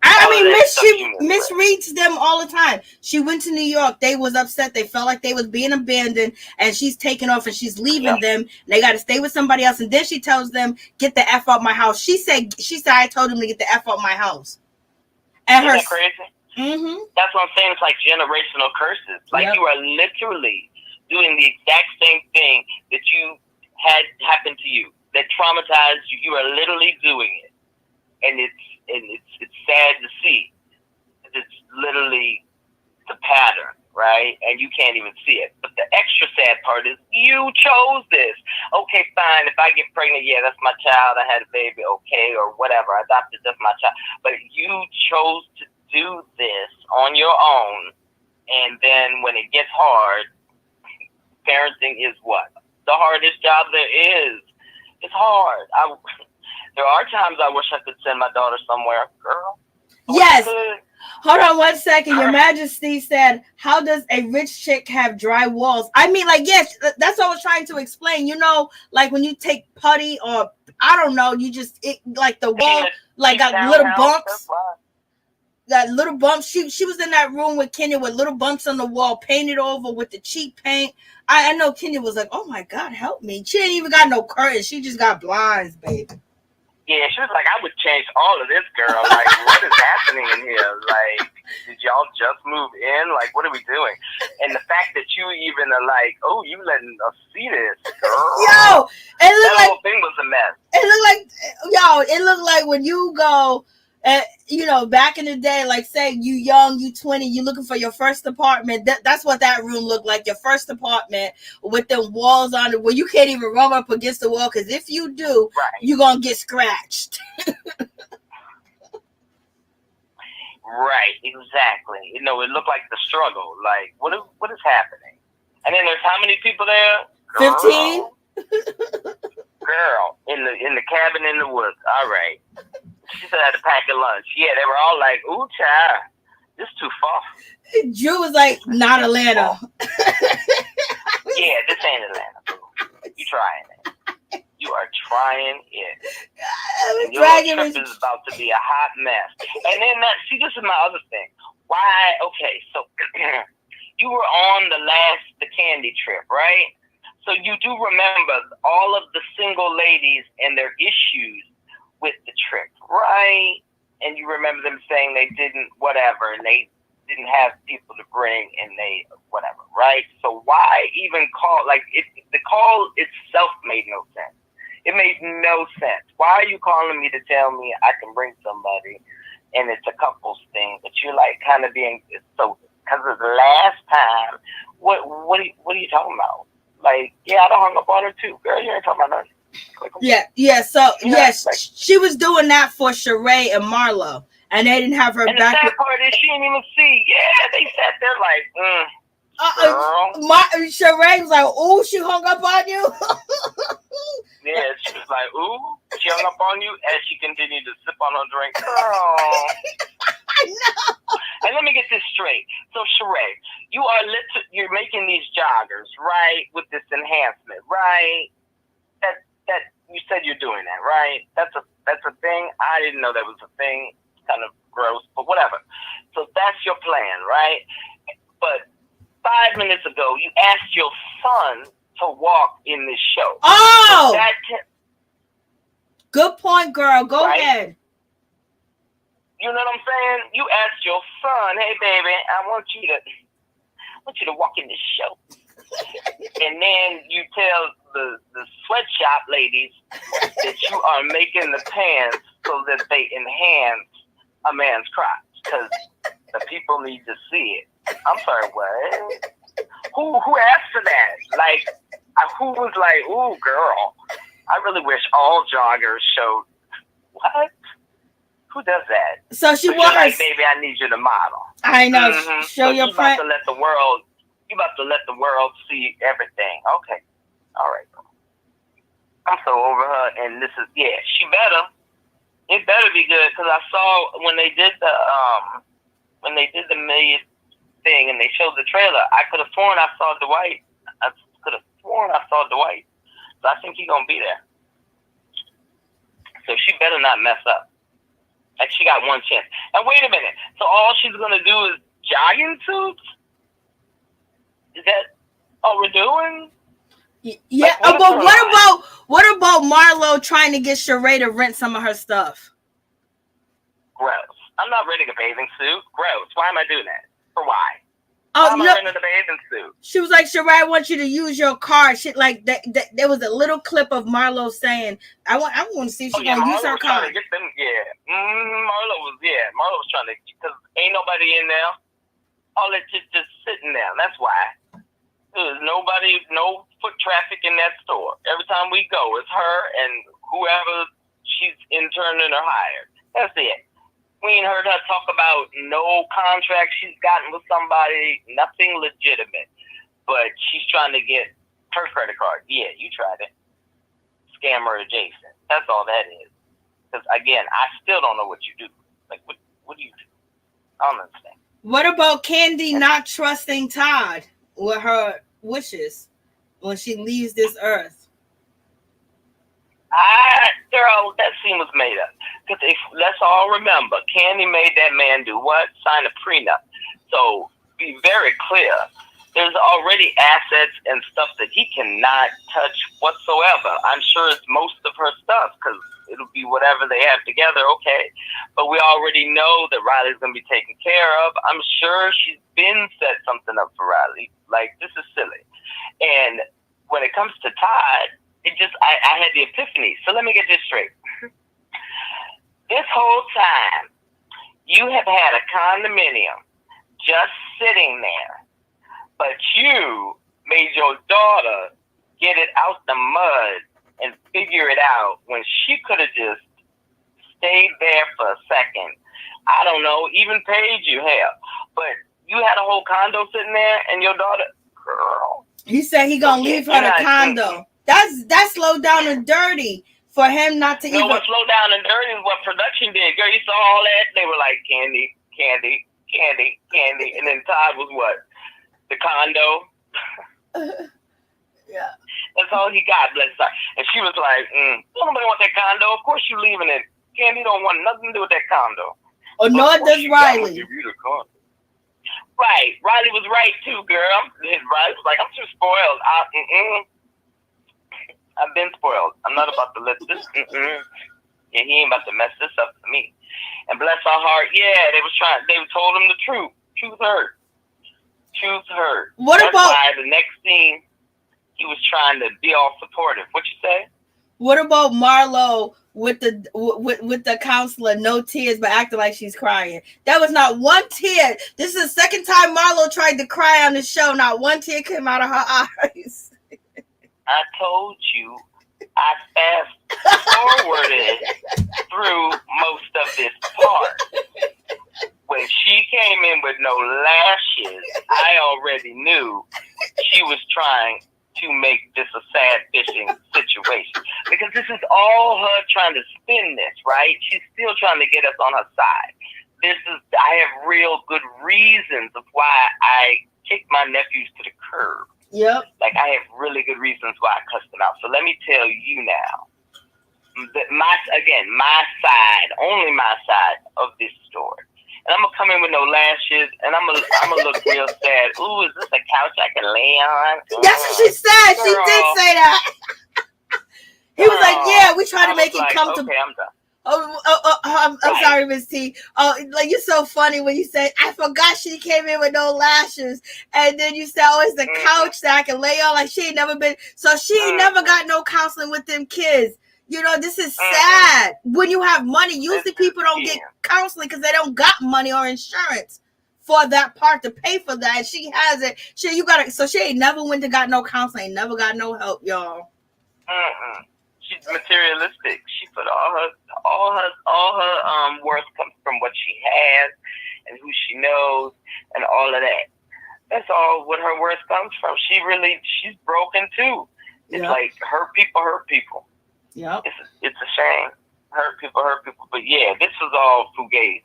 I mean, she misreads them all the time. She went to New York. They was upset. They felt like they was being abandoned, and she's taking off and she's leaving them. They got to stay with somebody else. And then she tells them, "Get the F out my house." She said, "I told him to get the F out my house." And Isn't that crazy? Mm-hmm. That's what I'm saying. It's like generational curses. Like you are literally doing the exact same thing that you had happen to you, that traumatized you. You are literally doing it, and it's sad to see. It's literally the pattern, right? And you can't even see it. But the extra sad part is you chose this. Okay, fine. If I get pregnant, yeah, that's my child. I had a baby, okay, or whatever. I adopted, that's my child. But you chose to do this on your own, and then when it gets hard, parenting is what? The hardest job there is. It's hard. There are times I wish I could send my daughter somewhere. Girl. Yes. Hold on 1 second. Your Majesty said, how does a rich chick have dry walls? I mean, like, yes, that's what I was trying to explain. You know, like when you take putty or, I don't know, like the wall, like got little bumps. Got little bumps. She was in that room with Kenya with little bumps on the wall, painted over with the cheap paint. I know Kenya was like, oh my God, help me. She ain't even got no curtains. She just got blinds, baby. Yeah, she was like, I would change all of this, girl. Like, what is happening in here? Like, did y'all just move in? Like, what are we doing? And the fact that you even are like, oh, you letting us see this, girl. Yo, that whole thing was a mess. It looked like when you go, back in the day, like say you young, you 20, you looking for your first apartment. That's what that room looked like, your first apartment with the walls on it where you can't even run up against the wall, because if you do, you're going to get scratched. Right, exactly. You know, it looked like the struggle. Like, what is happening? And then there's how many people there? 15. Girl, in the cabin in the woods. All right. She said I had to pack a lunch. Yeah, they were all like, "Ooh, child, this too far." Drew was like, "Not Atlanta." Yeah, this ain't Atlanta, boo. You trying it. You are trying it. And your trip is about to be a hot mess. And then this is my other thing. Why? Okay, so you were on the Kandi trip, right? So you do remember all of the single ladies and their issues with the trip, right? And you remember them saying they didn't whatever, and they didn't have people to bring, and they whatever, right? So why even call? Like, the call itself made no sense. It made no sense. Why are you calling me to tell me I can bring somebody, and it's a couples thing? But you're like kind of being so, because of the last time. What are you talking about? Like, yeah, I done hung up on her too, girl. You ain't talking about nothing. Yeah. So yes, like, she was doing that for Shereé and Marlo, and they didn't have her and back. And the sad part is she didn't even see. Yeah, they sat there like, Shereé was like, "Ooh, she hung up on you." Yeah, she was like, "Ooh, she hung up on you," as she continued to sip on her drink. Girl. I know. And let me get this straight. So, Shereé, you're making these joggers, right, with this enhancement, right? That you said you're doing that, right? That's a thing. I didn't know that was a thing. It's kind of gross, but whatever. So that's your plan, right? But 5 minutes ago, you asked your son to walk in this show. Oh, good point, girl. Go ahead. You know what I'm saying? You asked your son, "Hey, baby, I want you to walk in this show." And then you tell the sweatshop ladies that you are making the pants so that they enhance a man's crotch, because the people need to see it. I'm sorry, what? Who asked for that? Like, who was like, "Ooh, girl, I really wish all joggers showed." What? Who does that? So she was like, "Baby, I need you to model." I know. Mm-hmm. Show so your friend. You about to let the world see everything. Okay. All right. I'm so over her, and this is she better. It better be good, because I saw when they did the million thing and they showed the trailer, I could have sworn I saw Dwight. So I think he's gonna be there. So she better not mess up. Like, she got one chance. And wait a minute. So all she's gonna do is jogging suits? Is that all we're doing? Yeah. Like, but what about Marlo trying to get Shereé to rent some of her stuff? Gross. I'm not renting a bathing suit. Gross. Why am I doing that? For why? Oh, why am I renting a bathing suit? She was like, "Shereé, I want you to use your car." Shit like that. There was a little clip of Marlo saying, "I want to see if she's gonna use her car." Marlo was trying to, because ain't nobody in there. All that just sitting there. That's why. There's nobody, no foot traffic in that store. Every time we go, it's her and whoever she's interning or hired. That's it. We ain't heard her talk about no contract she's gotten with somebody, nothing legitimate. But she's trying to get her credit card. Yeah, you tried it. Scammer adjacent. That's all that is. Because, again, I still don't know what you do. Like, what do you do? I don't understand. What about Kandi not trusting Todd with her wishes when she leaves this earth? Girl, that scene was made up. Because let's all remember, Kandi made that man do what? Sign a prenup. So be very clear. There's already assets and stuff that he cannot touch whatsoever. I'm sure it's most of her stuff, because it'll be whatever they have together, okay. But we already know that Riley's going to be taken care of. I'm sure she's been set something up for Riley. Like, this is silly. And when it comes to Todd, I had the epiphany. So let me get this straight. This whole time, you have had a condominium just sitting there, but you made your daughter get it out the mud and figure it out when she could have just stayed there for a second I don't know, even paid you, hell. But you had a whole condo sitting there, and your daughter, girl. He said he gonna leave her the condo. That's slow down and dirty for him not to even. No, what slow down and dirty is what production did. Girl, you saw all that. They were like, Kandi, Kandi, Kandi, Kandi. And then Todd was what? The condo. Yeah. That's all he got, bless her. And she was like, don't nobody want that condo. Of course you leaving it. Kandi don't want nothing to do with that condo. Oh, no, it does Riley. Give you the condo. Right. Riley was right, too, girl. Riley was like, I'm too spoiled. I've been spoiled. I'm not about to let this. Yeah, he ain't about to mess this up for me. And bless our heart, yeah, they told him the truth. Truth hurt. Truth hurt. That's why the next scene, he was trying to be all supportive. What you say? What about Marlo with the counselor? No tears, but acting like she's crying. That was not one tear. This is the second time Marlo tried to cry on the show. Not one tear came out of her eyes. I told you, I fast-forwarded through most of this part. When she came in with no lashes, I already knew she was trying to make this a sad fishing situation. Because this is all her trying to spin this, right? She's still trying to get us on her side. I have real good reasons of why I kicked my nephews to the curb. Yep. Like, I have really good reasons why I cussed them out. So let me tell you now, my side, only my side of this story. And I'm going to come in with no lashes, and I'm gonna look real sad. Ooh, is this a couch I can lay on? That's what she said. Girl. She did say that. He was like, yeah, we try to make it comfortable. Okay, I'm done. I'm sorry, Miss T. Oh, like, you're so funny when you say, I forgot she came in with no lashes. And then you said, oh, it's the couch that I can lay on. Like, she ain't never been. So she ain't never got no counseling with them kids. You know, this is sad. When you have money, usually people don't get counseling because they don't got money or insurance for that part to pay for that. She has it. So she ain't never went to got no counseling, ain't never got no help, y'all. She's materialistic. She put all her worth comes from what she has and who she knows and all of that. That's all what her worth comes from. She's broken too. It's like hurt people. Yep. It's a shame. Hurt people. But yeah, this was all fugazi.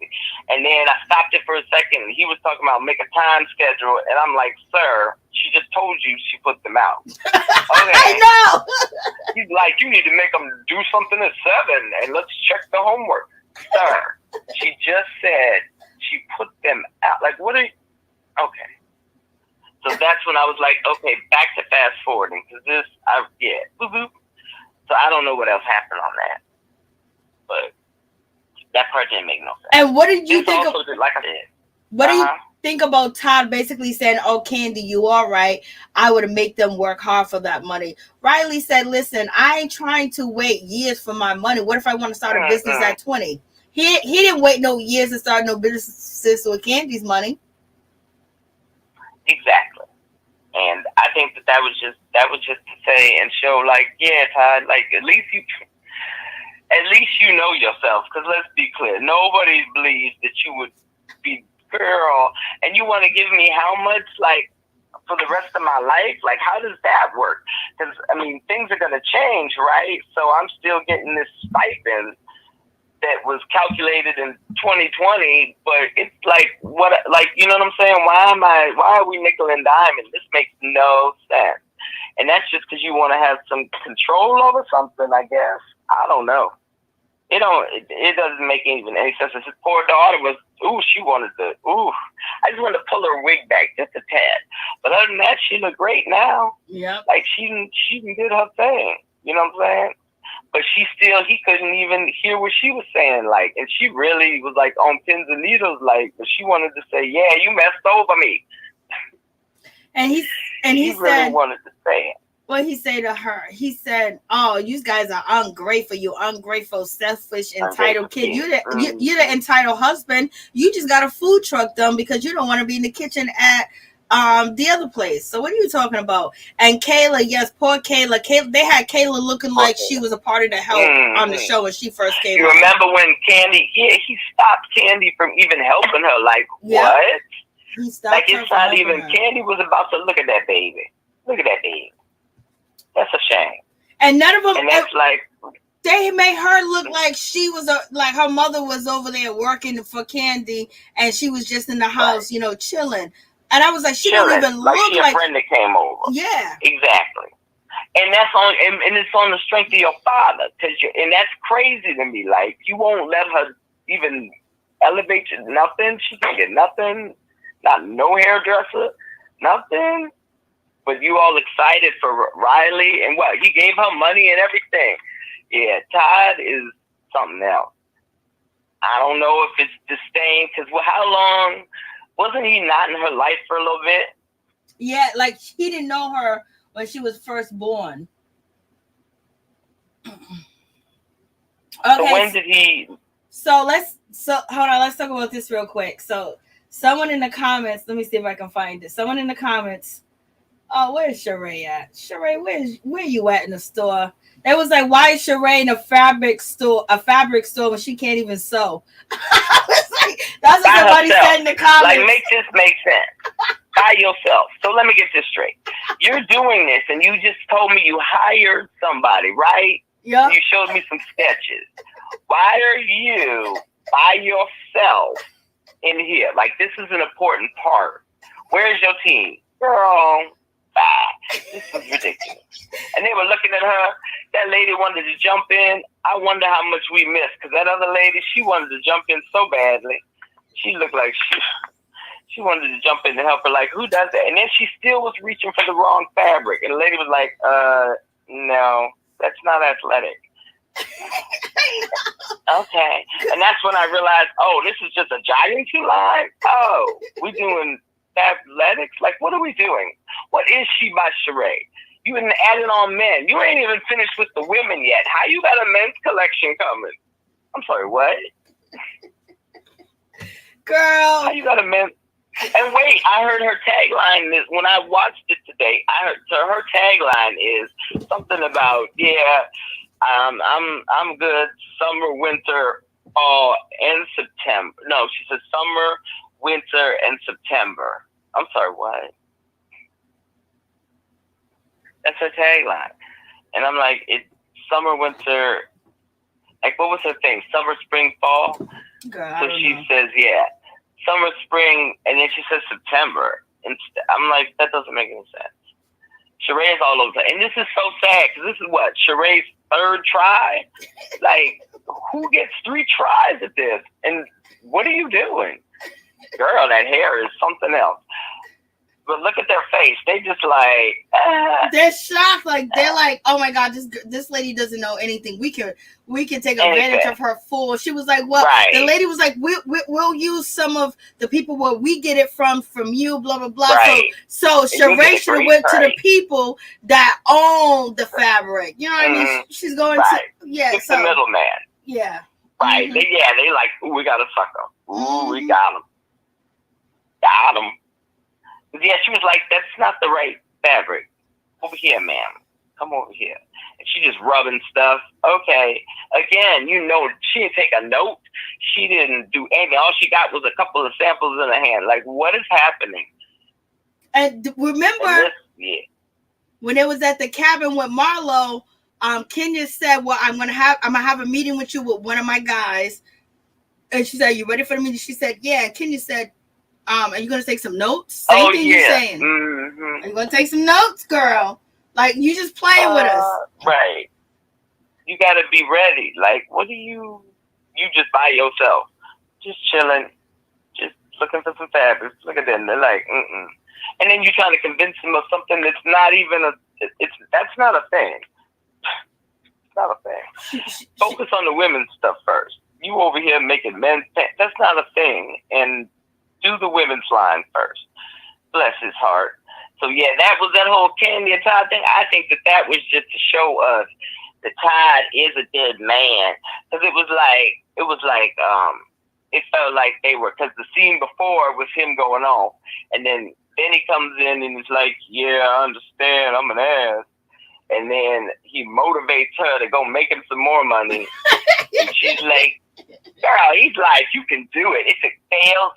And then I stopped it for a second. He was talking about make a time schedule, and I'm like, sir, she just told you she put them out. Okay. I know. He's like, you need to make them do something at 7, and let's check the homework. Sir, she just said she put them out. Like, what are you? Okay. So that's when I was like, okay, back to fast forwarding. Because boop. So I don't know what else happened on that. But that part didn't make no sense. And what did you think like I said. What do you think about Todd basically saying, oh, Kandi, you all right. I would make them work hard for that money. Riley said, listen, I ain't trying to wait years for my money. What if I want to start a business at 20? He didn't wait no years to start no business with Kandi's money. Exactly. And I think that was just to say and show, like, yeah, Todd, like, at least you know yourself. Because let's be clear, nobody believes that you would be girl and you want to give me how much, like, for the rest of my life? Like, how does that work? Because, I mean, things are going to change, right? So I'm still getting this stipend that was calculated in 2020, but it's like, what, like, you know what I'm saying? Why are we nickel and diming? This makes no sense. And that's just because you want to have some control over something, I guess. I don't know. It doesn't make even any sense. His poor daughter was, she wanted to, I just wanted to pull her wig back just a tad. But other than that, she looked great now. Yeah. Like, she did her thing. You know what I'm saying? But he couldn't even hear what she was saying, like, and she really was like on pins and needles, like, but she wanted to say, yeah, you messed over me. And he really said, wanted to say it. What he said to her, he said, oh, you guys are ungrateful, you ungrateful, selfish, entitled kid. You're the entitled husband. You just got a food truck done because you don't want to be in the kitchen at the other place. So what are you talking about? And Kayla, yes, poor Kayla. They had Kayla looking like she was a part of the help on the show when she first came. You remember when Kandi? Yeah, he stopped Kandi from even helping her. Like what? He stopped. Like it's not even. Kandi was about to look at that baby. Look at that baby. That's a shame. And none of them. And that's like. They made her look like she was like her mother was over there working for Kandi, and she was just in the house, you know, chilling. And I was like, she don't even like look she a friend that came over. Yeah, exactly. And that's on, and it's on the strength of your father, and that's crazy to me. Like you won't let her even elevate you, nothing. She can get nothing, not no hairdresser, nothing. But you all excited for Riley and what? He gave her money and everything. Yeah, Todd is something else. I don't know if it's disdain, because how long wasn't he not in her life for a little bit? Yeah, like he didn't know her when she was first born. Okay. So when did he? So hold on, let's talk about this real quick. So someone in the comments, let me see if I can find it. Someone in the comments. Oh, where's Shereé at? Shereé, where you at in the store? It was like, why is Shereé in a fabric store when she can't even sew? I was like, that's what somebody said in the comments. Like, make this make sense. By yourself. So let me get this straight. You're doing this, and you just told me you hired somebody, right? Yeah. You showed me some sketches. Why are you by yourself in here? Like, this is an important part. Where's your team? Girl, bye. This is ridiculous. And they were looking at her. That lady wanted to jump in. I wonder how much we missed, because that other lady, she wanted to jump in so badly. She looked like she wanted to jump in to help her. Like, who does that? And then she still was reaching for the wrong fabric. And the lady was like, no, that's not athletic. Okay. And that's when I realized, oh, this is just a jogging shoe line? Oh, we doing athletics? Like, what are we doing? What is she by Shereé? You been adding on men. You ain't even finished with the women yet. How you got a men's collection coming? I'm sorry, what? Girl. How you got a men's? And wait, I heard her tagline is, when I watched it today, her tagline is something about, I'm good, summer, winter, fall, and September. No, she said summer, winter, and September. I'm sorry, what? That's her tagline. And I'm like, it's summer, winter, like what was her thing? Summer, spring, fall? Girl, so she says, summer, spring, and then she says September. And I'm like, that doesn't make any sense. Shereé is all over. And this is so sad, because this is what? Shereé's third try? Like, who gets 3 tries at this? And what are you doing? Girl, that hair is something else. But look at their face. They just like... They're shocked. Like, they're like, oh my God, this lady doesn't know anything. We can take advantage of her full. She was like, well, the lady was like, we'll use some of the people where we get it from you, blah, blah, blah. Right. So Shereé should have went to the people that own the fabric. You know what I mean? She's going to... Yeah. It's the middleman. Yeah. Right. Mm-hmm. They like, ooh, we got a sucker. Ooh, we got him. Got him. Yeah, she was like, that's not the right fabric. Over here, ma'am. Come over here. And she just rubbing stuff. Okay. Again, you know, she didn't take a note. She didn't do anything. All she got was a couple of samples in her hand. Like, what is happening? And remember when it was at the cabin with Marlo, Kenya said, well, I'm gonna have a meeting with you with one of my guys. And she said, you ready for the meeting? She said, yeah. And Kenya said, are you going to take some notes? Same thing you're saying. Mm-hmm. Are you going to take some notes, girl? Like, you just playing with us. Right. You got to be ready. Like, what are you just by yourself. Just chilling. Just looking for some fabrics. Look at them. They're like, And then you're trying to convince them of something that's not even that's not a thing. It's not a thing. Focus on the women's stuff first. You over here making men's pants. That's not a thing. And do the women's line first. Bless his heart. So yeah, that was that whole Kandi and Todd thing. I think that was just to show us that Todd is a good man. Because it felt like they were, because the scene before was him going off, and then then he comes in and he's like, yeah, I understand, I'm an ass. And then he motivates her to go make him some more money. And she's like, girl, he's like, you can do it. If it fails.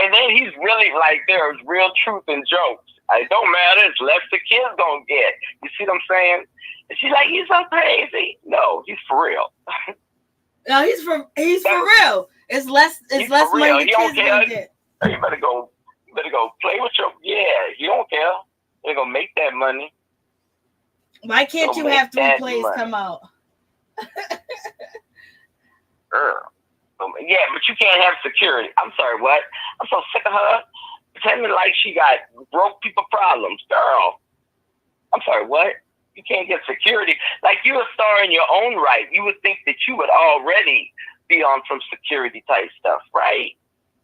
And then he's really like, there's real truth in jokes. It don't matter. It's less the kids gonna get. You see what I'm saying? And she's like, he's so crazy. No, he's for real. No, he's for real. It's less money the kids gonna get. You better go play with your, you don't care. They're gonna make that money. Why can't you have 3 plays come out? Girl. Yeah, but you can't have security. I'm sorry, what? I'm so sick of her pretending like she got broke people problems. Girl, I'm sorry, what? You can't get security. Like, you're a star in your own right. You would think that you would already be on some security type stuff, right?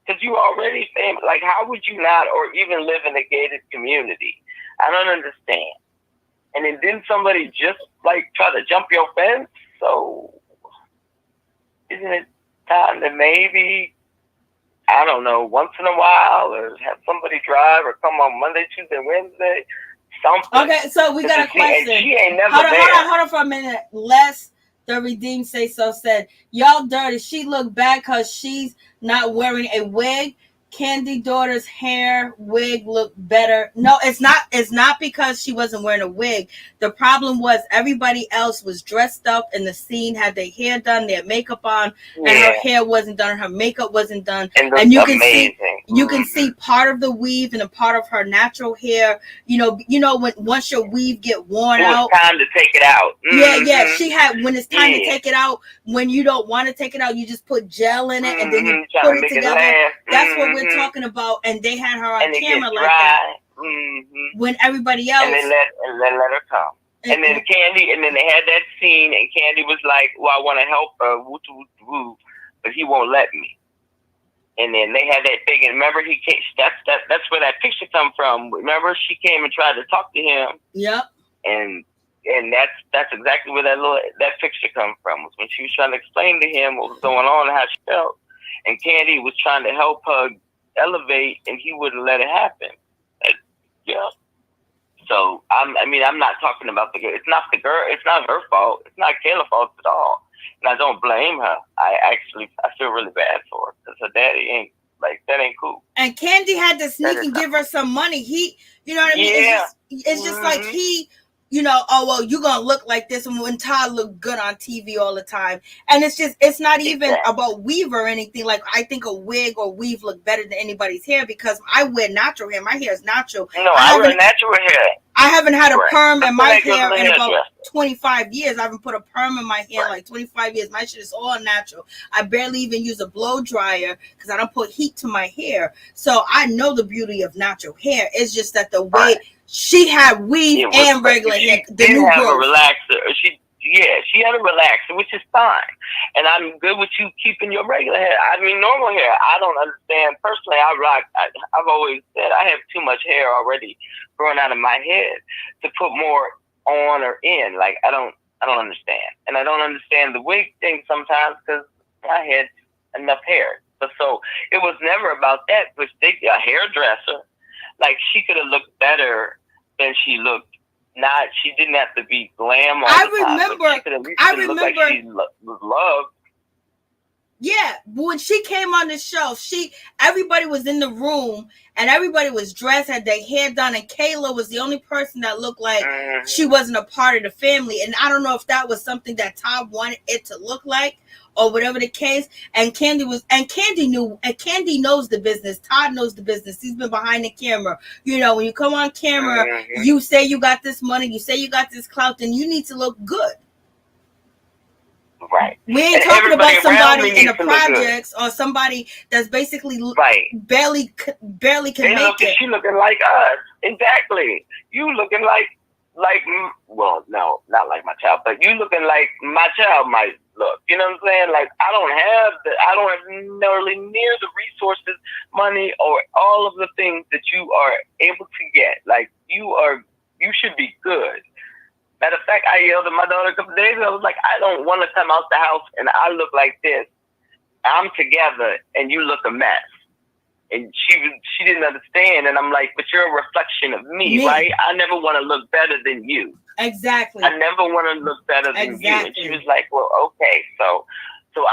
Because you already famous. Like, how would you not, or even live in a gated community? I don't understand. And then didn't somebody just, like, try to jump your fence? So, isn't it time to maybe, I don't know, once in a while, or have somebody drive, or come on Monday, Tuesday, Wednesday, something. Okay, so we got a question. She ain't never hold on for a minute. Les, the Redeemed Say So, said, y'all dirty. She look bad because she's not wearing a wig. Kandi daughter's hair wig looked better. No, it's not because she wasn't wearing a wig. The problem was everybody else was dressed up in the scene, had their hair done, their makeup on, and her hair wasn't done, her makeup wasn't done. And you can see part of the weave and a part of her natural hair. You know when once your weave get worn out. It's time to take it out. Yeah. She had, when it's time to take it out, when you don't want to take it out, you just put gel in it and then you put it together. That's what we're talking about, and they had her on camera like that. When everybody else, and then let her come, and then Kandi, and then they had that scene, and Kandi was like, "Well, I want to help her, woo, but he won't let me." And then they had that thing, and remember he came. That's where that picture come from. Remember, she came and tried to talk to him. Yep. And that's exactly where that picture come from. Was when she was trying to explain to him what was going on and how she felt, and Kandi was trying to help her elevate, and he wouldn't let it happen. So I'm not talking about the girl. It's not the girl. It's not her fault. It's not Kayla's fault at all. And I don't blame her. I feel really bad for her because her daddy ain't that ain't cool. And Kandi had to sneak and give her some money. You know what I mean? Yeah. It's just like he. Oh, well, you're going to look like this. And when Todd looked good on TV all the time. And it's not even about weave or anything. Like, I think a wig or weave look better than anybody's hair because I wear natural hair. My hair is natural. No, I wear natural hair. I haven't had a perm in my hair in about 25 years. I haven't put a perm in my hair in like 25 years. My shit is all natural. I barely even use a blow dryer because I don't put heat to my hair. So I know the beauty of natural hair. It's just that the way she had weave and regular hair. The new have a relaxer. She had a relaxer, which is fine. And I'm good with you keeping your regular hair. I mean, normal hair. I don't understand. Personally, I've always said I have too much hair already growing out of my head to put more on or in. Like, I don't understand. And I don't understand the wig thing sometimes because I had enough hair. So it was never about that. But a hairdresser, like, she could have looked better than she looked. She didn't have to be glam. I remember like she was loved. Yeah, when she came on the show, everybody was in the room and everybody was dressed, had their hair done, and Kayla was the only person that looked like she wasn't a part of the family. And I don't know if that was something that Todd wanted it to look like or whatever the case. And Kandi knows the business. Todd knows the business. He's been behind the camera. When you come on camera, you say you got this money, you say you got this clout, then you need to look good. Right. We ain't talking about somebody in the projects or somebody that's basically barely can make it. She looking like us. Exactly. You looking like well, no, not like my child, but you looking like my child might look. You know what I'm saying? Like, I don't have nearly near the resources, money, or all of the things that you are able to get. Like, you should be good. Matter of fact, I yelled at my daughter a couple of days ago. I was like, I don't want to come out the house and I look like this. I'm together and you look a mess. And she didn't understand. And I'm like, but you're a reflection of me, right? I never want to look better than you. Exactly. I never want to look better than you. And she was like, well, okay. So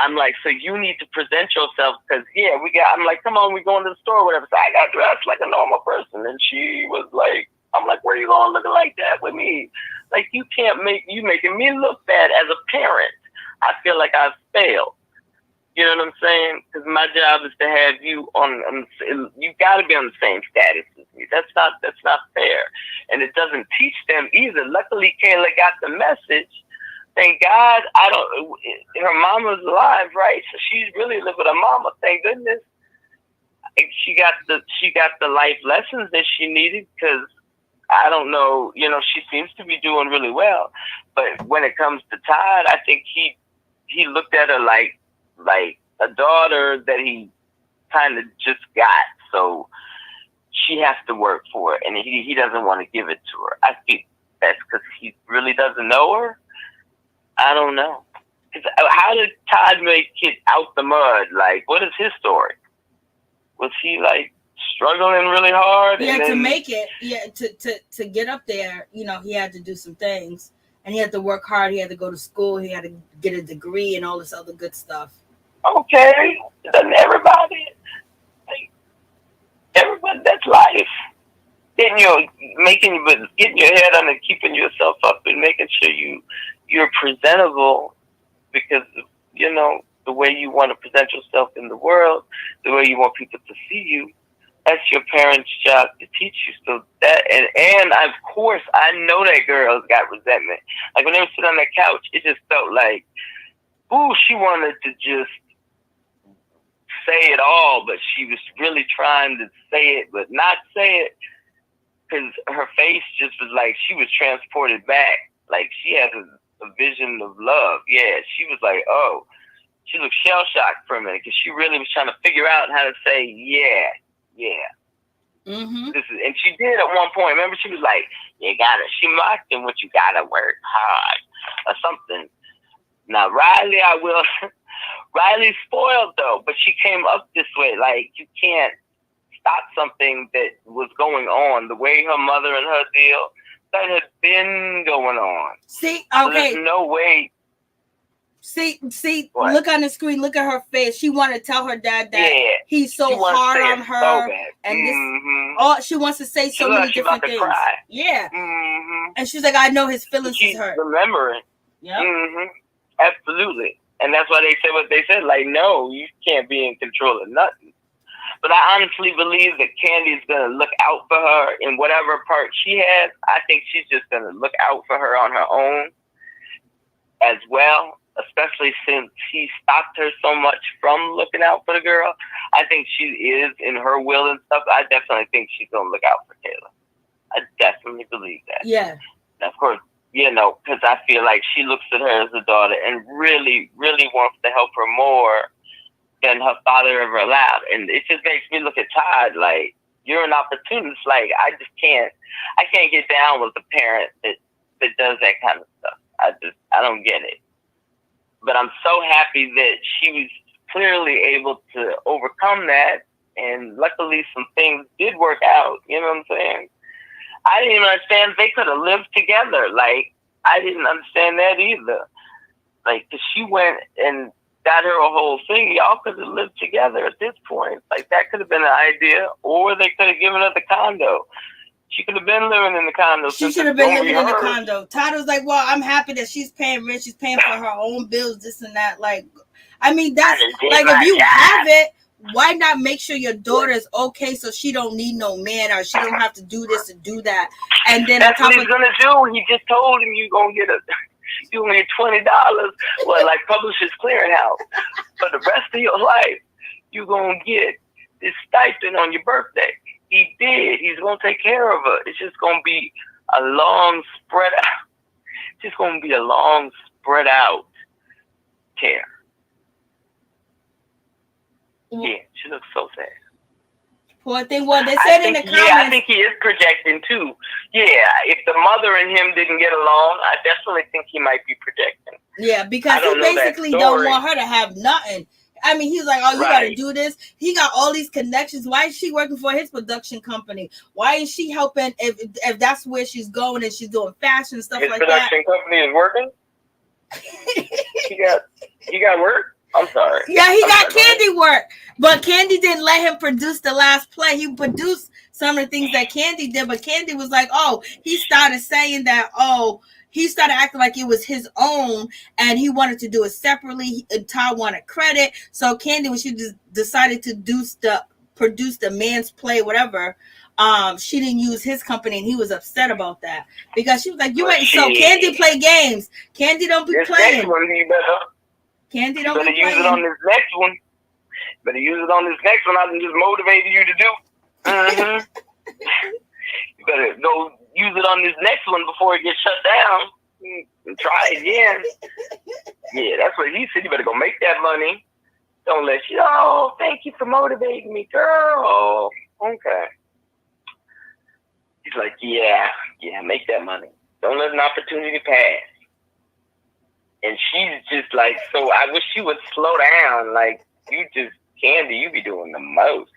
I'm like, so you need to present yourself because, I'm like, come on, we're going to the store or whatever. So I got dressed like a normal person. And she was like, I'm like, where are you going looking like that with me? Like, you making me look bad as a parent. I feel like I've failed. You know what I'm saying? Because my job is to have you you got to be on the same status as me. That's not fair. And it doesn't teach them either. Luckily, Kayla got the message. Thank God, her mama's alive, right? So she's really living with her mama. Thank goodness. She got the life lessons that she needed because I don't know, she seems to be doing really well. But when it comes to Todd, I think he looked at her like a daughter that he kind of just got. So she has to work for it, and he doesn't want to give it to her. I think that's because he really doesn't know her. I don't know. How did Todd make it out the mud? Like, what is his story? Was he like struggling really hard? Yeah, to make it. Yeah, to get up there, he had to do some things, and he had to work hard. He had to go to school. He had to get a degree and all this other good stuff. Okay, doesn't everybody? Everybody, that's life. Getting your head on and keeping yourself up and making sure you're presentable because the way you want to present yourself in the world, the way you want people to see you. That's your parents' job to teach you. So that and of course I know that girl's got resentment. Like when they were sitting on that couch, it just felt like, ooh, she wanted to just say it all, but she was really trying to say it, but not say it, because her face just was like she was transported back. Like she had a vision of love. Yeah, she was like, oh, she looked shell shocked for a minute because she really was trying to figure out how to say, yeah. Mm-hmm. And she did at one point. Remember, she was like, she mocked him, but you gotta work hard or something. Now, Riley's spoiled though, but she came up this way. Like, you can't stop something that was going on. The way her mother and her deal, that had been going on. See, okay. So there's no way. See, look on the screen, look at her face. She wanted to tell her dad that he's so hard on her. So and this, she wants to say so many different things. Cry. Yeah. Mm-hmm. And she's like, I know his feelings is hurt. Remembering. Yeah. Mm-hmm. Absolutely. And that's why they said what they said. Like, no, you can't be in control of nothing. But I honestly believe that Candy's going to look out for her in whatever part she has. I think she's just going to look out for her on her own as well, especially since he stopped her so much from looking out for the girl. I think she is in her will and stuff. I definitely think she's going to look out for Kayla. I definitely believe that. Yeah. And of course, because I feel like she looks at her as a daughter and really, really wants to help her more than her father ever allowed. And it just makes me look at Todd like, you're an opportunist. Like, I can't get down with a parent that does that kind of stuff. I don't get it. But I'm so happy that she was clearly able to overcome that. And luckily some things did work out. You know what I'm saying? I didn't even understand they could have lived together. Like, I didn't understand that either. Like, 'cause she went and got her a whole thing. Y'all could have lived together at this point. Like, that could have been an idea. Or they could have given her the condo. She could have been living in the condo. She should have been living in the condo. Todd was like, well, I'm happy that she's paying rent. She's paying for her own bills, this and that. Like, I mean, that's like, if you have it, why not make sure your daughter is okay so she don't need no man or she don't have to do this and do that? And then that's what he's gonna do. He just told him you're gonna get $20. Well, like Publishers Clearinghouse. For the rest of your life, you're gonna get this stipend on your birthday. He did. He's gonna take care of her. It's just gonna be a long spread out. It's just gonna be a long spread out care. Yeah, she looks so sad. Poor thing. Well, they said in the comments. Yeah, I think he is projecting too. Yeah, if the mother and him didn't get along, I definitely think he might be projecting. Yeah, because he basically don't want her to have nothing. I mean, he's like, oh, you got to Right. do this. He got all these connections. Why is she working for his production company? Why is she helping if that's where she's going and she's doing fashion and stuff His like production company is working? He got work? I'm sorry. Yeah, he got Kandi work. But Kandi didn't let him produce the last play. He produced some of the things that Kandi did, but Kandi was like, oh, he started saying that, oh, he started acting like it was his own and he wanted to do it separately. Todd wanted credit. So Kandi, when she decided to produce the man's play, whatever, she didn't use his company and he was upset about that because she was like, you ain't so Kandi play games. Kandi don't be playing. Next one, Kandi don't better be use playing. it on this next one. Better use it on this next one. I just motivated you to do. Mm-hmm. You better go use it on this next one before it gets shut down and try again. Yeah, that's what he said. You better go make that money. Don't let you. Oh, thank you for motivating me, girl. Okay. He's like, yeah, make that money. Don't let an opportunity pass. And she's just like, so I wish you would slow down. Like, you just, Kandi, you be doing the most.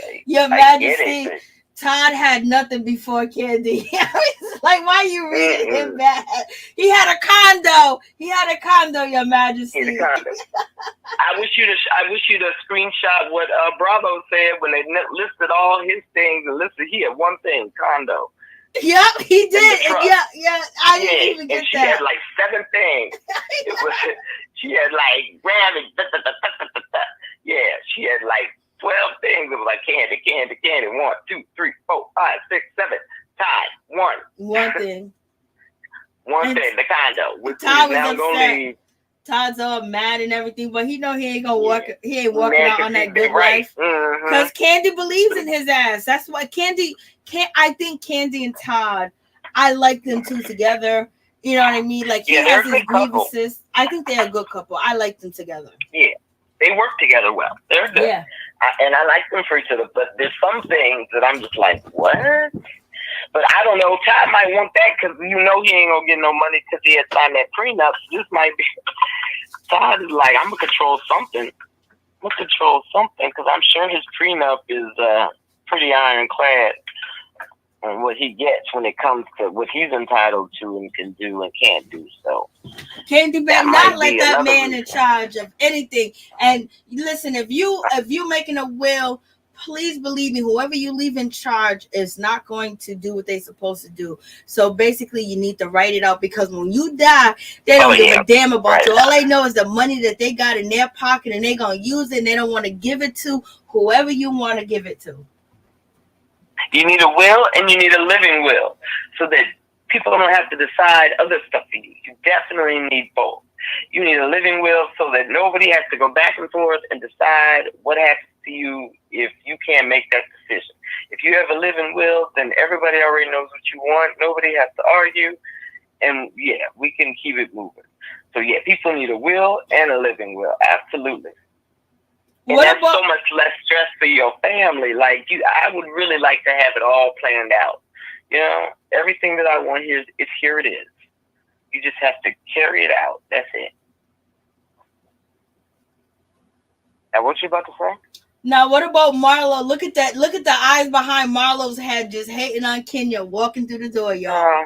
Like, Your Majesty, Todd had nothing before Kandi. Like, why are you reading him bad? He had a condo. Your Majesty. He had a condo. I wish you to screenshot what Bravo said when they listed all his things and listed he had one thing, condo. Yep, he did. Yeah. I didn't even get she that. Had like 7 things. She had like rabbit. Yeah, she had like 12 things. It was like Kandi. 1, 2, 3, 4, 5, 6, 7. Todd, one thing. One thing, the condo. Which Todd is now was gonna upset. leave. Todd's all mad and everything, but he know he ain't gonna work. He ain't working out on that good life because Kandi believes in his ass. That's why I think Kandi and Todd, I like them two together. You know what I mean? Like he has his grievances. I think they're a good couple. I like them together. Yeah, they work together well. They're good. Yeah, and I like them for each other. But there's some things that I'm just like, what? But I don't know. Todd might want that because you know he ain't gonna get no money because he had signed that prenup. So this might be. Todd is like, I'm gonna control something. Because I'm sure his prenup is pretty ironclad on what he gets when it comes to what he's entitled to and can do and can't do. So Kandi better not let that man in charge of anything. And listen, if you making a will, please believe me, whoever you leave in charge is not going to do what they're supposed to do. So basically, you need to write it out because when you die, they don't give a damn about you. All they know is the money that they got in their pocket and they're going to use it and they don't want to give it to whoever you want to give it to. You need a will and you need a living will so that people don't have to decide other stuff for you. You definitely need both. You need a living will so that nobody has to go back and forth and decide what happens to you if you can't make that decision. If you have a living will, then everybody already knows what you want. Nobody has to argue. And yeah, we can keep it moving. So yeah, people need a will and a living will. Absolutely. And that's so much less stress for your family. Like I would really like to have it all planned out. You know, everything that I want here is here it is. You just have to carry it out. That's it. Now, what you about to say? Now, what about Marlo? Look at that. Look at the eyes behind Marlo's head just hating on Kenya walking through the door, y'all.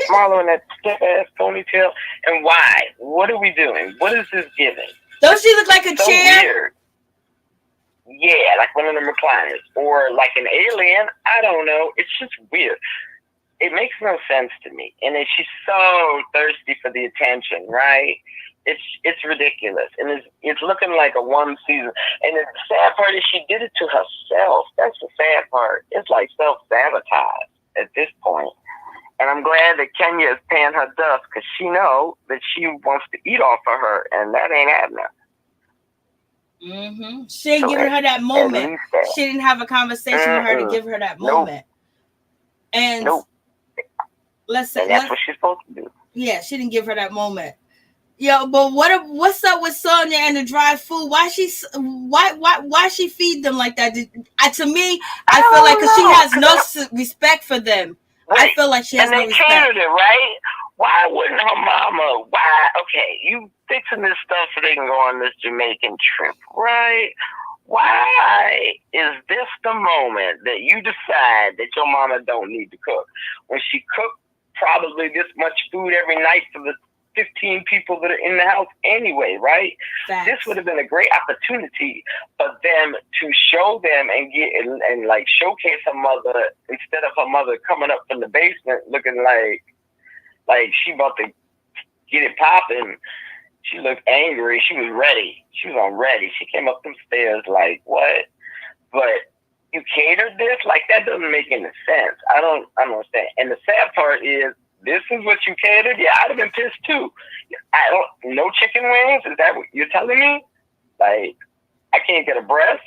Marlo in that stiff-ass ponytail. And why? What are we doing? What is this giving? Don't she look like a chair? Weird. Yeah, like one of them recliners. Or like an alien. I don't know. It's just weird. It makes no sense to me. And she's so thirsty for the attention, right? It's ridiculous. And it's looking like a one season. And the sad part is she did it to herself. That's the sad part. It's like self-sabotage at this point. And I'm glad that Kenya is paying her dust because she knows that she wants to eat off of her. And that ain't happening. Mm-hmm. She ain't giving her that moment. She didn't have a conversation with her to give her that moment. And let's say that's what she's supposed to do. Yeah, she didn't give her that moment. Yo, but what's up with Sonia and the dry food? Why she feed them like that? To me, I feel like because she has no respect for them. I feel like she has no respect. And they catered it, right? Why wouldn't her mama? Why? Okay, you fixing this stuff so they can go on this Jamaican trip, right? Why is this the moment that you decide that your mama don't need to cook? When she cooked probably this much food every night for the 15 people that are in the house anyway, right? Facts. This would have been a great opportunity for them to show them and get and like showcase her mother instead of her mother coming up from the basement looking like she about to get it popping. She looked angry. She was ready. She was on ready. She came up them stairs like, what? But you catered this? Like, that doesn't make any sense. I don't understand. And the sad part is, this is what you catered? Yeah, I'd have been pissed too. No chicken wings? Is that what you're telling me? Like, I can't get a breast?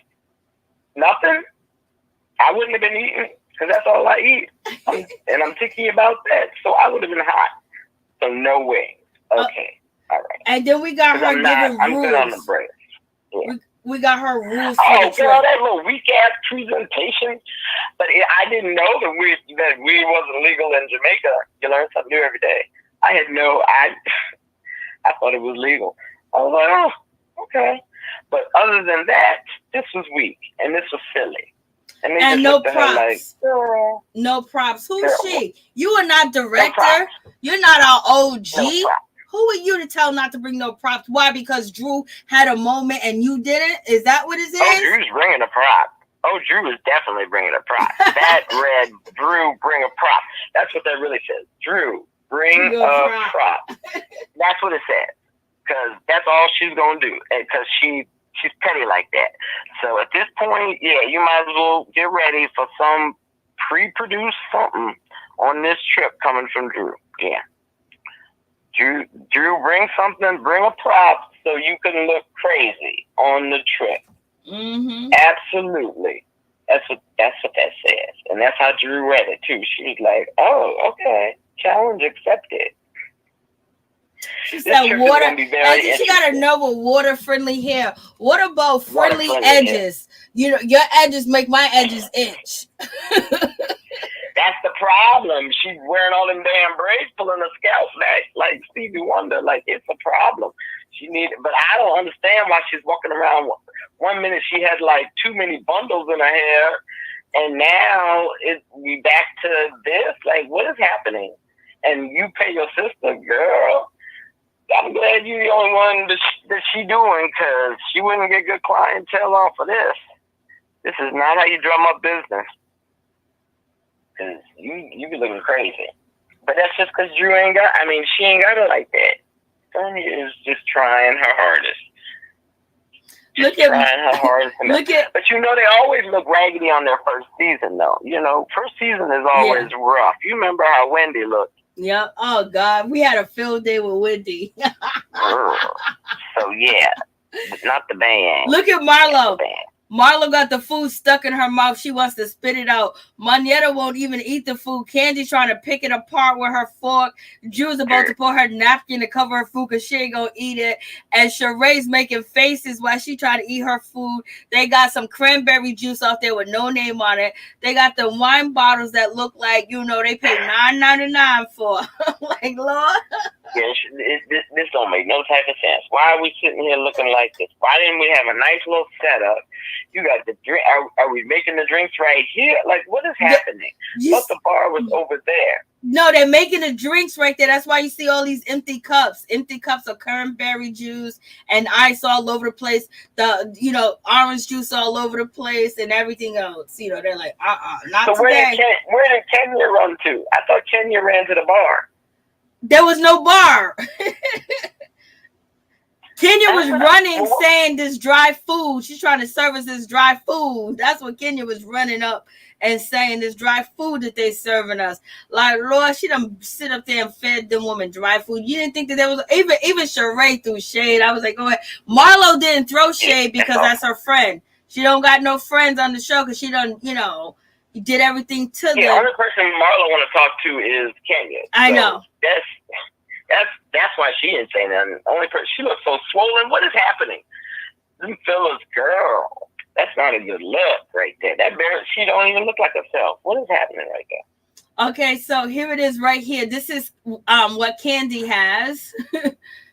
Nothing? I wouldn't have been eating because that's all I eat. And I'm picky about that. So I would have been hot. So no wings. Okay. All right. And then we got her giving rules. I'm good on the breast. Yeah. We got her rules. Oh, girl, that little weak ass presentation. But I didn't know that weed wasn't legal in Jamaica. You learn something new every day. I thought it was legal. I was like, oh, okay. But other than that, this was weak and this was silly. And no props. Like, no props. Who's she? You are not director. No, you're not our OG. No, who are you to tell not to bring no props? Why? Because Drew had a moment and you didn't? Is that what it is? Oh, Drew's bringing a prop. Oh, Drew is definitely bringing a prop. That read, Drew, bring a prop. That's what that really says. Drew, bring a prop. That's what it says. Because that's all she's going to do. Because she's petty like that. So at this point, yeah, you might as well get ready for some pre-produced something on this trip coming from Drew. Yeah. Drew, bring something, bring a prop so you can look crazy on the trip. Mm-hmm. Absolutely. That's what that says. And that's how Drew read it too. She was like, oh, okay. Challenge accepted. She said water, and she got to know with water-friendly hair. What about friendly edges? Hair. You know, your edges make my edges itch. That's the problem. She's wearing all them damn braids, pulling her scalp back like Stevie Wonder. Like, it's a problem. But I don't understand why she's walking around. One minute she had like too many bundles in her hair, and now we back to this. Like, what is happening? And you pay your sister, girl. I'm glad you're the only one that she doing, because she wouldn't get good clientele off of this. This is not how you drum up business. Because you be looking crazy. But that's just because Drew she ain't got it like that. Sonia is just trying her hardest. But you know, they always look raggedy on their first season, though. You know, first season is always rough. You remember how Wendy looked. Yeah. Oh, God. We had a field day with Wendy. So, yeah. But not the band. Look at Marlo. Marlo got the food stuck in her mouth. She wants to spit it out. Manietta won't even eat the food. Candy's trying to pick it apart with her fork. Drew's about to put her napkin to cover her food because she ain't going to eat it. And Shereé's making faces while she trying to eat her food. They got some cranberry juice out there with no name on it. They got the wine bottles that look like, you know, they paid $9.99 for. Like, Lord. Yeah, this don't make no type of sense. Why are we sitting here looking like this? Why didn't we have a nice little setup? You got the drink. Are we making the drinks right here? Like, what is happening? But the bar was over there. No, they're making the drinks right there. That's why you see all these empty cups. Empty cups of cranberry juice and ice all over the place. Orange juice all over the place and everything else. You know, they're like, not so today. Where did Kenya run to? I thought Kenya ran to the bar. There was no bar. Kenya was running saying this dry food. She's trying to serve us this dry food. That's what Kenya was running up and saying, this dry food that they serving us. Like, Lord, she done sit up there and fed them women dry food. You didn't think that there was even Shereé threw shade. I was like, go ahead. Marlo didn't throw shade because that's her friend. She don't got no friends on the show because she done, did everything to them. The only person Marlo want to talk to is Kenya. I know. That's why she didn't say nothing. Only person, she looks so swollen. What is happening? Them fellas, girl, that's not a good look right there. That she don't even look like herself. What is happening right there? Okay, so here it is right here. This is what Kandi has.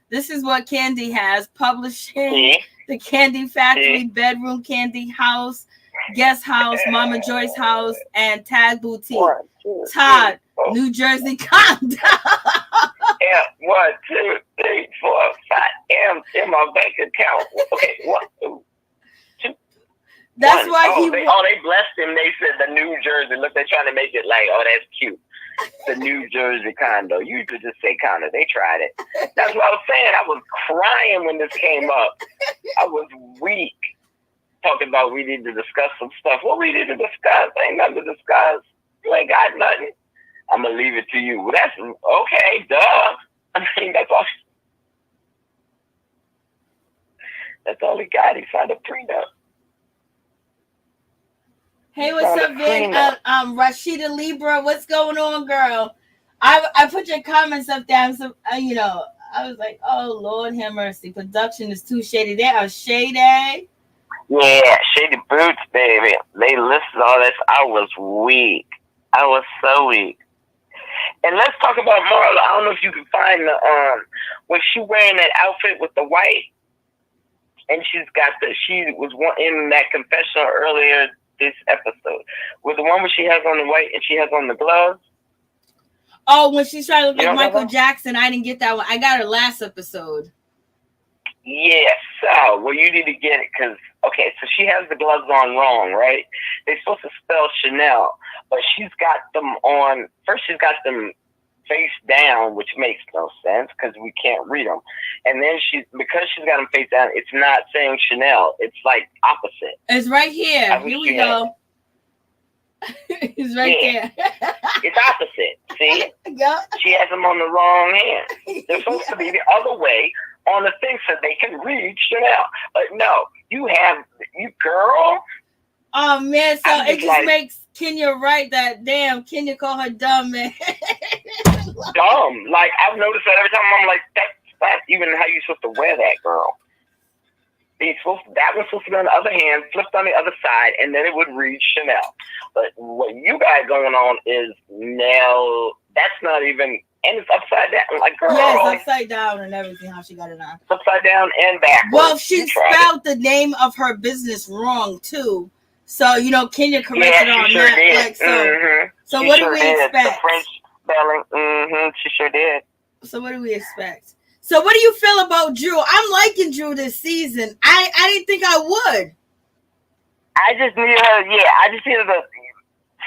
This is what Kandi has. Publishing, the Kandi Factory, Bedroom Kandi House, Guest House, Mama Joy's House, and Tag Boutique. 1, 2, Todd, 3, 4. New Jersey Condo. Yeah, 1, 2, 3, 4, 5. In my bank account. Okay, 1, 2. That's why they blessed him. They said the New Jersey. Look, they're trying to make it like, oh, that's cute. The New Jersey condo. You could just say condo. They tried it. That's what I was saying. I was crying when this came up. I was weak. Talking about we need to discuss some stuff. What we need to discuss? Ain't nothing to discuss. You ain't got nothing. I'm gonna leave it to you. Well, that's okay. Duh. I mean, that's all. That's all he got. He signed a prenup. Hey, what's up, Vin? Rashida Libra, what's going on, girl? I put your comments up there. So, you know, I was like, oh, Lord have mercy. Production is too shady. They are shady. Yeah, Shady Boots, baby. They listed all this. I was weak. I was so weak. And let's talk about Marlo. I don't know if you can find the when she wearing that outfit with the white, and she was in that confessional earlier this episode with the one where she has on the white and she has on the gloves. Oh, when she's trying to look like Michael Jackson, I didn't get that one. I got her last episode. Yeah, so well, you need to get it because so she has the gloves on wrong, right? They're supposed to spell Chanel, but she's got them on. First, she's got them face down, which makes no sense because we can't read them. And then because she's got them face down, it's not saying Chanel. It's like opposite. It's right here. Here we go. It's right there. It's opposite. See? Yeah. She has them on the wrong hand. They're supposed to be the other way on the thing so they can read Chanel. But no, you girl. Oh man, so it just makes Kenya right that damn Kenya call her dumb, man. Dumb. Like I've noticed that every time I'm like, that's even how you're supposed to wear that, girl. That was supposed to be on the other hand, flipped on the other side, and then it would read Chanel. But what you got going on is that's not even, and it's upside down. Like, girl. Yeah, it's upside down and everything, how she got it on. It's upside down and backwards. Well, she spelled the name of her business wrong, too. So, you know, Kenya corrected on sure that. Did. Like, so what do we expect? The French spelling, she sure did. So what do we expect? So what do you feel about Drew? I'm liking Drew this season. I didn't think I would. I just need her, I just need her to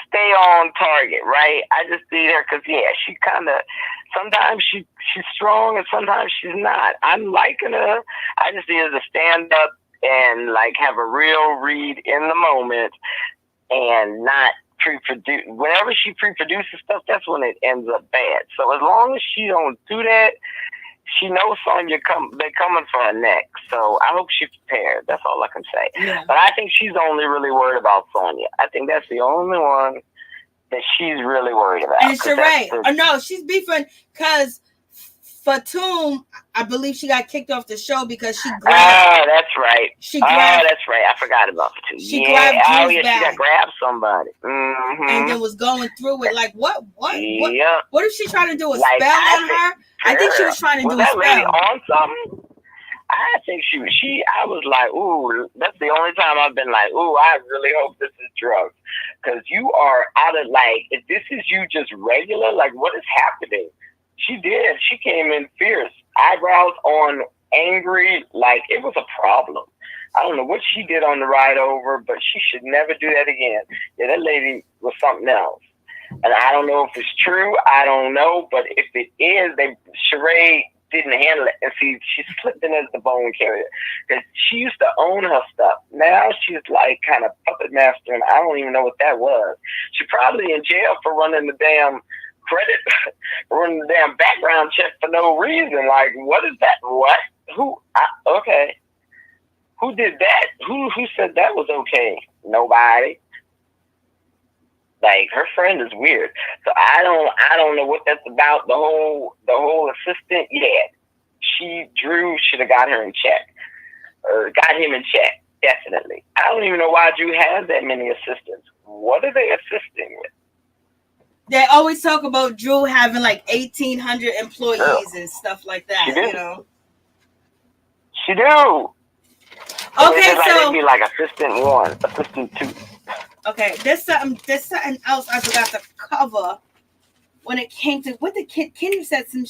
stay on target, right? I just need her because, she kind of, sometimes she's strong and sometimes she's not. I'm liking her. I just need her to stand up and, like, have a real read in the moment and not pre-produce. Whenever she pre-produces stuff, that's when it ends up bad. So as long as she don't do that, she knows Sonia they're coming for her next. So I hope she's prepared. That's all I can say. Yeah. But I think she's only really worried about Sonia. I think that's the only one that she's really worried about. And Shereé. No, she's beefing because Fatum, I believe she got kicked off the show because she grabbed. Oh, that's right. That's right. I forgot about Fatum. She grabbed Drew's back. She got grabbed somebody. Mm-hmm. And then was going through it like, what? Yeah. What if she trying to do a spell on her? I think she was trying to do a spell. Was that lady on something? I think I was like, ooh, that's the only time I've been like, ooh, I really hope this is drugs. Because you are out of, like, if this is you just regular, like, what is happening? She did. She came in fierce. Eyebrows on, angry, like, it was a problem. I don't know what she did on the ride over, but she should never do that again. Yeah, that lady was something else. And I don't know if it's true. I don't know. But if it is, Shereé didn't handle it. And see, she slipped in as the bone carrier. Because she used to own her stuff. Now she's like kind of puppet master, and I don't even know what that was. She's probably in jail for running the damn running the damn background check for no reason. Like, what is that? What? Okay. Who did that? Who said that was okay? Nobody. Like, her friend is weird. So I don't know what that's about. The whole assistant, Drew should have got her in check. Or got him in check, definitely. I don't even know why Drew has that many assistants. What are they assisting with? They always talk about Drew having like 1,800 employees Yeah. and stuff like that. She do. You know. She do. Okay, like, so it'd be like assistant 1, assistant 2. okay, there's something else I forgot to cover when it came to what the kid. Kenny said some.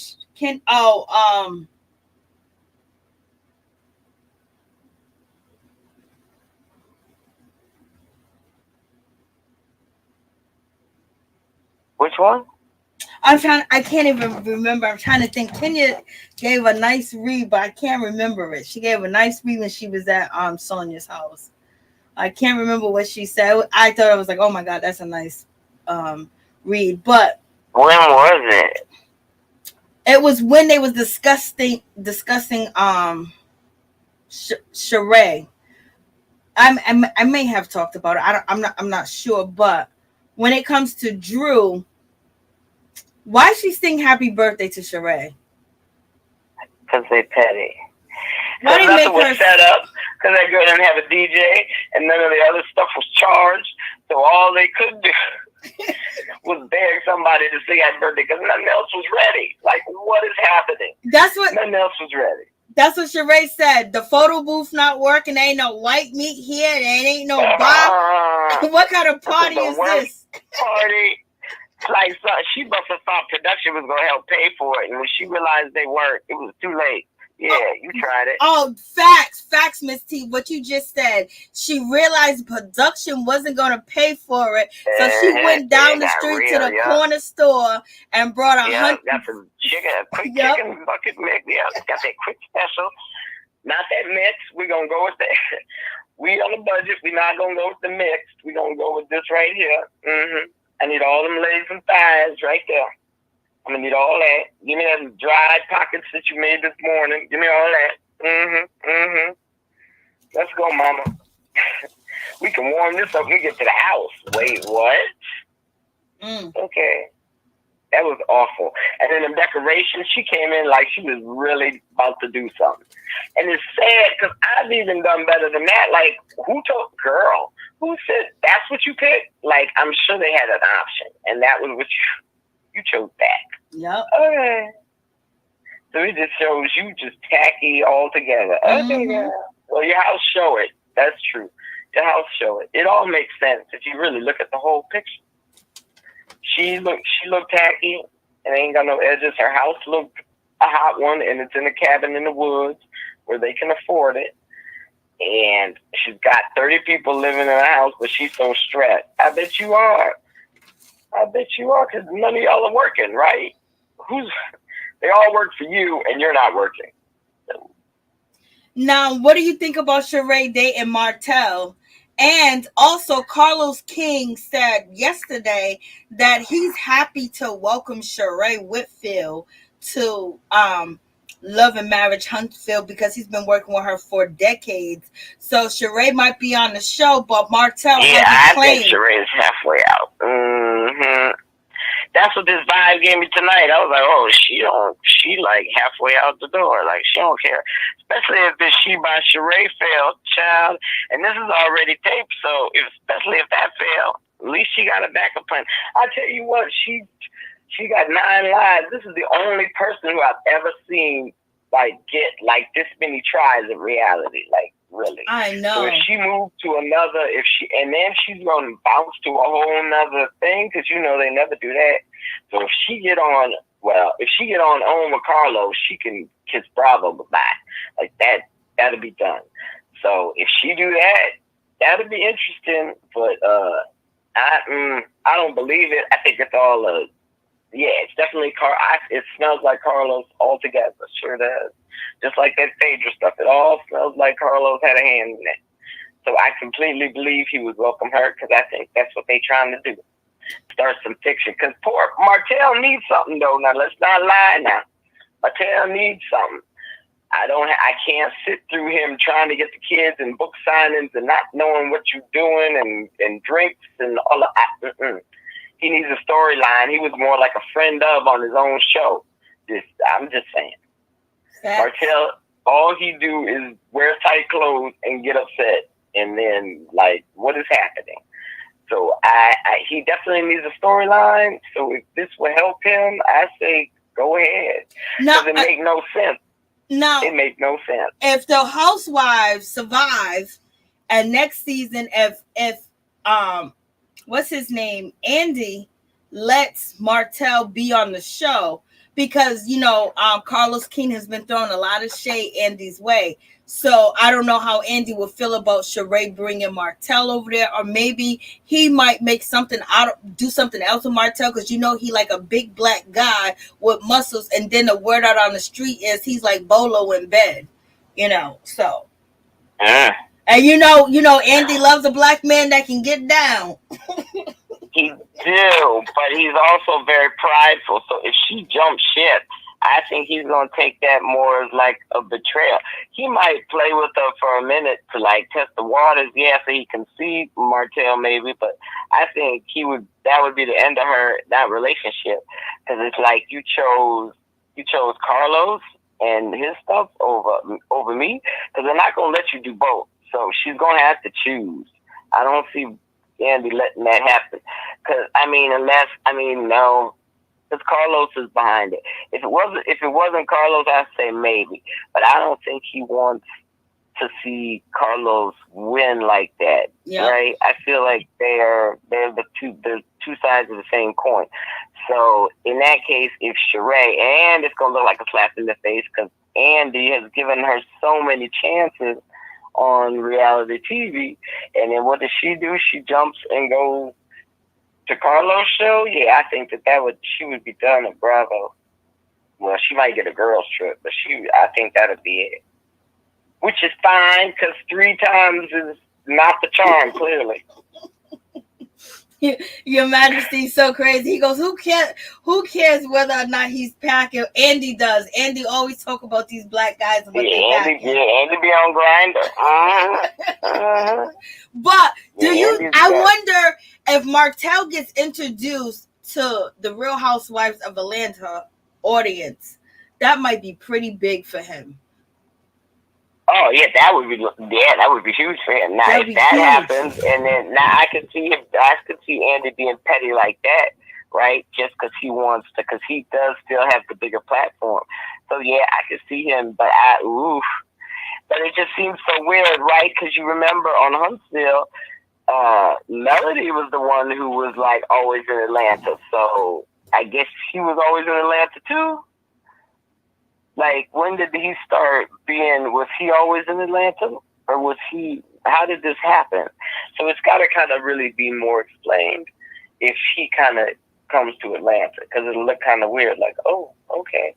Which one? I can't even remember. I'm trying to think. Kenya gave a nice read, but I can't remember it. She gave a nice read when she was at Sonia's house. I can't remember what she said. I thought I was like, oh my God, that's a nice read. But when was it? It was when they was discussing Shereé. I may have talked about it. I'm not sure, but when it comes to Drew, why she sing happy birthday to Shereé? Because they petty. Why Because nothing was set up. Because that girl didn't have a DJ, and none of the other stuff was charged. So all they could do was beg somebody to sing happy birthday because nothing else was ready. Like, what is happening? Nothing else was ready. That's what Shereé said. The photo booth not working. There ain't no white meat here. There ain't no bar. What kind of party is this? Party. Like, so she must have thought production was going to help pay for it. And when she realized they weren't, it was too late. Yeah, you tried it. Oh, facts, Miss T. What you just said. She realized production wasn't going to pay for it, so she went down the street to the corner store and brought got some chicken, a quick chicken bucket mix. Yeah, got that quick special. Not that mix. We're gonna go with that. We on the budget. We're not gonna go with the mix. We're gonna go with this right here. I need all them legs and thighs right there. I'm gonna need all that. Give me them dried pockets that you made this morning. Give me all that. Let's go, mama. We can warm this up when we get to the house. Wait, what? Okay. That was awful. And then the decorations, she came in like she was really about to do something. And it's sad because I've even done better than that. Like, who told girl? Who said that's what you picked? Like, I'm sure they had an option. And that was what you chose that. Yep. Okay. So it just shows you just tacky all together. Okay, girl. Well, your house show it. That's true. Your house show it. It all makes sense if you really look at the whole picture. She looked tacky and ain't got no edges. Her house looked a hot one, and it's in a cabin in the woods where they can afford it. And she's got 30 people living in her house, but she's so stressed. I bet you are. Because none of y'all are working, right? They all work for you, and you're not working. So. Now, what do you think about Shereé dating Martell? And also, Carlos King said yesterday that he's happy to welcome Shereé Whitfield to Love and Marriage Huntfield because he's been working with her for decades. So Shereé might be on the show, but Martell I think Shereé is halfway out. That's what this vibe gave me tonight. I was like, oh, she like halfway out the door. Like, she don't care. Especially if this She by Shereé failed, child. And this is already taped, so especially if that failed, at least she got a backup plan. I tell you what, she got 9 lives. This is the only person who I've ever seen like get like this many tries of reality. Like, really. I know. So if she moved to another, and then she's going to bounce to a whole nother thing, because they never do that. So if she get on with Carlos, she can kiss Bravo goodbye. Like that'll be done. So if she do that, that'll be interesting. But I don't believe it. I think it's all it's definitely it smells like Carlos altogether. Sure does. Just like that Phaedra stuff. It all smells like Carlos had a hand in it. So I completely believe he would welcome her, because I think that's what they're trying to do. Start some fiction. Because poor Martell needs something, though. Now, let's not lie now. Martell needs something. I can't sit through him trying to get the kids and book signings and not knowing what you're doing and drinks and all of that. He needs a storyline. He was more like a friend of on his own show. I'm just saying. Martell, all he do is wear tight clothes and get upset, and then like, what is happening? So he definitely needs a storyline. So if this will help him, I say go ahead. Because it make no sense. No, it makes no sense. If the Housewives survive, and next season, if what's his name, Andy lets Martell be on the show, because Carlos King has been throwing a lot of shade Andy's way. So I don't know how Andy would feel about Shereé bringing Martell over there, or maybe he might make do something else with Martell, because he like a big black guy with muscles, and then the word out on the street is he's like Bolo in bed, so. And Andy loves a black man that can get down. He do, but he's also very prideful. So if she jumps ship, I think he's gonna take that more as like a betrayal. He might play with her for a minute to like test the waters, so he can see Martell maybe. But I think that would be the end of that relationship, because it's like you chose Carlos and his stuff over me, because they're not gonna let you do both. So she's gonna have to choose. I don't see Andy letting that happen, because no, because Carlos is behind it. If it wasn't Carlos, I'd say maybe, but I don't think he wants to see Carlos win like that. Yep. Right? I feel like they're the two sides of the same coin. So in that case, if Shereé, and it's gonna look like a slap in the face, because Andy has given her so many chances on reality TV, and then what does she do? She jumps and goes to Carlos' show. I think she would be done at Bravo. Well, she might get a girls trip, but I think that'll be it. Which is fine, because 3 times is not the charm, clearly. Your Majesty's so crazy. He goes, who cares whether or not he's packing? Andy does. Andy always talk about these black guys and what they packing. Andy be on Grindr. But I wonder if Martell gets introduced to the Real Housewives of Atlanta audience, that might be pretty big for him. Oh yeah, that would be huge for him. Now if that happens, and then now I could see Andy being petty like that, right? Just because he wants to, because he does still have the bigger platform. So yeah, I could see him, but it just seems so weird, right? Because you remember on Huntsville, Melody was the one who was like always in Atlanta. So I guess she was always in Atlanta too. Like, when did he start was he always in Atlanta? Or how did this happen? So it's got to kind of really be more explained if he kind of comes to Atlanta, because it'll look kind of weird, like, oh, okay.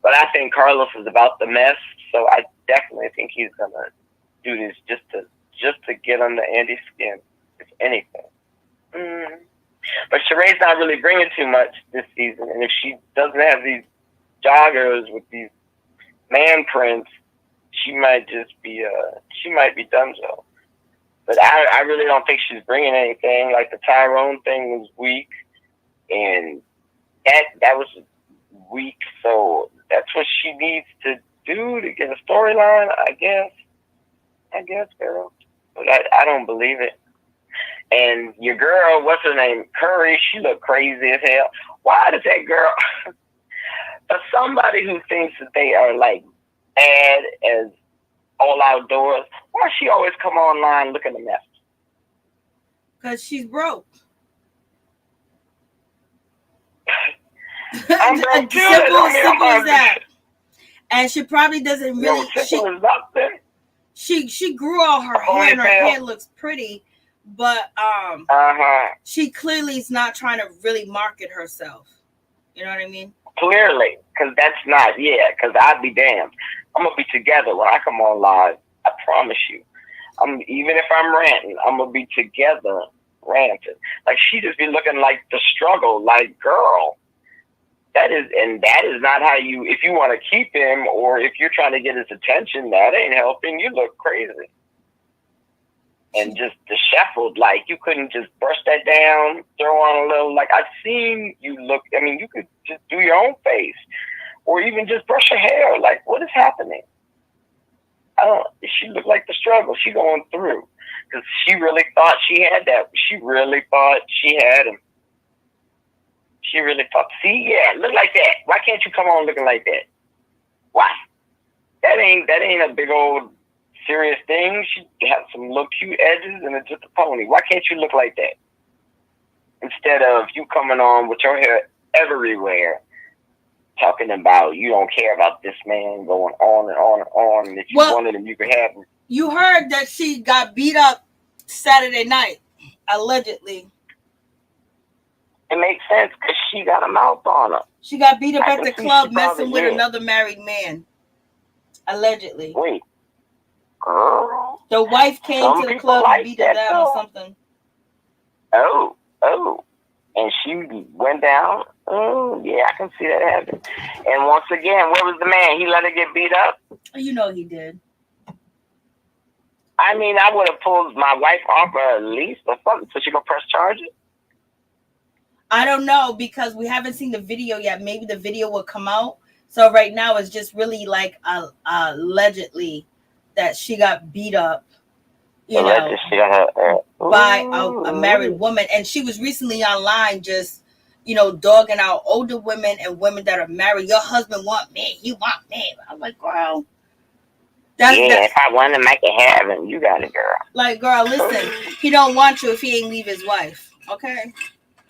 But I think Carlos is about the mess, so I definitely think he's going to do this just to get under Andy's skin, if anything. But Shereé's not really bringing too much this season, and if she doesn't have these joggers with these man prints, she might be done so. But I really don't think she's bringing anything. Like the Tyrone thing was weak, and that was weak. So that's what she needs to do to get a storyline, I guess, girl. But I don't believe it. And your girl, what's her name, Curry, she looked crazy as hell. Why does that girl? For somebody who thinks that they are like bad as all outdoors, why she always come online looking a mess? Because she's broke. I'm broke too. Simple as that. And she probably doesn't really. She grew all her hair, and her hair looks pretty, but she clearly is not trying to really market herself. You know what I mean? Clearly, because that's not, because I'd be damned. I'm going to be together when I come on live. I promise you. Even if I'm ranting, I'm going to be together ranting. Like, she just be looking like the struggle. Like, girl, that is not how if you want to keep him, or if you're trying to get his attention, that ain't helping. You look crazy. And just disheveled, like you couldn't just brush that down, throw on a little, like I've seen you look, you could just do your own face, or even just brush her hair. Like, what is happening? She looked like the struggle. She going through. because she really thought she had that. She really thought she had him. She really thought, see, yeah, look like that. Why can't you come on looking like that? Why? That ain't a big old serious thing. She has some little cute edges and it's just a pony. Why can't you look like that? Instead of you coming on with your hair everywhere, talking about you don't care about this man, going on and on and on, and if you wanted him, you could have him. You heard that she got beat up Saturday night, allegedly. It makes sense because she got a mouth on her. She got beat up at the club messing with another married man, allegedly. Wait, girl. The wife came to the club and beat her down or something. Oh, and she went down. Oh, yeah, I can see that happen. And once again, where was the man? He let her get beat up? You know he did. I mean, I would have pulled my wife off her at least or something so she could press charges. I don't know because we haven't seen the video yet. Maybe the video will come out. So right now it's just really like allegedly that she got beat up, by a married woman. And she was recently online just, dogging out older women and women that are married. Your husband want me. You want me. I'm like, girl. If I want him, I can have him. You got it, girl. Like, girl, listen. He don't want you if he ain't leave his wife. Okay?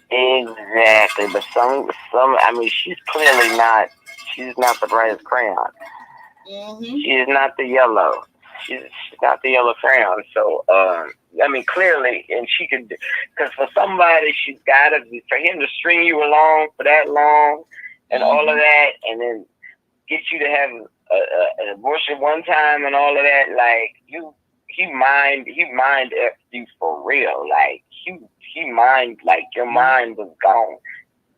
Exactly. But some, I mean, she's clearly not, she's not the brightest crayon. Mm-hmm. She is not the yellow. She's not the yellow crayon. So, I mean, clearly, and she could, because for somebody, she's got to be, for him to string you along for that long and all of that, and then get you to have an abortion one time and all of that, like, he mind you for real. Like, he mind, like, your mind was gone.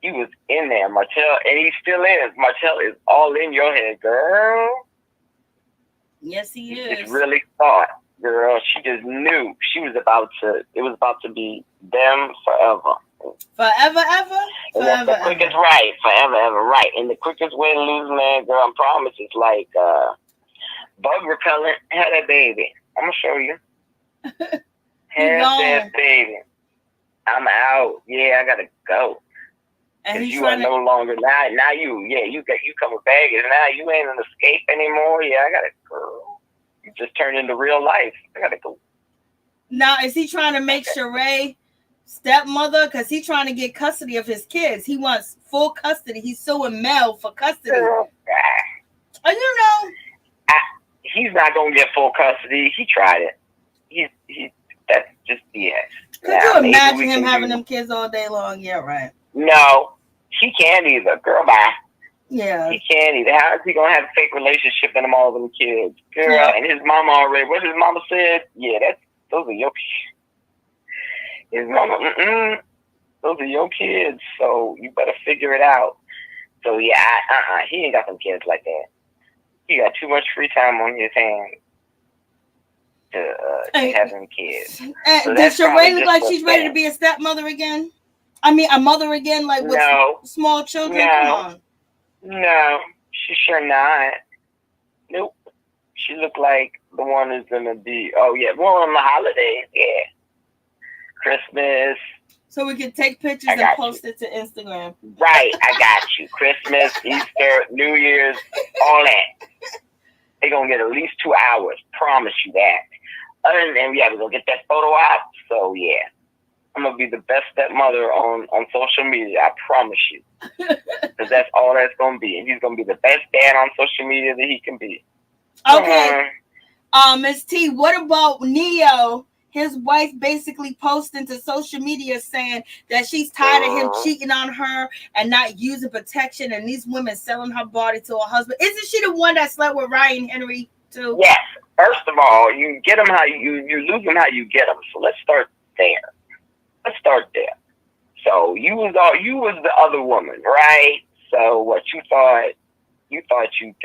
He was in there, Marcille, and he still is. Marcille is all in your head, girl. Yes, he is. She just really thought, girl. She just knew it was about to be them forever. Forever, ever? Forever, the quickest, ever. Right. Forever, ever, right. And the quickest way to lose man, girl, I promise, is like bug repellent. Have that baby. I'm going to show you. Have that baby. I'm out. Yeah, I got to go. Because you are no longer, now you come with baggage. Now you ain't an escape anymore. Yeah, I got to go. You just turned into real life. I got to go. Now, is he trying to make Shereé stepmother? Because he's trying to get custody of his kids. He wants full custody. He's suing Mel for custody. He's not going to get full custody. He tried it. That's just BS. Could you imagine him having them kids all day long? Yeah, right. No, he can't either. Girl, bye. Yeah. He can't either. How is he going to have a fake relationship and all them kids? Girl, yeah. And his mama already, what his mama said? Yeah, those are your kids. His mama, those are your kids, so you better figure it out. So, yeah, he ain't got them kids like that. He got too much free time on his hands to have them kids. So does Shereé look like she's ready to be a stepmother again? I mean, a mother again, like with small children? No. Come on. No, she's sure not. Nope. She looked like the one who's going to be, well, on the holidays, yeah. Christmas. So we can take pictures and post it to Instagram. Right, I got you. Christmas, Easter, New Year's, all that. They're going to get at least 2 hours. Promise you that. Other than that, we're going to get that photo out. So, yeah. I'm going to be the best stepmother on social media. I promise you. Because that's all that's going to be. And he's going to be the best dad on social media that he can be. Okay. Ms. T, what about Neo? His wife basically posting to social media saying that she's tired of him cheating on her and not using protection, and these women selling her body to her husband. Isn't she the one that slept with Ryan Henry too? Yes. First of all, you get them how you lose them how you get them. So let's start there. So you was the other woman, right? So what you thought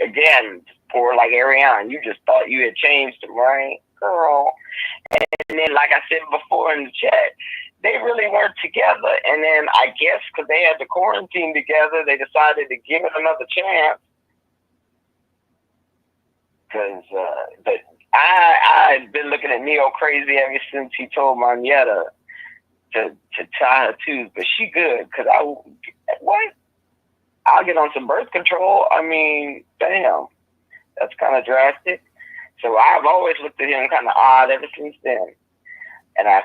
again, poor like Ariana, you just thought you had changed him, right, girl? And then, like I said before in the chat, they really weren't together. And then I guess because they had to quarantine together, they decided to give it another chance. Because, but I've been looking at Neo crazy ever since he told Manietta to tie her tooth, but she good, because I'll get on some birth control. I mean, damn, that's kind of drastic. So I've always looked at him kind of odd ever since then. And I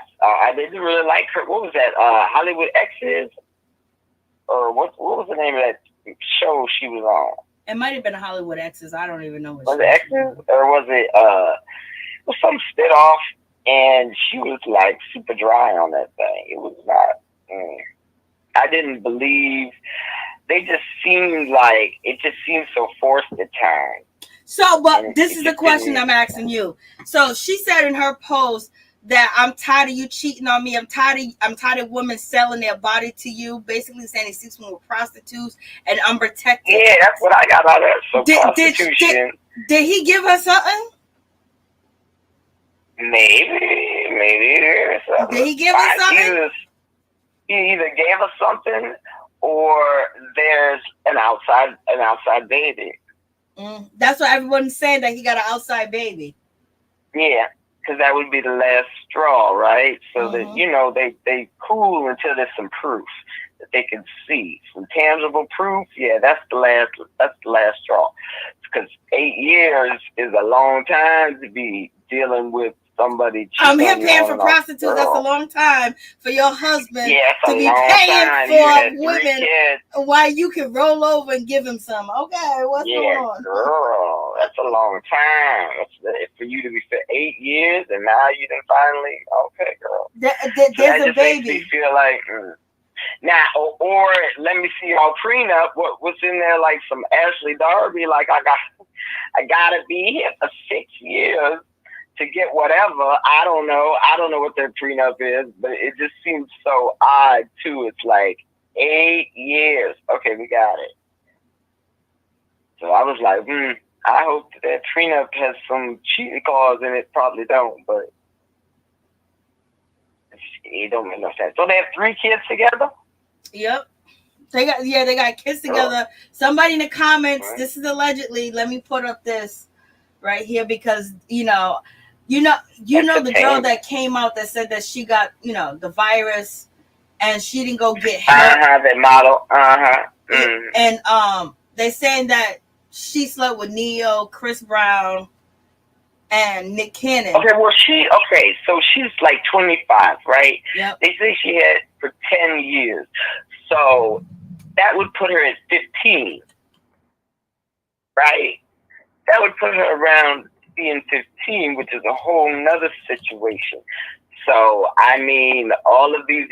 didn't really like her. What was that? Hollywood Exes? Or what was the name of that show she was on? It might have been Hollywood Exes. I don't even know what. Was it Exes? Or was it some spit off? And she was like super dry on that thing. It was not. I didn't believe. They just seemed like it just seemed so forced at times. So, but this is the question I'm asking you. So she said in her post that I'm tired of you cheating on me. I'm tired of women selling their body to you. Basically saying he sees me with prostitutes and unprotected. Yeah, that's what I got out of it. So prostitution. Did he give her something? Maybe. Did he give her something? He either gave us something, or there's an outside baby. That's what everyone's saying, that he got an outside baby. Yeah, because that would be the last straw, right? So that they cool until there's some proof that they can see, some tangible proof. Yeah, that's the last straw. Because 8 years is a long time to be dealing with somebody. I'm here paying for prostitutes. That's a long time for your husband to be paying for women while you can roll over and give him some. Okay, what's going on? Girl, that's a long time. For you to be for 8 years, and now you done finally. Okay, girl. There's a baby. Makes me feel like. Now, or let me see y'all prenup. What's in there? Like some Ashley Darby. Like I gotta be here for 6 years to get whatever. I don't know what their prenup is, but it just seems so odd too. It's like 8 years. Okay, we got it. So I was like, I hope that prenup has some cheating clause in it. Probably don't, but it don't make no sense. So they have 3 kids together? Yep. They got kids together. Somebody in the comments, this is allegedly, let me put up this right here, because you know the girl that came out that said that she got, the virus and she didn't go get help. That model. And they saying that she slept with Neo, Chris Brown, and Nick Cannon. So she's like 25, right? Yep. They say she had for 10 years. So that would put her at 15, right? That would put her around being 15, which is a whole nother situation. So, I mean, all of these,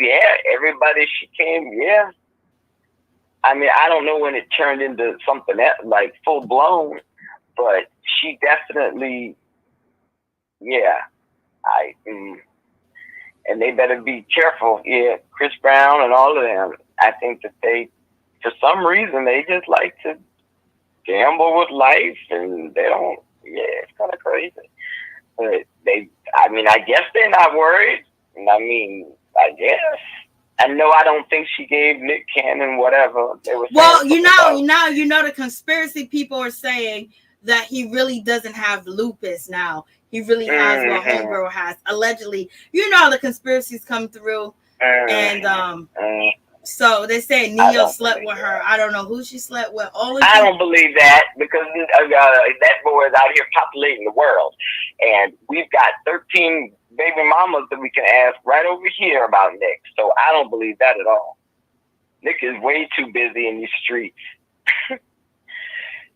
everybody she came, I mean, I don't know when it turned into something that, like full blown, but she definitely, and they better be careful. Yeah, Chris Brown and all of them. I think that they, for some reason, they just like to gamble with life, and they don't. Yeah, it's kind of crazy. But I guess they're not worried. I mean, I guess. I know. I don't think she gave Nick Cannon whatever they were. Well, the conspiracy people are saying that he really doesn't have lupus now. He really has what homegirl has, allegedly. The conspiracies come through, and so they say Neo slept with her. I don't know who she slept with. I don't believe that, because that boy is out here populating the world, and we've got 13 baby mamas that we can ask right over here about Nick. So I don't believe that at all. Nick is way too busy in these streets.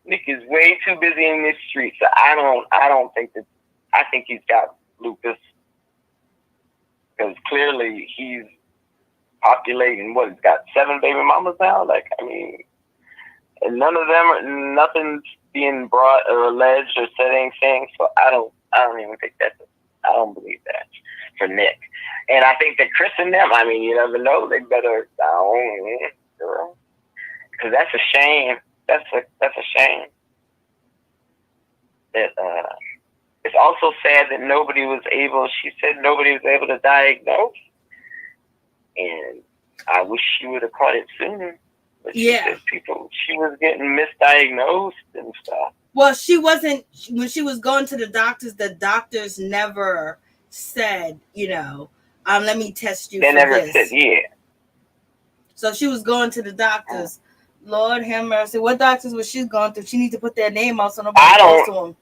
Nick is way too busy in these streets. So I don't think that. I think he's got lupus, because clearly he's populating. He's got 7 baby mamas now. Like, I mean, and nothing's being brought or alleged or said anything. So I don't even think I don't believe that for Nick. And I think that Chris and them, I mean, you never know. They better, girl, because that's a shame. That's a shame. That it's also sad that she said nobody was able to diagnose. And I wish she would have caught it sooner. But she was getting misdiagnosed and stuff. Well, she wasn't, when she was going to the doctors never said, let me test you They for never this. said, yeah. So she was going to the doctors. Lord have mercy. What doctors was she going through? She need to put their name out so nobody goes to them.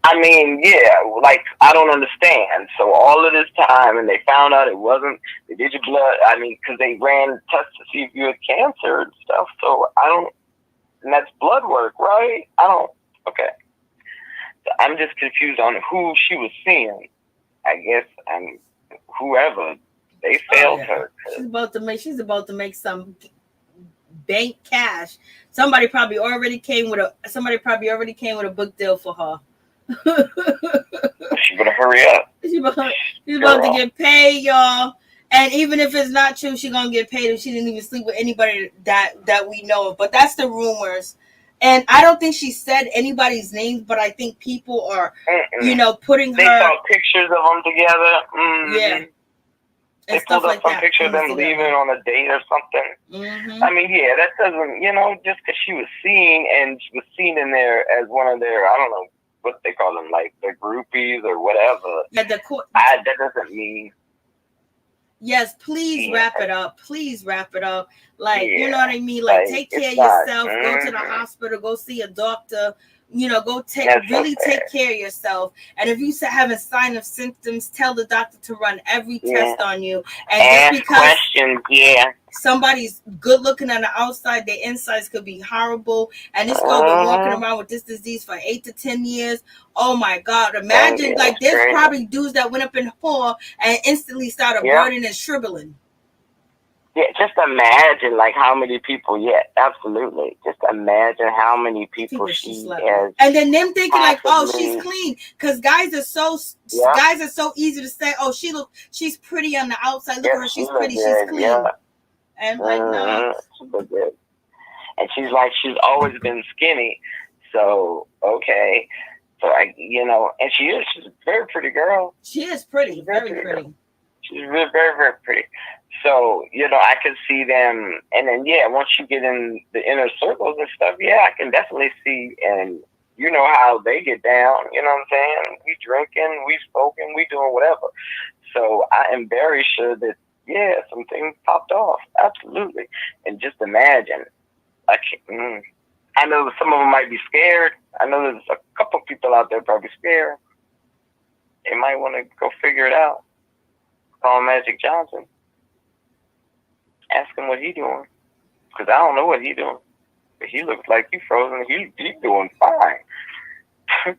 I mean, yeah, like, I don't understand. So all of this time, and they found out it wasn't, they did your blood, I mean, because they ran tests to see if you had cancer and stuff. So and that's blood work, right? Okay. So I'm just confused on who she was seeing, I guess, and whoever, they failed her. She's about to make some bank cash. Somebody probably already came with a book deal for her. She better hurry up. She's about to get paid, y'all. And even if it's not true, she's gonna get paid if she didn't even sleep with anybody that we know of. But that's the rumors. And I don't think she said anybody's names, but I think people are, putting They saw pictures of them together. Mm-hmm. Yeah. They pulled up some picture of them leaving on a date or something. Mm-hmm. I mean, yeah, that doesn't, just because she was seen and she was seen in there as one of their, I don't know what they call them, like their groupies or whatever. Yeah, that doesn't mean. Yes, please wrap it up. Please wrap it up. Like, you know what I mean? Like, take care of yourself. Go to the hospital. Go see a doctor. Take care of yourself. And if you having sign of symptoms, tell the doctor to run every test on you. And ask just because questions, somebody's good looking on the outside, their insides could be horrible. And this girl been walking around with this disease for 8 to 10 years. Oh my God. Imagine, there's probably dudes that went up in whore and instantly started burning and shriveling. Yeah, just imagine how many people. Yeah, absolutely. Just imagine how many people she has. And then them thinking she's clean, because guys are so easy to say, oh, she's pretty on the outside. Look at her, she's pretty, she's clean. Yeah. And no. And she's always been skinny. So okay, so and she's a very pretty girl. She is pretty, very pretty. She's very, very, very pretty. So, I can see them, and then, once you get in the inner circles and stuff, I can definitely see, and how they get down, you know what I'm saying? We drinking, we smoking, we doing whatever. So I am very sure that, some things popped off, absolutely. And just imagine, I know some of them might be scared. I know there's a couple people out there probably scared. They might want to go figure it out. Call Magic Johnson. Ask him what he doing, because I don't know what he doing. But he looks like he's frozen. He's doing fine.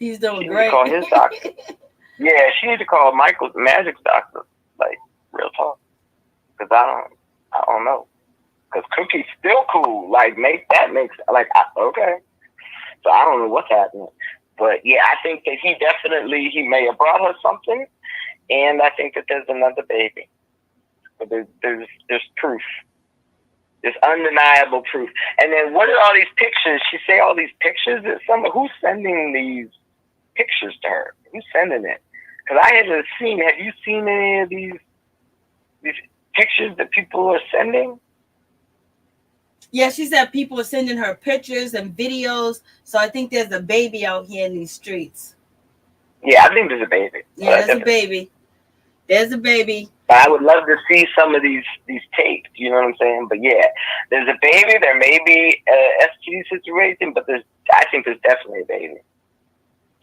He's doing great. She need to call his doctor. She need to call Magic's doctor. Like, real talk. Because I don't know. Because Cookie's still cool. Like, okay. So I don't know what's happening. But I think that he may have brought her something, and I think that there's another baby. But there's proof. There's undeniable proof. And then what are all these pictures? She say all these pictures. Who's sending these pictures to her? Who's sending it? Because I haven't seen. Have you seen any of these pictures that people are sending? Yeah, she said people are sending her pictures and videos. So I think there's a baby out here in these streets. Yeah, I think there's a baby. Yeah, there's a baby. There's a baby. I would love to see some of these tapes, you know what I'm saying? But there's a baby. There may be a STD situation, but I think there's definitely a baby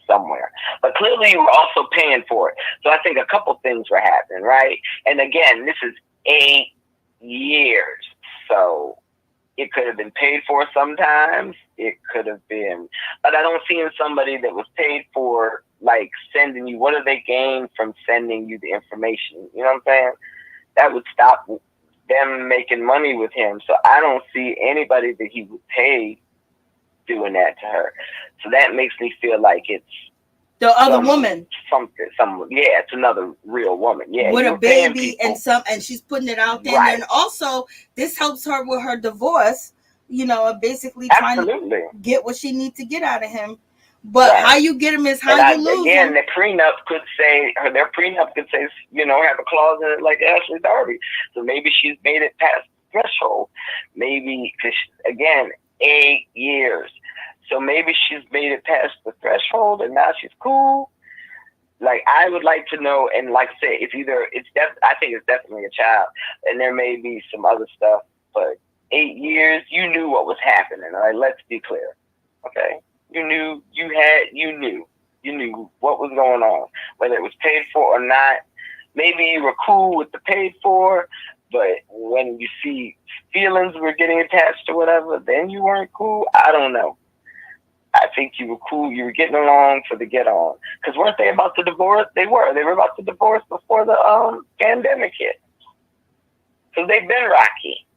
somewhere. But clearly you were also paying for it. So I think a couple things were happening, right? And again, this is 8 years. So it could have been paid for sometimes. It could have been, but I don't see somebody that was paid for, like, sending you. What do they gain from sending you the information? You know what I'm saying? That would stop them making money with him. So I don't see anybody that he would pay doing that to her. So that makes me feel like it's the other woman. It's another real woman. Yeah, with a baby and she's putting it out there. Right. And also, this helps her with her divorce. Basically trying to get what she needs to get out of him. But how you get him is how you lose him. Their prenup could say, have a clause in it like Ashley Darby. So maybe she's made it past the threshold. Maybe, because again, 8 years. So maybe she's made it past the threshold and now she's cool. Like, I would like to know, and like I said, I think it's definitely a child, and there may be some other stuff, but 8 years, you knew what was happening. All right, let's be clear. Okay, you knew what was going on, whether it was paid for or not. Maybe you were cool with the paid for, but when you see feelings were getting attached to whatever, then you weren't cool. I don't know. I think you were cool. You were getting along for the get on. Because weren't they about to divorce? They were. They were about to divorce before the pandemic hit. So they've been rocky.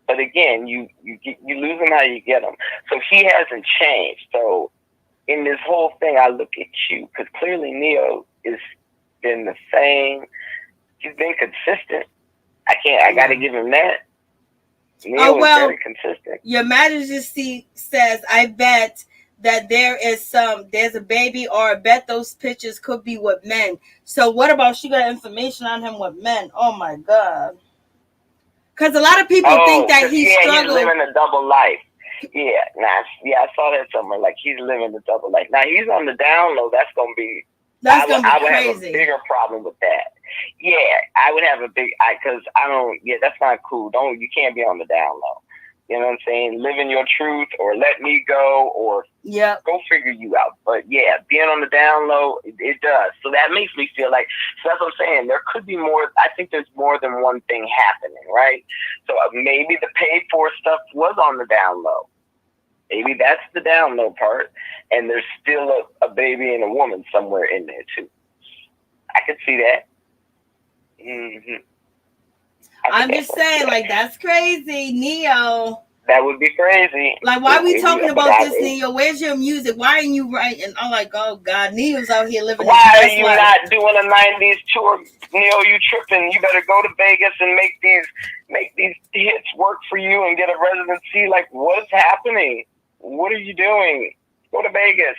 But again, you lose them how you get them. So he hasn't changed. So in this whole thing, I look at you, because clearly Neo has been the same. He's been consistent. I got to give him that. Neo is very consistent. Your Majesty says, I bet that there's a baby, or I bet those pictures could be with men. So what about she got information on him with men? Oh my God. Because a lot of people think that he's living a double life. I saw that somewhere. Like, he's living a double life. Now, he's on the down low. That's gonna be crazy. I would have a bigger problem with that. Yeah, I would have because I don't. Yeah, that's not cool. You can't be on the down low. You know what I'm saying? Living your truth, or let me go, or go figure you out. But yeah, being on the down low, it does. So that makes me feel like, so that's what I'm saying. There could be more. I think there's more than one thing happening, right? So maybe the paid for stuff was on the down low. Maybe that's the down low part, and there's still a baby and a woman somewhere in there too. I could see that. Mm-hmm. I'm just saying, like, that's crazy, Neo. That would be crazy. Like, why are we talking about this, Neo? Where's your music? Why aren't you writing? I'm like, oh God, Neo's out here living. Why are you not doing a '90s tour, Neo? You tripping? You better go to Vegas and make these hits work for you and get a residency. Like, what's happening? What are you doing? Go to Vegas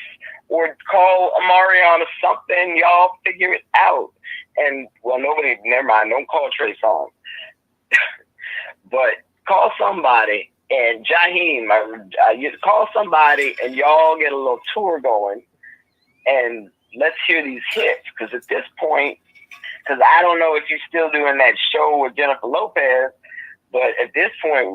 or call Mariana or something. Y'all figure it out. And never mind. Don't call Trey Songz. But call somebody, and Jaheim, call somebody, and y'all get a little tour going, and let's hear these hits. Because at this point, because I don't know if you're still doing that show with Jennifer Lopez, but at this point,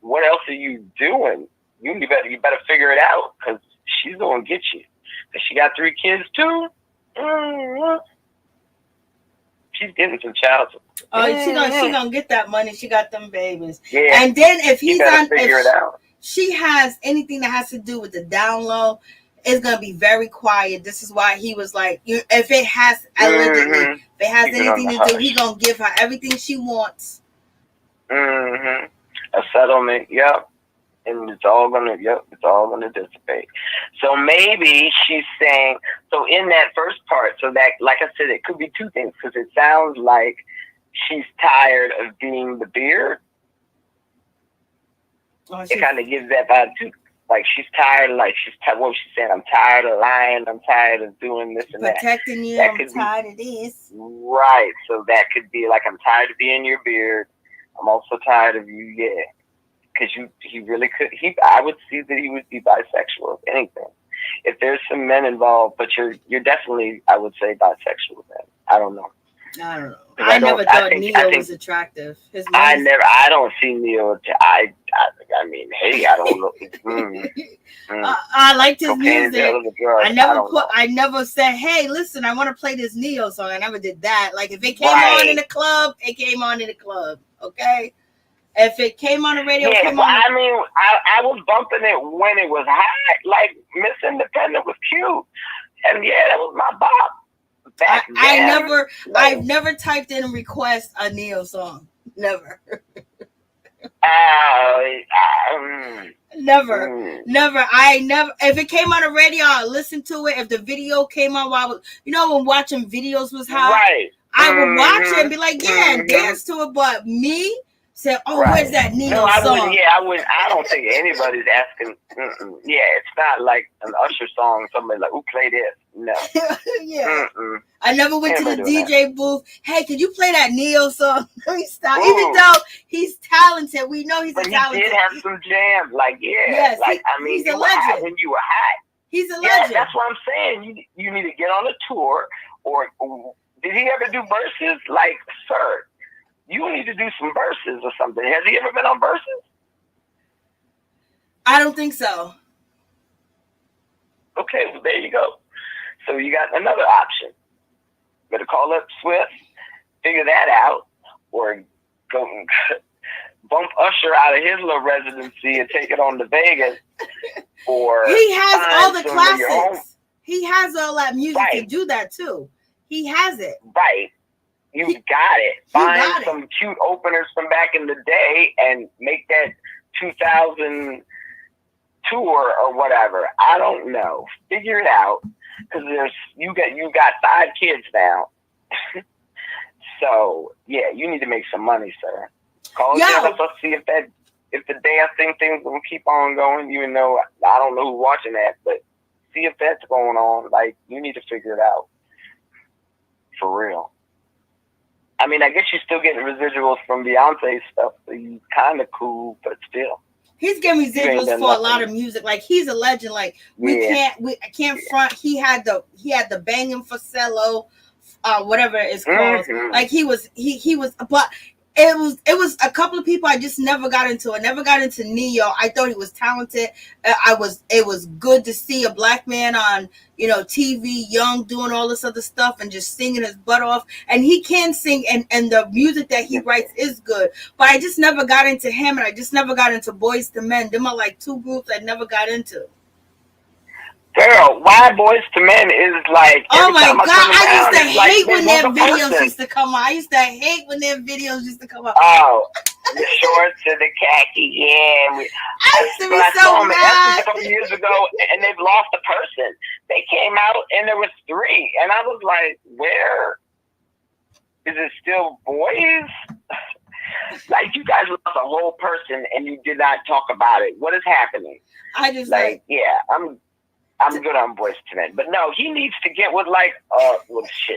what else are you doing? You better figure it out, because she's gonna get you. Because she got 3 kids too. Mm-hmm. She's getting some child support. Oh, she gonna get that money. She got them babies. Yeah. And then if she has anything that has to do with the down low, it's gonna be very quiet. This is why he was like, if it has allegedly, if it has anything to do, he gonna give her everything she wants. Mm-hmm. A settlement. Yep. And it's all gonna dissipate. So maybe she's saying, so in that first part, so that, like I said, it could be 2 things, because it sounds like she's tired of being the beard. It kind of gives that vibe too. Like, she's tired, what was she saying? I'm tired of lying, I'm tired of doing this and protecting you, I'm tired of this. Right. So that could be like, I'm tired of being your beard. I'm also tired of you, because he really could. I would see that he would be bisexual, if anything. If there's some men involved, but you're definitely, I would say, bisexual then. I don't know. I don't know. I never thought Neo was attractive. I don't see Neo. I mean, hey, I don't know. I liked his music. I never said, hey, listen, I want to play this Neo song. I never did that. Like, if it came on in the club, it came on in the club. Okay. If it came on the radio, I mean, I was bumping it when it was hot. Like, Miss Independent was cute, and that was my bop. I've never typed in a request a Neo song. Never. Never. I never. If it came on the radio, I listened to it. If the video came on while when watching videos was hot, right? I would watch it and be like, and dance to it. But me. Said, where's that Neo song? I don't think anybody's asking. Yeah, it's not like an Usher song. Somebody like, play this. No. Yeah. I never went to the DJ booth. Hey, could you play that Neo song? Even though he's talented, we know he's talented. He did have some jams. Like, yes, he's a legend. When you were hot. He's a legend. That's what I'm saying. You need to get on a tour, Or did he ever do verses? Like, sir, you need to do some verses or something. Has he ever been on verses? I don't think so. Okay, well, there you go. So you got another option. Better call up Swift, figure that out, or go bump Usher out of his little residency and take it on to Vegas. Or he has all the classics. He has all that music to do that too. He has it. Right. You've got it. Find some cute openers from back in the day and make that 2000 tour or whatever. I don't know. Figure it out, because you got 5 kids now. So yeah, you need to make some money, sir. Call us. Let's see if the dancing thing's gonna keep on going. Even though I don't know who's watching that, but see if that's going on. Like, you need to figure it out for real. I mean, I guess you're still getting residuals from Beyonce stuff, so you kind of cool, but still. He's getting residuals for a lot of music. Like, he's a legend. Like, I can't front. He had the Banging for Cello, whatever it's called. Mm-hmm. Like, he was, but it was a couple of people I just never got into. I never got into Neo. I thought he was talented. It was good to see a black man on, TV, young, doing all this other stuff and just singing his butt off. And he can sing, and the music that he writes is good. But I just never got into him, and I just never got into Boys to Men. Them are like 2 groups I never got into. Girl, why Boys to Men is like, oh my God, I used to hate when their videos used to come out. Oh, the shorts and the khaki, yeah. I used to be so mad. A couple years ago, and they've lost a person. They came out, and there was 3, and I was like, where? Is it still boys? Like, you guys lost a whole person, and you did not talk about it. What is happening? I just yeah, I'm good on Boys to Men. But no, he needs to get with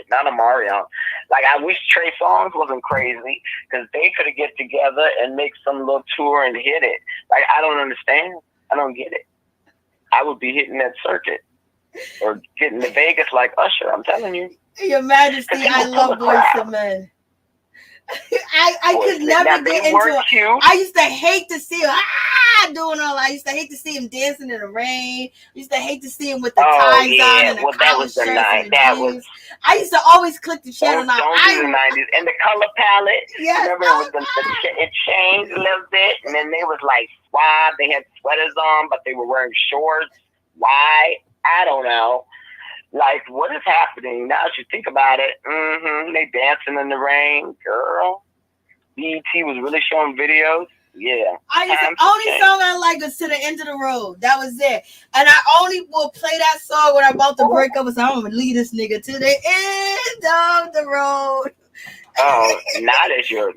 not a Marion. Like, I wish Trey Songz wasn't crazy, because they could have get together and make some little tour and hit it. Like, I don't understand. I don't get it. I would be hitting that circuit or getting to Vegas like Usher. I'm telling you. Your Majesty, I love Boys to Men. I could never get into it. I used to hate to see him doing all that. I used to hate to see him dancing in the rain. I used to hate to see him with the ties on and the collar shirts and the jeans. I used to always click the channel. Don't do the 90s. And the color palette. Yes. Remember, it changed a little bit, and then they was like suave. They had sweaters on, but they were wearing shorts. Why? I don't know. Like, what is happening now? As you think about it, they dancing in the rain, girl. BET was really showing videos. Yeah. The only song I like is To the End of the Road. That was it. And I only will play that song when I'm about to break up with someone. I'm going to lead this nigga to the end of the road. Oh, not as your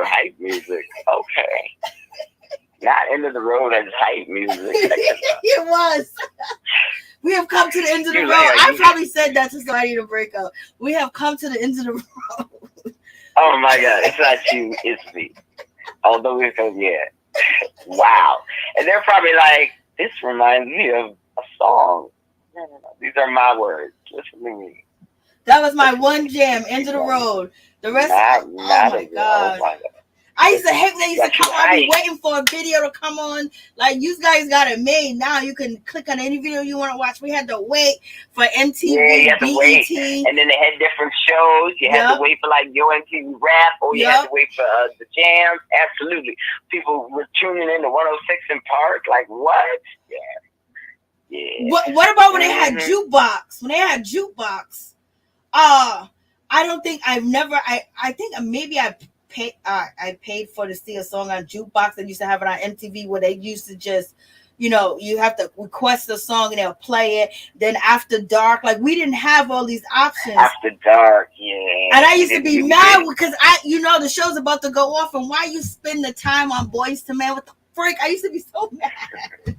hype music. Okay. Not End of the Road as hype music. It was. We have come to the end of the road. I probably said that to somebody to break up. We have come to the end of the road. Oh my God, it's not you, it's me. Although wow. And they're probably like, this reminds me of a song. No. These are my words. Listen to me. That was my one jam, End of the Road. The rest, oh my God. I used to hate when they used to come on. I'd be waiting for a video to come on. Like, you guys got it made. Now you can click on any video you want to watch. We had to wait for MTV, you had to BET. wait. And then they had different shows. You had to wait for, like, your MTV Rap, or you had to wait for the jams. Absolutely. People were tuning in to 106 in Park. Like, what? Yeah. What about when they had jukebox? When they had jukebox, I don't think I think maybe I paid for to see a song on jukebox. They used to have it on MTV, where they used to just, you have to request a song and they'll play it. Then After Dark, like, we didn't have all these options. After Dark, yeah. And I used to be mad because the show's about to go off, and why you spend the time on Boys to Men? What the frick? I used to be so mad.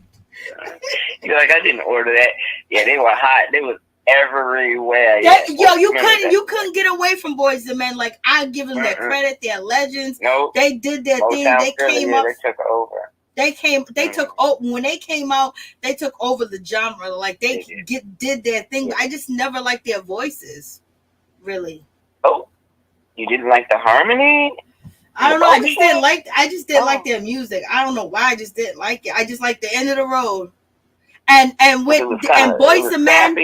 You're like, I didn't order that. Yeah, they were hot. They was everywhere. You couldn't get away from Boys to Men. Like, I give them their credit. They're legends. Nope. They did their thing. They came up. They took over. They took over. When they came out, they took over the genre. Like, they did their thing. But I just never liked their voices. Really. Oh, you didn't like the harmony? I don't know. I just didn't like their music. I don't know why. I just didn't like it. I just like the end of the road. And Boyz II Men.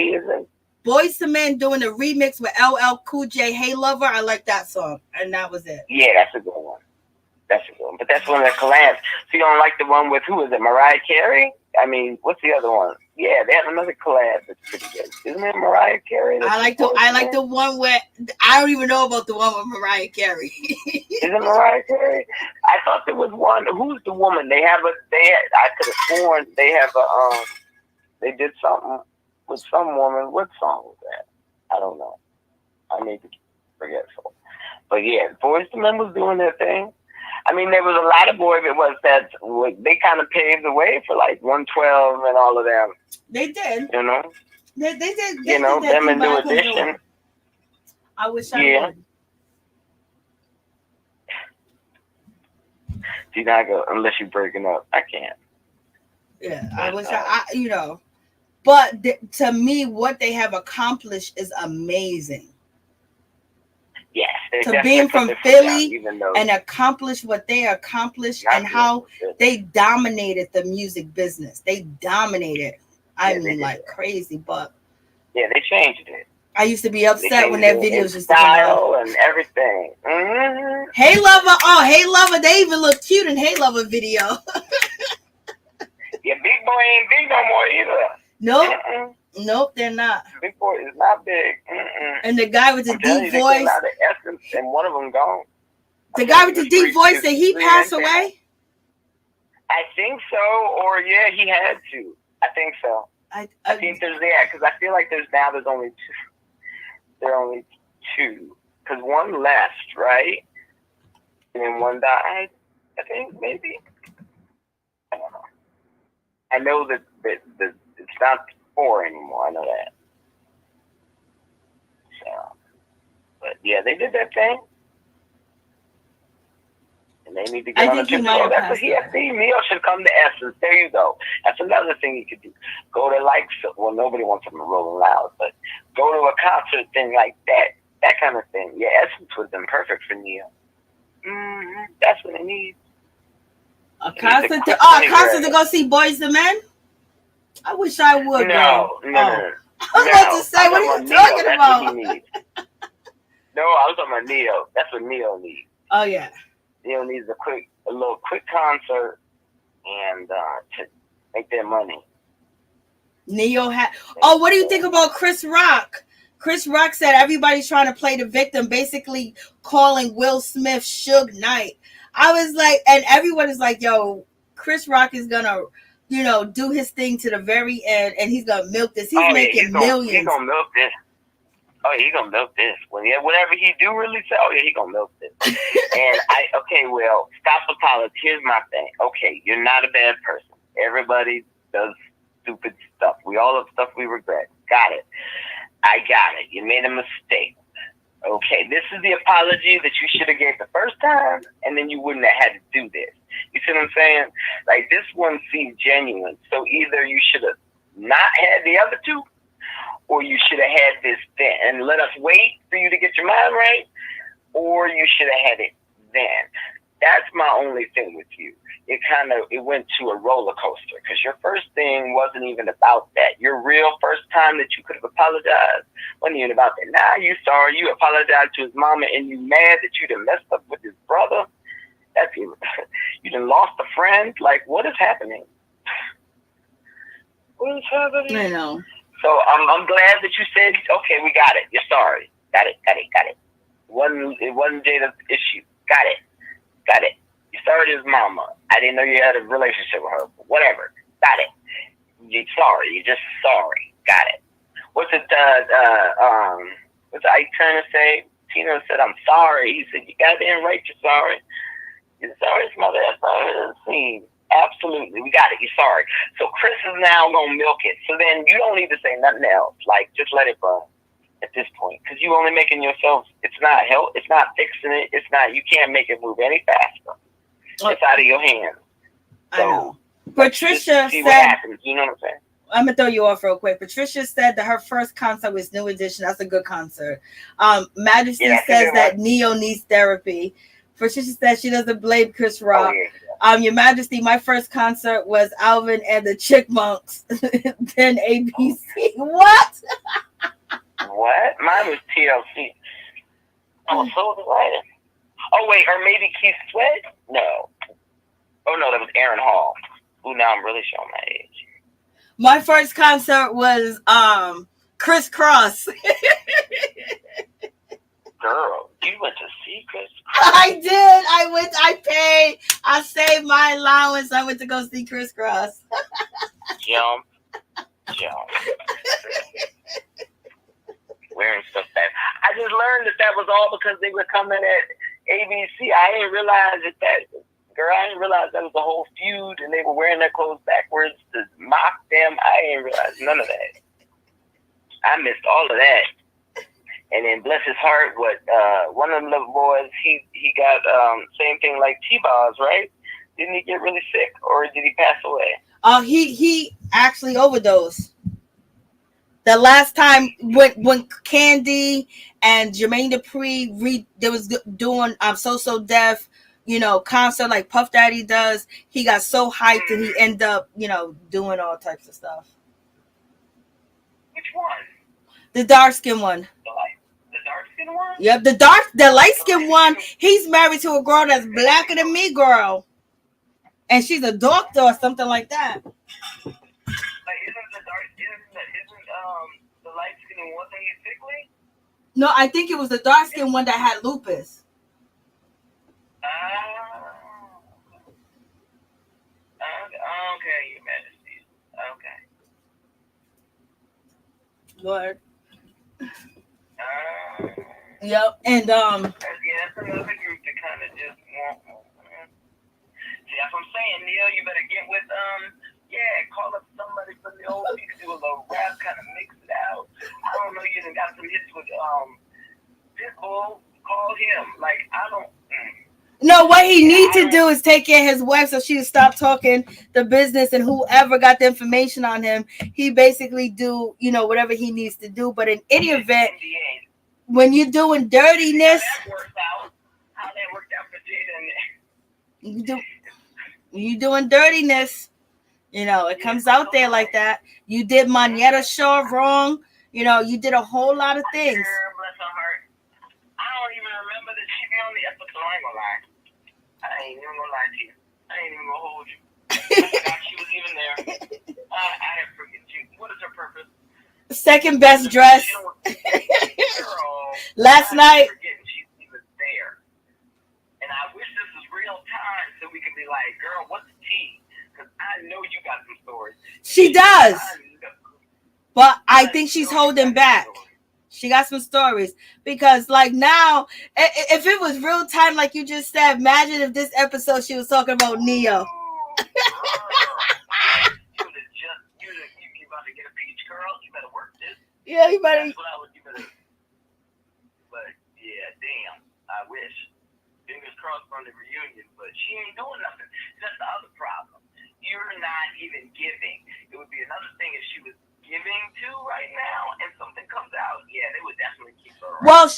Boyz II Men doing the remix with LL Cool J, Hey Lover. I like that song, and that was it. Yeah, that's a good one. That's a good one. But that's one of the collabs. So you don't like the one with, who is it, Mariah Carey? I mean, what's the other one? Yeah, they have another collab that's pretty good. Isn't it Mariah Carey? I like the one where I don't even know about the one with Mariah Carey. Is it Mariah Carey? I thought there was one. Who's the woman? I could have sworn they have they did something with some woman. What song was that? I don't know. I may be forgetful. But yeah, Boyz II Men was doing their thing. I mean, there was a lot of boys they kind of paved the way for like 112 and all of them. They did. You know? They did. You know, them and New Edition. I wish I would. Do not go unless you're breaking up. I can't. Yeah, I wish But to me, what they have accomplished is amazing. Yes, to being from Philly and accomplish what they accomplished and how they dominated the music business. They dominated. I mean, like crazy, but yeah, they changed it. I used to be upset when their videos used to come out and everything. Mm-hmm. Hey Lover, Hey Lover, they even look cute in Hey Lover video. Yeah, Big Boy ain't big no more either. Nope. Mm-mm. Nope, they're not. Big Boy is not big. Mm-mm. And the guy with the deep voice. Out of essence, and one of them gone. The guy with the deep voice, did he pass away? I think so, or yeah, he had to. I think so. I think there's because I feel like there's only two. There are only two, because one left, right, and then one died. I think maybe. I don't know. I know that it's not 4 anymore. I know that. So, but yeah, they did that thing, and they need to get on the tip. That's what he has. Neil should come to Essence. There you go. That's another thing you could do. Go to nobody wants them to roll loud, but go to a concert thing like that. That kind of thing. Yeah, Essence would have been perfect for Neil. Mm-hmm. That's what they need. A concert to go see Boyz II Men? I wish I would. No. I was about to say, what are you talking about? No, I was talking about Neil. That's what Neil needs. Oh yeah. Neil needs a little quick concert and to make their money. Neil what do you think about Chris Rock? Chris Rock said everybody's trying to play the victim, basically calling Will Smith Suge Knight. I was like, and everyone is like, yo, Chris Rock is gonna, do his thing to the very end, and he's gonna milk this. He's making millions. He's gonna milk this. Oh, he's gonna milk this. Whatever he do really say, he's gonna milk this. And stop apologizing. Here's my thing. Okay, you're not a bad person. Everybody does stupid stuff. We all have stuff we regret. Got it. I got it. You made a mistake. Okay, this is the apology that you should have gave the first time, and then you wouldn't have had to do this. You see what I'm saying? Like, this one seemed genuine. So either you should have not had the other two, or you should have had this then and let us wait for you to get your mind right, or you should have had it then. That's my only thing with you. It went to a roller coaster, because your first thing wasn't even about that. Your real first time that you could have apologized wasn't even about that. Now you sorry, you apologized to his mama, and you mad that you done messed up with his brother. That's you done lost a friend. Like, what is happening? What is happening? I know. So I'm glad that you said, okay, we got it. You're sorry. Got it. It wasn't Jada's issue. Got it. You sorry to his mama. I didn't know you had a relationship with her. But whatever. Got it. You're sorry. You're just sorry. Got it. What's Ike trying to say? Tina said, I'm sorry. He said, you goddamn right, you're sorry. You're sorry, it's mother. That's all it doesn't seem. Absolutely. We got it. You're sorry. So Chris is now going to milk it. So then you don't need to say nothing else. Like, just let it burn at this point. Because you're only making yourself, it's not help. It's not fixing it. It's not, you can't make it move any faster. It's out of your hands. So, I know. Patricia see said, what happens. You know what I'm saying? I'm gonna throw you off real quick. Patricia said that her first concert was New Edition. That's a good concert. Majesty says that Neo needs therapy. Patricia said she doesn't blame Chris Rock. Your Majesty, my first concert was Alvin and the Chickmunks. Then ABC. What? What? Mine was TLC. I was so delighted. Oh wait, or maybe Keith Sweat? No. Oh no, that was Aaron Hall. Ooh, now I'm really showing my age. My first concert was Criss Cross. Girl, you went to see Criss Cross? I did. I paid. I saved my allowance. I went to go see Criss Cross. Jump. Wearing stuff back. I just learned that was all because they were coming at ABC. I didn't realize that was a whole feud and they were wearing their clothes backwards to mock them. I didn't realize none of that. I missed all of that. And then bless his heart, one of the little boys, he got same thing like T-Boz, right? Didn't he get really sick or did he pass away? He actually overdosed. The last time when Kandi and Jermaine Dupri they was doing So Def, concert like Puff Daddy does, he got so hyped and he ended up, doing all types of stuff. Which one? The dark skin one. The dark skin one? Yep, the light skin one. He's married to a girl that's blacker than me, girl, and she's a doctor or something like that. The light skin one wasn't he sickly? No, I think it was the dark skin one that had lupus. Okay, Your Majesty. Okay. Lord. Yep, and yeah, that's another group that kind of just see, that's what I'm saying, Neil. You better get with call up somebody from the old. You can do a little rap, kind of mix it out. I don't know. You done got some hits with Pitbull. Call him. Like I don't. No, what he needs to do is take care of his wife so she would stop talking the business, and whoever got the information on him, he basically do, whatever he needs to do. But in any event, when you're doing dirtiness, how that worked out for Jada, you doing dirtiness, it comes out there like that. You did Manietta Shaw wrong. You did a whole lot of things. Bless her heart. I don't even remember that she be on the episode. I ain't gonna lie. I ain't even gonna lie to you. I ain't even gonna hold you. I forgot she was even there. I have forget you. What is her purpose? Second best dress. Last night. She's even there. And I wish this was real time so we could be like, girl, what's the tea? Because I know you got some stories. She does. But I think she's holding back. She got some stories because like now, if it was real time, like you just said, imagine if this episode she was talking about Neo. You about to get a peach, girl. You better work this. Yeah, you better. That's what I would do. But yeah, damn. I wish. Fingers crossed on the reunion, but she ain't doing nothing. That's the other problem. You're not even giving. It would be another thing if she was giving to right now and something comes out, they would definitely keep her around. Well,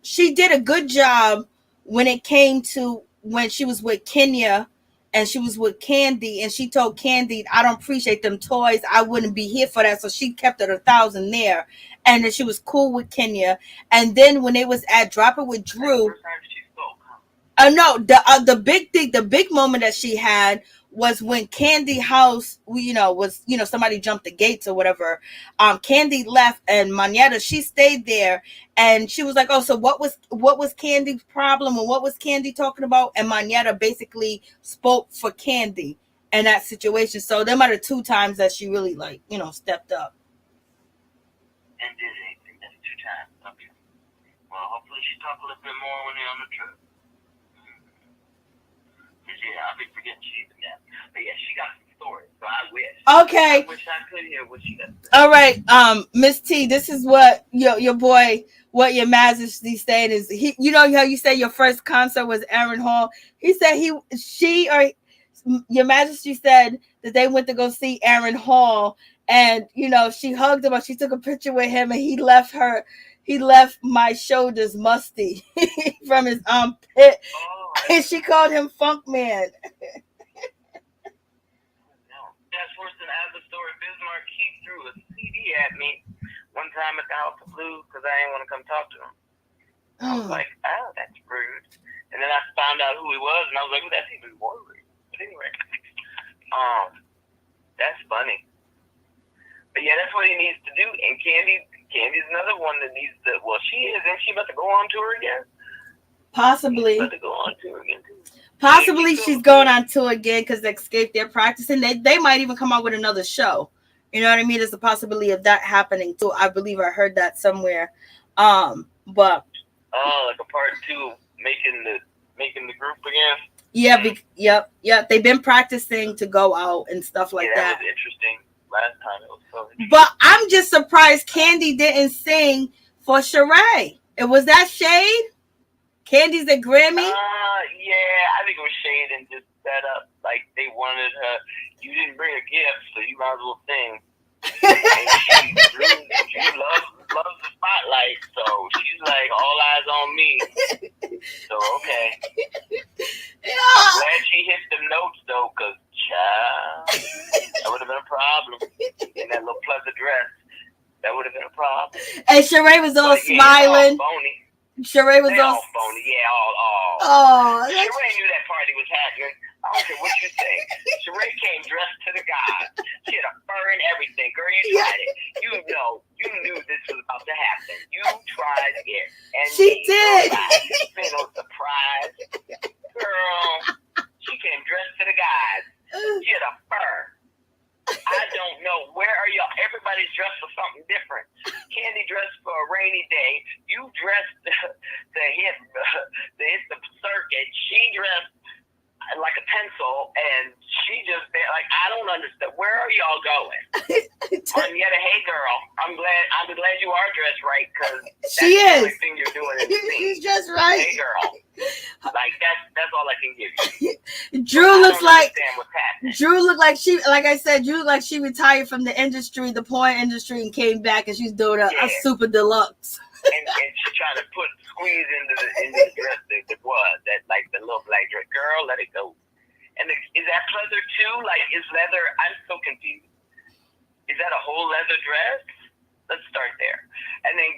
she did a good job when it came to when she was with Kenya and she was with Kandi, and she told Kandi, I don't appreciate them toys, I wouldn't be here for that, so she kept it 1,000 there, and then she was cool with Kenya. And then when they was at Drop It with Drew, no, the big thing, the big moment that she had was when Kandi house, was, somebody jumped the gates or whatever. Kandi left and Manietta, she stayed there, and she was like, oh, so what was Kandi's problem and what was Kandi talking about? And Manietta basically spoke for Kandi in that situation. So there might have 2 times that she really stepped up. And did anything. That's 2 times. Okay. Well, hopefully she talk a little bit more when they're on the trip. I'll be forgetting she even that. But yeah, she got some stories, so I wish. Okay. I wish I could hear what she got to say. All right, Miss T, this is what your boy, what your Majesty saying is, he, how you say your first concert was Aaron Hall. He said Your Majesty said that they went to go see Aaron Hall, and she hugged him, or she took a picture with him, and he left my shoulders musty from his armpit, and she called him Funk Man. That's worse than as the story. Bismarck, he threw a CD at me one time at the House of Blues because I didn't want to come talk to him. I was like, oh, that's rude. And then I found out who he was, and I was like, well, that's even more rude. But anyway, that's funny. But yeah, that's what he needs to do. And Candy's another one that needs to. Well, she is. Isn't she about to go on tour again? Possibly. She's about to go on tour again too. Possibly she's going on tour again because Escape, they're practicing. They might even come out with another show. You know what I mean? There's a possibility of that happening too. I believe I heard that somewhere. But like a part 2, making the group again. Yeah, yep. They've been practicing to go out and stuff like that. That was interesting. Last time it was so interesting. But I'm just surprised Kandi didn't sing for Shereé. It was that Shade? Candy's a Grammy? Yeah, I think it was Shade and just set up. Like, they wanted her. You didn't bring a gift, so you might as well sing. And she loves the spotlight, so she's like, all eyes on me. So, okay. Yeah. I'm glad she hit them notes, though, because, child, that would have been a problem. In that little pleather dress, that would have been a problem. And Shereé was all smiling. Shereé was all phony. Yeah, all. Oh, Shereé knew that party was happening. I don't care what you say. Shereé came dressed to the gods. She had a fur and everything. Girl, you tried it. You knew this was about to happen. You tried it. And she did. It's been no surprise. Girl, she came dressed to the gods. She had a fur. I don't know. Where are y'all? Everybody's dressed for something different. Kandi dressed for a rainy day. You dressed to hit the circuit. She dressed like a pencil, and she just like, I don't understand. Where are y'all going? Yetta, hey girl, I'm glad you are dressed right, because she is. The only thing you're doing in the scene. She's dressed right. Hey girl, like that's all I can give you. Drew looks like she retired from the industry, the porn industry, and came back, and she's doing a super deluxe. and she's trying to squeeze into the dress, the blood, that like the little black dress. Girl, let it go. And is that leather too? Like, is leather? I'm so confused. Is that a whole leather dress? Let's start there. And then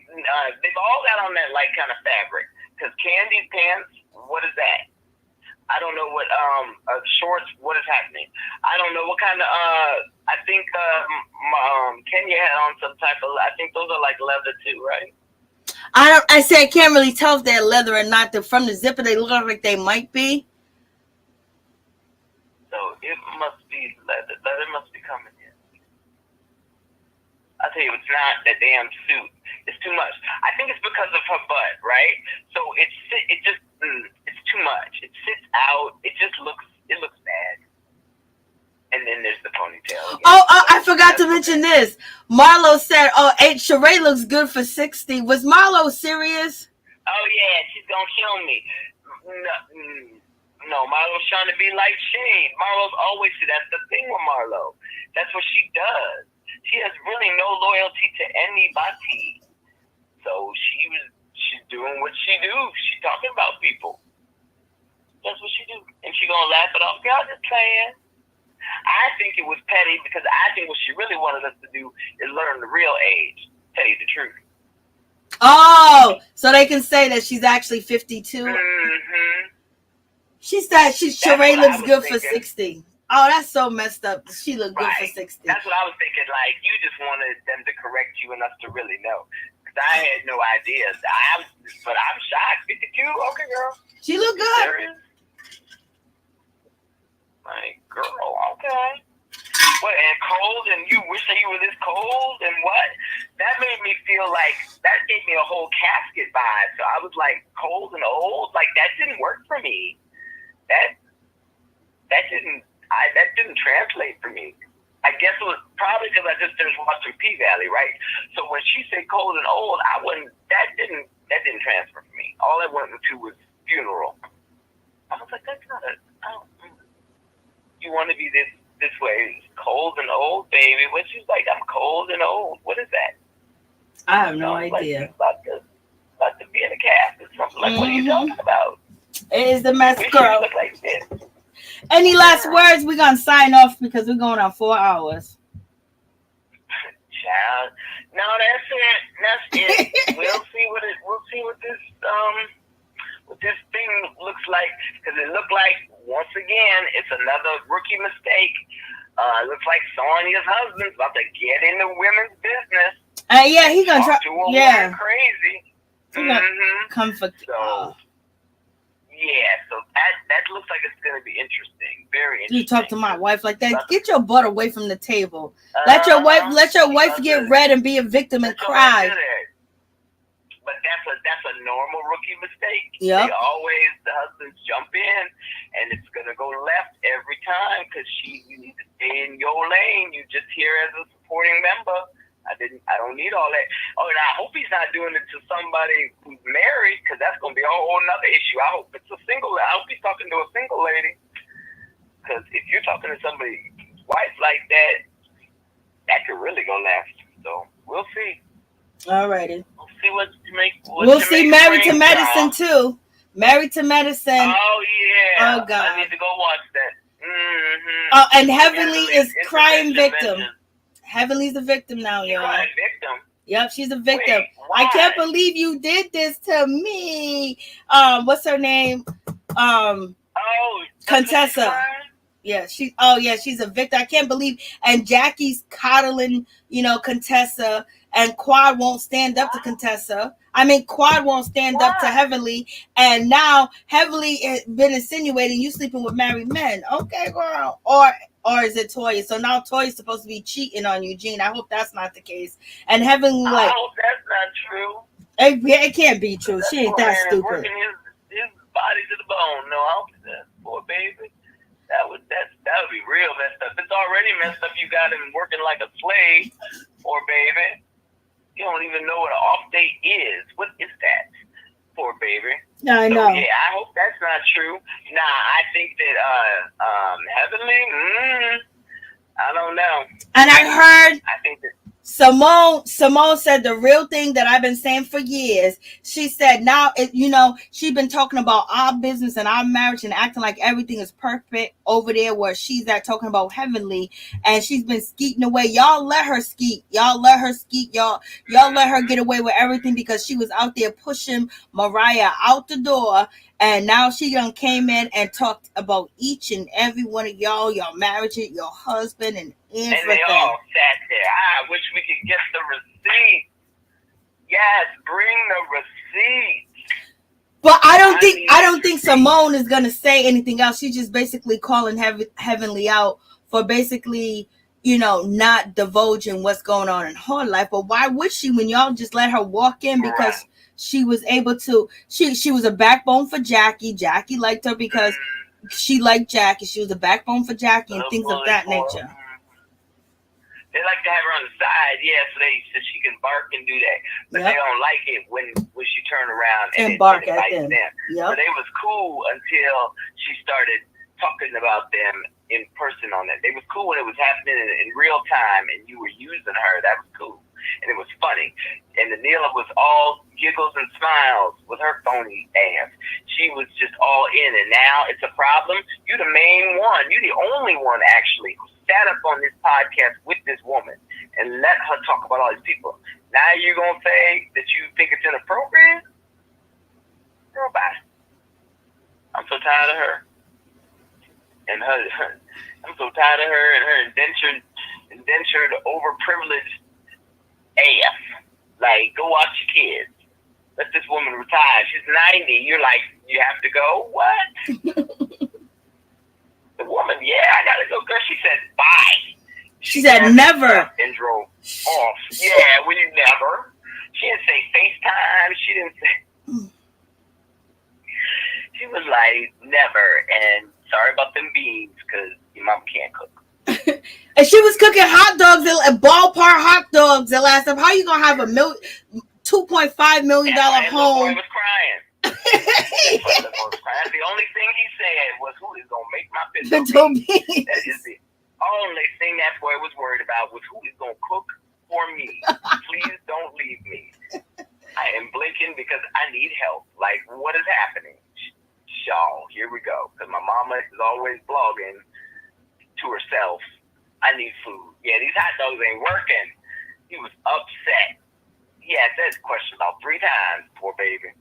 they've all got on that like kind of fabric. Because Candy's pants, what is that? I don't know what shorts. What is happening? I don't know what kind of. I think Kenya had on some type of. I think those are like leather too, right? I can't really tell if they're leather or not. From the zipper, they look like they might be. So it must be leather. Leather must be coming in. I'll tell you, it's not that damn suit. It's too much. I think it's because of her butt, right? So it's too much. It sits out. It looks bad. And then there's the ponytail. I forgot to mention this. Marlo said, Shereé looks good for 60. Was Marlo serious? Oh, yeah, she's going to kill me. No, Marlo's trying to be like Shade. Marlo's always, that's the thing with Marlo. That's what she does. She has really no loyalty to anybody. So she's doing what she do. She's talking about people. That's what she do. And she going to laugh it off. Y'all just playing. I think it was petty because I think what she really wanted us to do is learn the real age. Tell you the truth. Oh, so they can say that she's actually 52. Mm-hmm. She said Shereé looks good for 60. Oh, that's so messed up. She looked good for 60. That's what I was thinking. Like, you just wanted them to correct you enough to really know. Because I had no idea. But I'm shocked. 52? Okay, girl. She looked good. Like, girl, okay. What, and cold, and you wish that you were this cold, and what? That made me feel like, that gave me a whole casket vibe. So I was like, cold and old? Like, that didn't work for me. That didn't translate for me. I guess it was probably because I just finished watching P-Valley, right? So when she said cold and old, that didn't transfer for me. All I went to was funeral. I was like, that's not you want to be this way. It's cold and old, baby. When she's like, I'm cold and old. What is that? I have no idea. Like, about to be in a cast or something. Like, what are you talking about? It is the mess, girl. Look like this. Any last words? We're gonna sign off because we're going on 4 hours. Child. No, that's it. That's it. We'll see what this thing looks like, because it looked like, once again, it's another rookie mistake. It looks like Sonia's husband's about to get into women's business. Yeah, he's gonna try. Yeah, crazy. He's gonna come for. Yeah, so that looks like it's gonna be interesting. Very interesting. You talk to my wife like that. Get your butt away from the table. Let your wife get red and be a victim and cry. But that's a normal rookie mistake. Yep. The husbands jump in, and it's gonna go left every time because you need to stay in your lane. You just here as a supporting member. I don't need all that. Oh, and I hope he's not doing it to somebody who's married, because that's gonna be a whole another issue. I hope it's a single. I hope he's talking to a single lady, because if you're talking to somebody's wife like that, that could really go left. So we'll see. Alrighty. We'll see what you make. We'll see. Married to Medicine too. Married to Medicine. Oh yeah. Oh God. I need to go watch that. Mm-hmm. Oh, and Heavenly is crying victim. Heavenly's a victim now, y'all. Crying victim. Yep, she's a victim. Wait, why? I can't believe you did this to me. What's her name? Contessa. Yeah, she's a victim. I can't believe. And Jackie's coddling, Contessa, and Quad won't stand up to Contessa. I mean, Quad won't stand up to Heavenly, and now Heavenly has been insinuating you sleeping with married men. Okay, girl. Or is it Toya? So now Toya's supposed to be cheating on Eugene. I hope that's not the case. And Heavenly, I hope that's not true. It can't be true. She ain't that stupid. Working his body to the bone. No, I hope that poor baby. That would be real messed up. It's already messed up. You got him working like a slave, poor baby. You don't even know what an off date is. What is that? Poor baby. Yeah, I know. Yeah, I hope that's not true. Nah, I think that Heavenly, I don't know. And I think that Simone said the real thing that I've been saying for years. She said now, she's been talking about our business and our marriage and acting like everything is perfect over there where she's at talking about Heavenly, and she's been skeeting away. Y'all let her skeet. Y'all let her skeet. Y'all let her get away with everything because she was out there pushing Mariah out the door. And now she done came in and talked about each and every one of y'all marriage, your husband, and everything. And they all sat there. I wish we could get the receipt. Yes, bring the receipt. But I don't think Simone is gonna say anything else. She's just basically calling Heavenly out for basically, not divulging what's going on in her life. But why would she when y'all just let her walk in? Because she was able to. She was a backbone for Jackie. Jackie liked her because she liked Jackie. She was a backbone for Jackie and things of that nature. They like to have her on the side, so she can bark and do that. But they don't like it when she turn around and bark at them. So they was cool until she started talking about them in person on that. They was cool when it was happening in real time and you were using her. That was cool. And it was funny. And Neela was all giggles and smiles with her phony ass. She was just all in. And now it's a problem. You're the main one. You're the only one, actually, who sat up on this podcast with this woman and let her talk about all these people. Now you're going to say that you think it's inappropriate? Girl, bye. I'm so tired of her. And I'm so tired of her and her indentured overprivileged AF. Like, go watch your kids. Let this woman retire. She's 90. You're like, you have to go? What? The woman, I gotta go. Girl, she said bye. She said never. And drove off. Yeah, we never. She didn't say FaceTime. She didn't say. She was like, never. And sorry about them beans, because your mom can't cook. And she was cooking hot dogs at ballpark hot dogs the last time. How you gonna have a $2.5 million home? Boy was crying. That's the only thing he said was, "Who is gonna make my pinto beans?" That is the only thing that boy was worried about, was who is gonna cook for me. Please don't leave me. I am blinking because I need help. Like, what is happening? Y'all, here we go. Because my mama is always blogging to herself, "I need food. Yeah, these hot dogs ain't working." He was upset. He asked that question about 3 times, poor baby.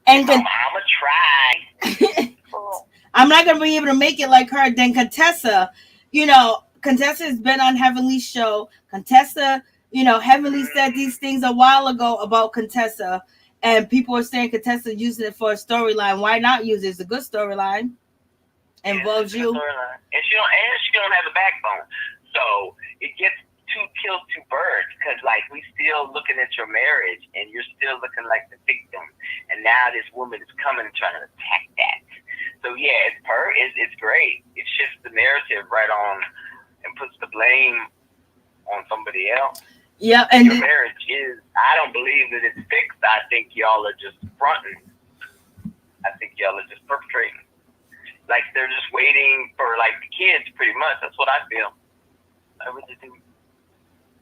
And I'm going to try. I'm not going to be able to make it like her. Then Contessa, Contessa has been on Heavenly's show. Contessa, Heavenly said these things a while ago about Contessa. And people are saying Contessa using it for a storyline. Why not use it? It's a good storyline. Involves you. And she don't have a backbone. So it gets kills 2 birds, because like we still looking at your marriage and you're still looking like the victim, and now this woman is coming and trying to attack that. So yeah, it's great. It shifts the narrative right on and puts the blame on somebody else. Yeah, and your marriage is, I don't believe that it's fixed. I think y'all are just fronting. I think y'all are just perpetrating. Like they're just waiting for like the kids, pretty much. That's what I feel. I really do.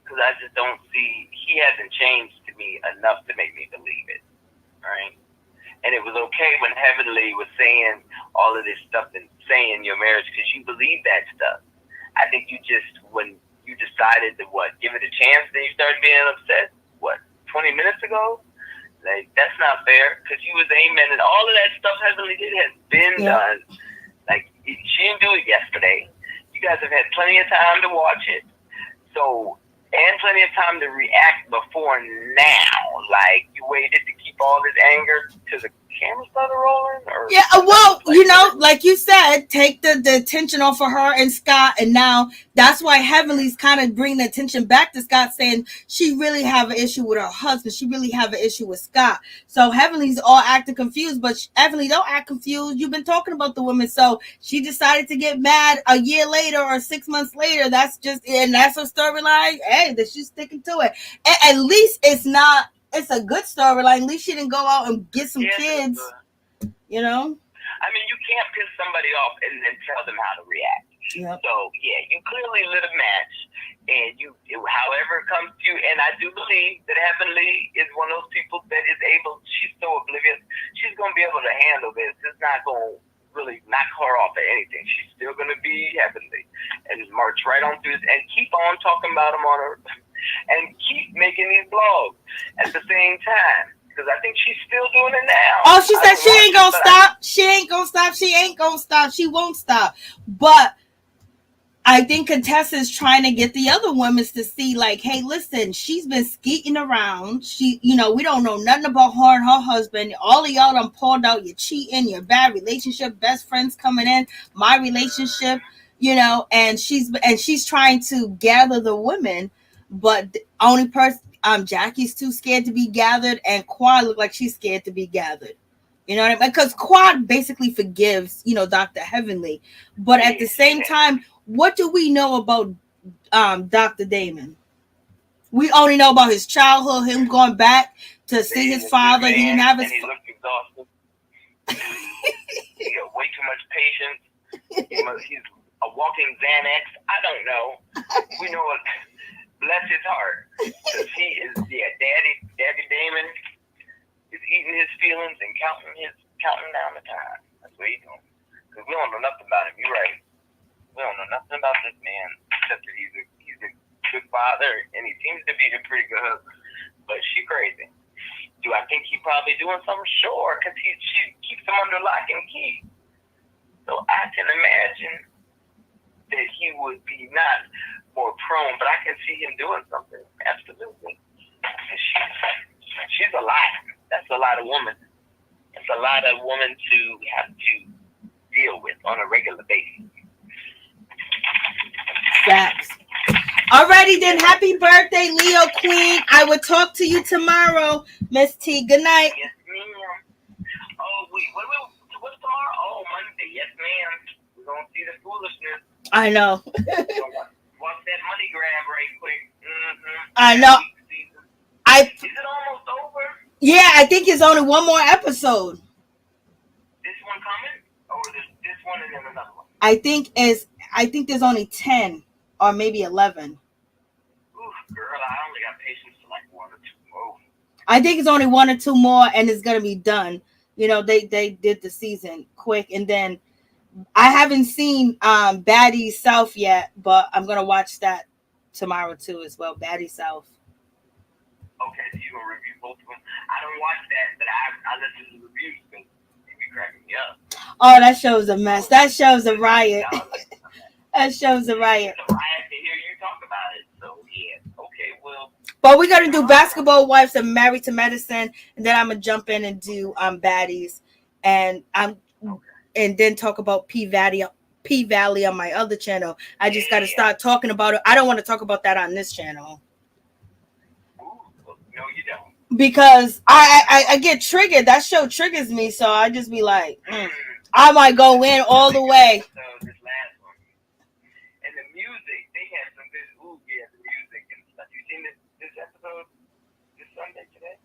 Because I just don't see, he hasn't changed to me enough to make me believe it, right? And it was okay when Heavenly was saying all of this stuff and saying your marriage, because you believe that stuff. I think you just, when you decided to give it a chance, then you started being upset, 20 minutes ago? Like, that's not fair, because you was aiming, and all of that stuff Heavenly did has been done. Like, she didn't do it yesterday. You guys have had plenty of time to watch it. So, and plenty of time to react before now. Like, you waited to keep all this anger to the camera started rolling? Or yeah, well, like you said, take the attention off of her and Scott, and now that's why Heavenly's kind of bringing the attention back to Scott, saying she really have an issue with her husband. She really have an issue with Scott. So Heavenly's all acting confused, but Heavenly, don't act confused. You've been talking about the women. So she decided to get mad a year later or 6 months later. That's her storyline. Hey, that she's sticking to it. At least it's a good storyline. At least she didn't go out and get some kids. I mean, you can't piss somebody off and then tell them how to react. Yep. So, yeah, you clearly lit a match, and however it comes to you, and I do believe that Heavenly is one of those people that is able, she's so oblivious, she's going to be able to handle this. It's not going to really knock her off of anything. She's still going to be Heavenly and march right on through this and keep on talking about them on her and keep making these blogs at the same time. Because I think she's still doing it now. Oh, she said she ain't gonna stop. She ain't gonna stop. She ain't gonna stop. She won't stop. But I think Contessa is trying to get the other women to see, like, hey, listen, she's been skeeting around. She, we don't know nothing about her and her husband. All of y'all done pulled out your cheating, your bad relationship, best friends coming in, my relationship, and she's trying to gather the women, but the only person, Jackie's too scared to be gathered, and Quad looked like she's scared to be gathered. You know what I mean? Because Quad basically forgives, Dr. Heavenly. But at the same time, what do we know about Dr. Damon? We only know about his childhood, him going back to see his father. He didn't have his... And he looked exhausted. He got way too much patience. He's a walking Xanax. I don't know. We know what... Bless his heart. Because he is, Daddy Damon is eating his feelings and counting down the time. That's what he's doing. Because we don't know nothing about him. You're right. We don't know nothing about this man, except that he's a good father, and he seems to be a pretty good husband. But she's crazy. Do I think he's probably doing something? Sure, because she keeps him under lock and key. So I can imagine that he would be not more prone, but I can see him doing something. Absolutely. And she's a lot. That's a lot of women. It's a lot of women to have to deal with on a regular basis. Facts. Alrighty then, happy birthday, Leo Queen. I will talk to you tomorrow, Miss T. Good night. Yes, ma'am. Oh, wait, what's tomorrow? Oh, Monday. Yes, ma'am. We're going to see the foolishness. I know. Watch that money grab right quick. Mm-hmm. I know. Is it almost over? Yeah, I think it's only one more episode. then another one? I think there's only 10 or maybe 11. Ooh, girl, I only got patience for like 1 or 2 more. I think it's only 1 or 2 more, and it's gonna be done. You know, they did the season quick, and then I haven't seen Baddie South yet, but I'm gonna watch that tomorrow too as well. Baddie South. Okay, so you're gonna review both of them. I don't watch that, but I listen to the reviews because they be cracking me up. Oh, that show's a mess. That show's a riot. That show's a riot. It's a riot to hear you talk about it. So yeah, okay, well. But we're gonna do Basketball Wives and Married to Medicine, and then I'm gonna jump in and do Baddies, and and then talk about P Valley on my other channel. I just got to start talking about it. I don't want to talk about that on this channel. No, you don't. Because I get triggered. That show triggers me, so I just be like, I might go in all the way. So this last one, and the music, they had some good. Ooh, yeah, the music and stuff. You seen this episode this Sunday today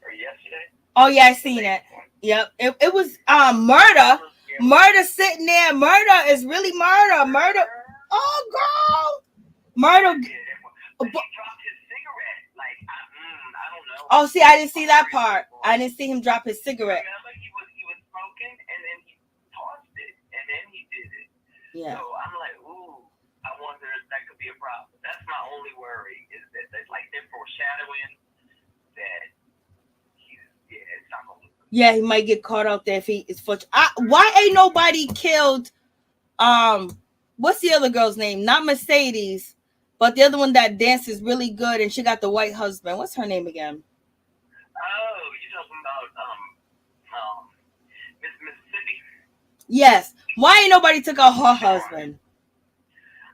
or yesterday? Oh yeah, I seen it. Yep, it was Murder. Murder sitting there. Murder is really Murder. Murder. Oh girl, Murder. He dropped his cigarette. Like I don't know. Oh, see, I didn't see that part. I didn't see him drop his cigarette. Remember, he was smoking, and then he tossed it, and then he did it. Yeah. So I'm like, ooh, I wonder if that could be a problem. That's my only worry is that like they're foreshadowing that it's not gonna look good. Yeah, he might get caught out there if he is why ain't nobody killed what's the other girl's name? Not Mercedes, but the other one that dances really good and she got the white husband. What's her name again? Oh, you talking about Mississippi? Yes. Why ain't nobody took out her husband?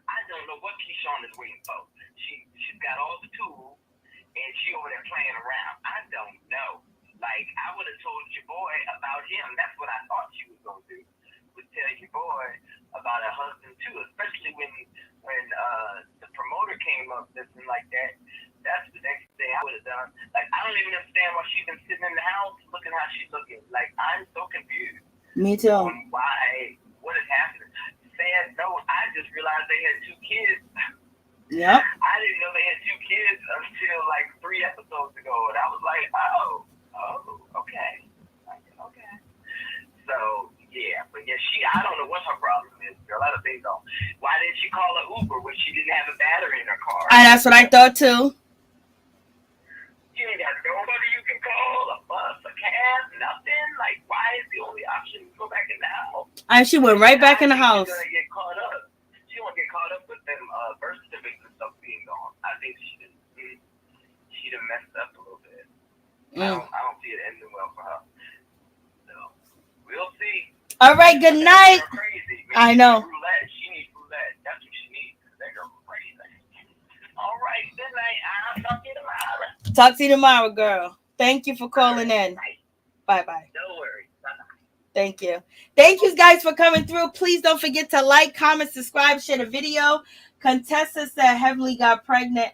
I don't know what DeShawn is waiting for. She's got all the tools and she over there playing around. I don't know. Like, I would have told your boy about him. That's what I thought she was going to do. Would tell your boy about her husband, too. Especially when the promoter came up, this and like that. That's the next thing I would have done. Like, I don't even understand why she's been sitting in the house looking how she's looking. Like, I'm so confused. Me too. On what is happening. Sad note, I just realized they had 2 kids. Yep. I didn't know they had 2 kids until like 3 episodes ago. And I was like, oh, okay. So, yeah. But yeah, I don't know what her problem is, girl. I don't think so. Why didn't she call an Uber when she didn't have a battery in her car? And that's what I thought too. You ain't got nobody you can call, a bus, a cab, nothing. Like, why is the only option to go back in the house? And she went right back in the house. She's gonna get caught up. She won't get caught up with them birth certificates and stuff being gone. I think she done messed up a little bit. I don't see it ending well for her. So we'll see. All right, good night. Crazy. I know. She needs roulette. That's what she needs. That girl crazy. All right, good night. I'll talk to you tomorrow. Talk to you tomorrow, girl. Thank you for calling in. Bye-bye. No worries. Bye-bye. Thank you. Thank you guys for coming through. Please don't forget to like, comment, subscribe, share the video. Contessa said Heavenly got pregnant.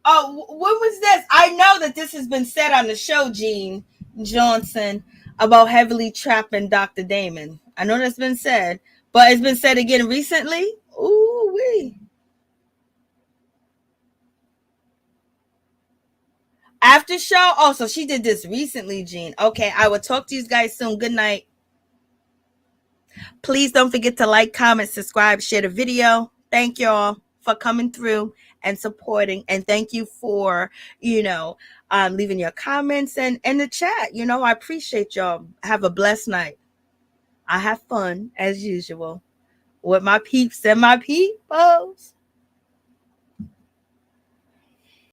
Oh, when was this? I know that this has been said on the show, Gene Johnson, about heavily trapping Dr. Damon. I know that's been said, but it's been said again recently. Ooh wee. After show. Oh, so she did this recently, Gene. Okay, I will talk to you guys soon. Good night. Please don't forget to like, comment, subscribe, share the video. Thank y'all for coming through and supporting, and thank you for leaving your comments and in the chat. I appreciate y'all. Have a blessed night. I have fun as usual with my peeps and my peoples.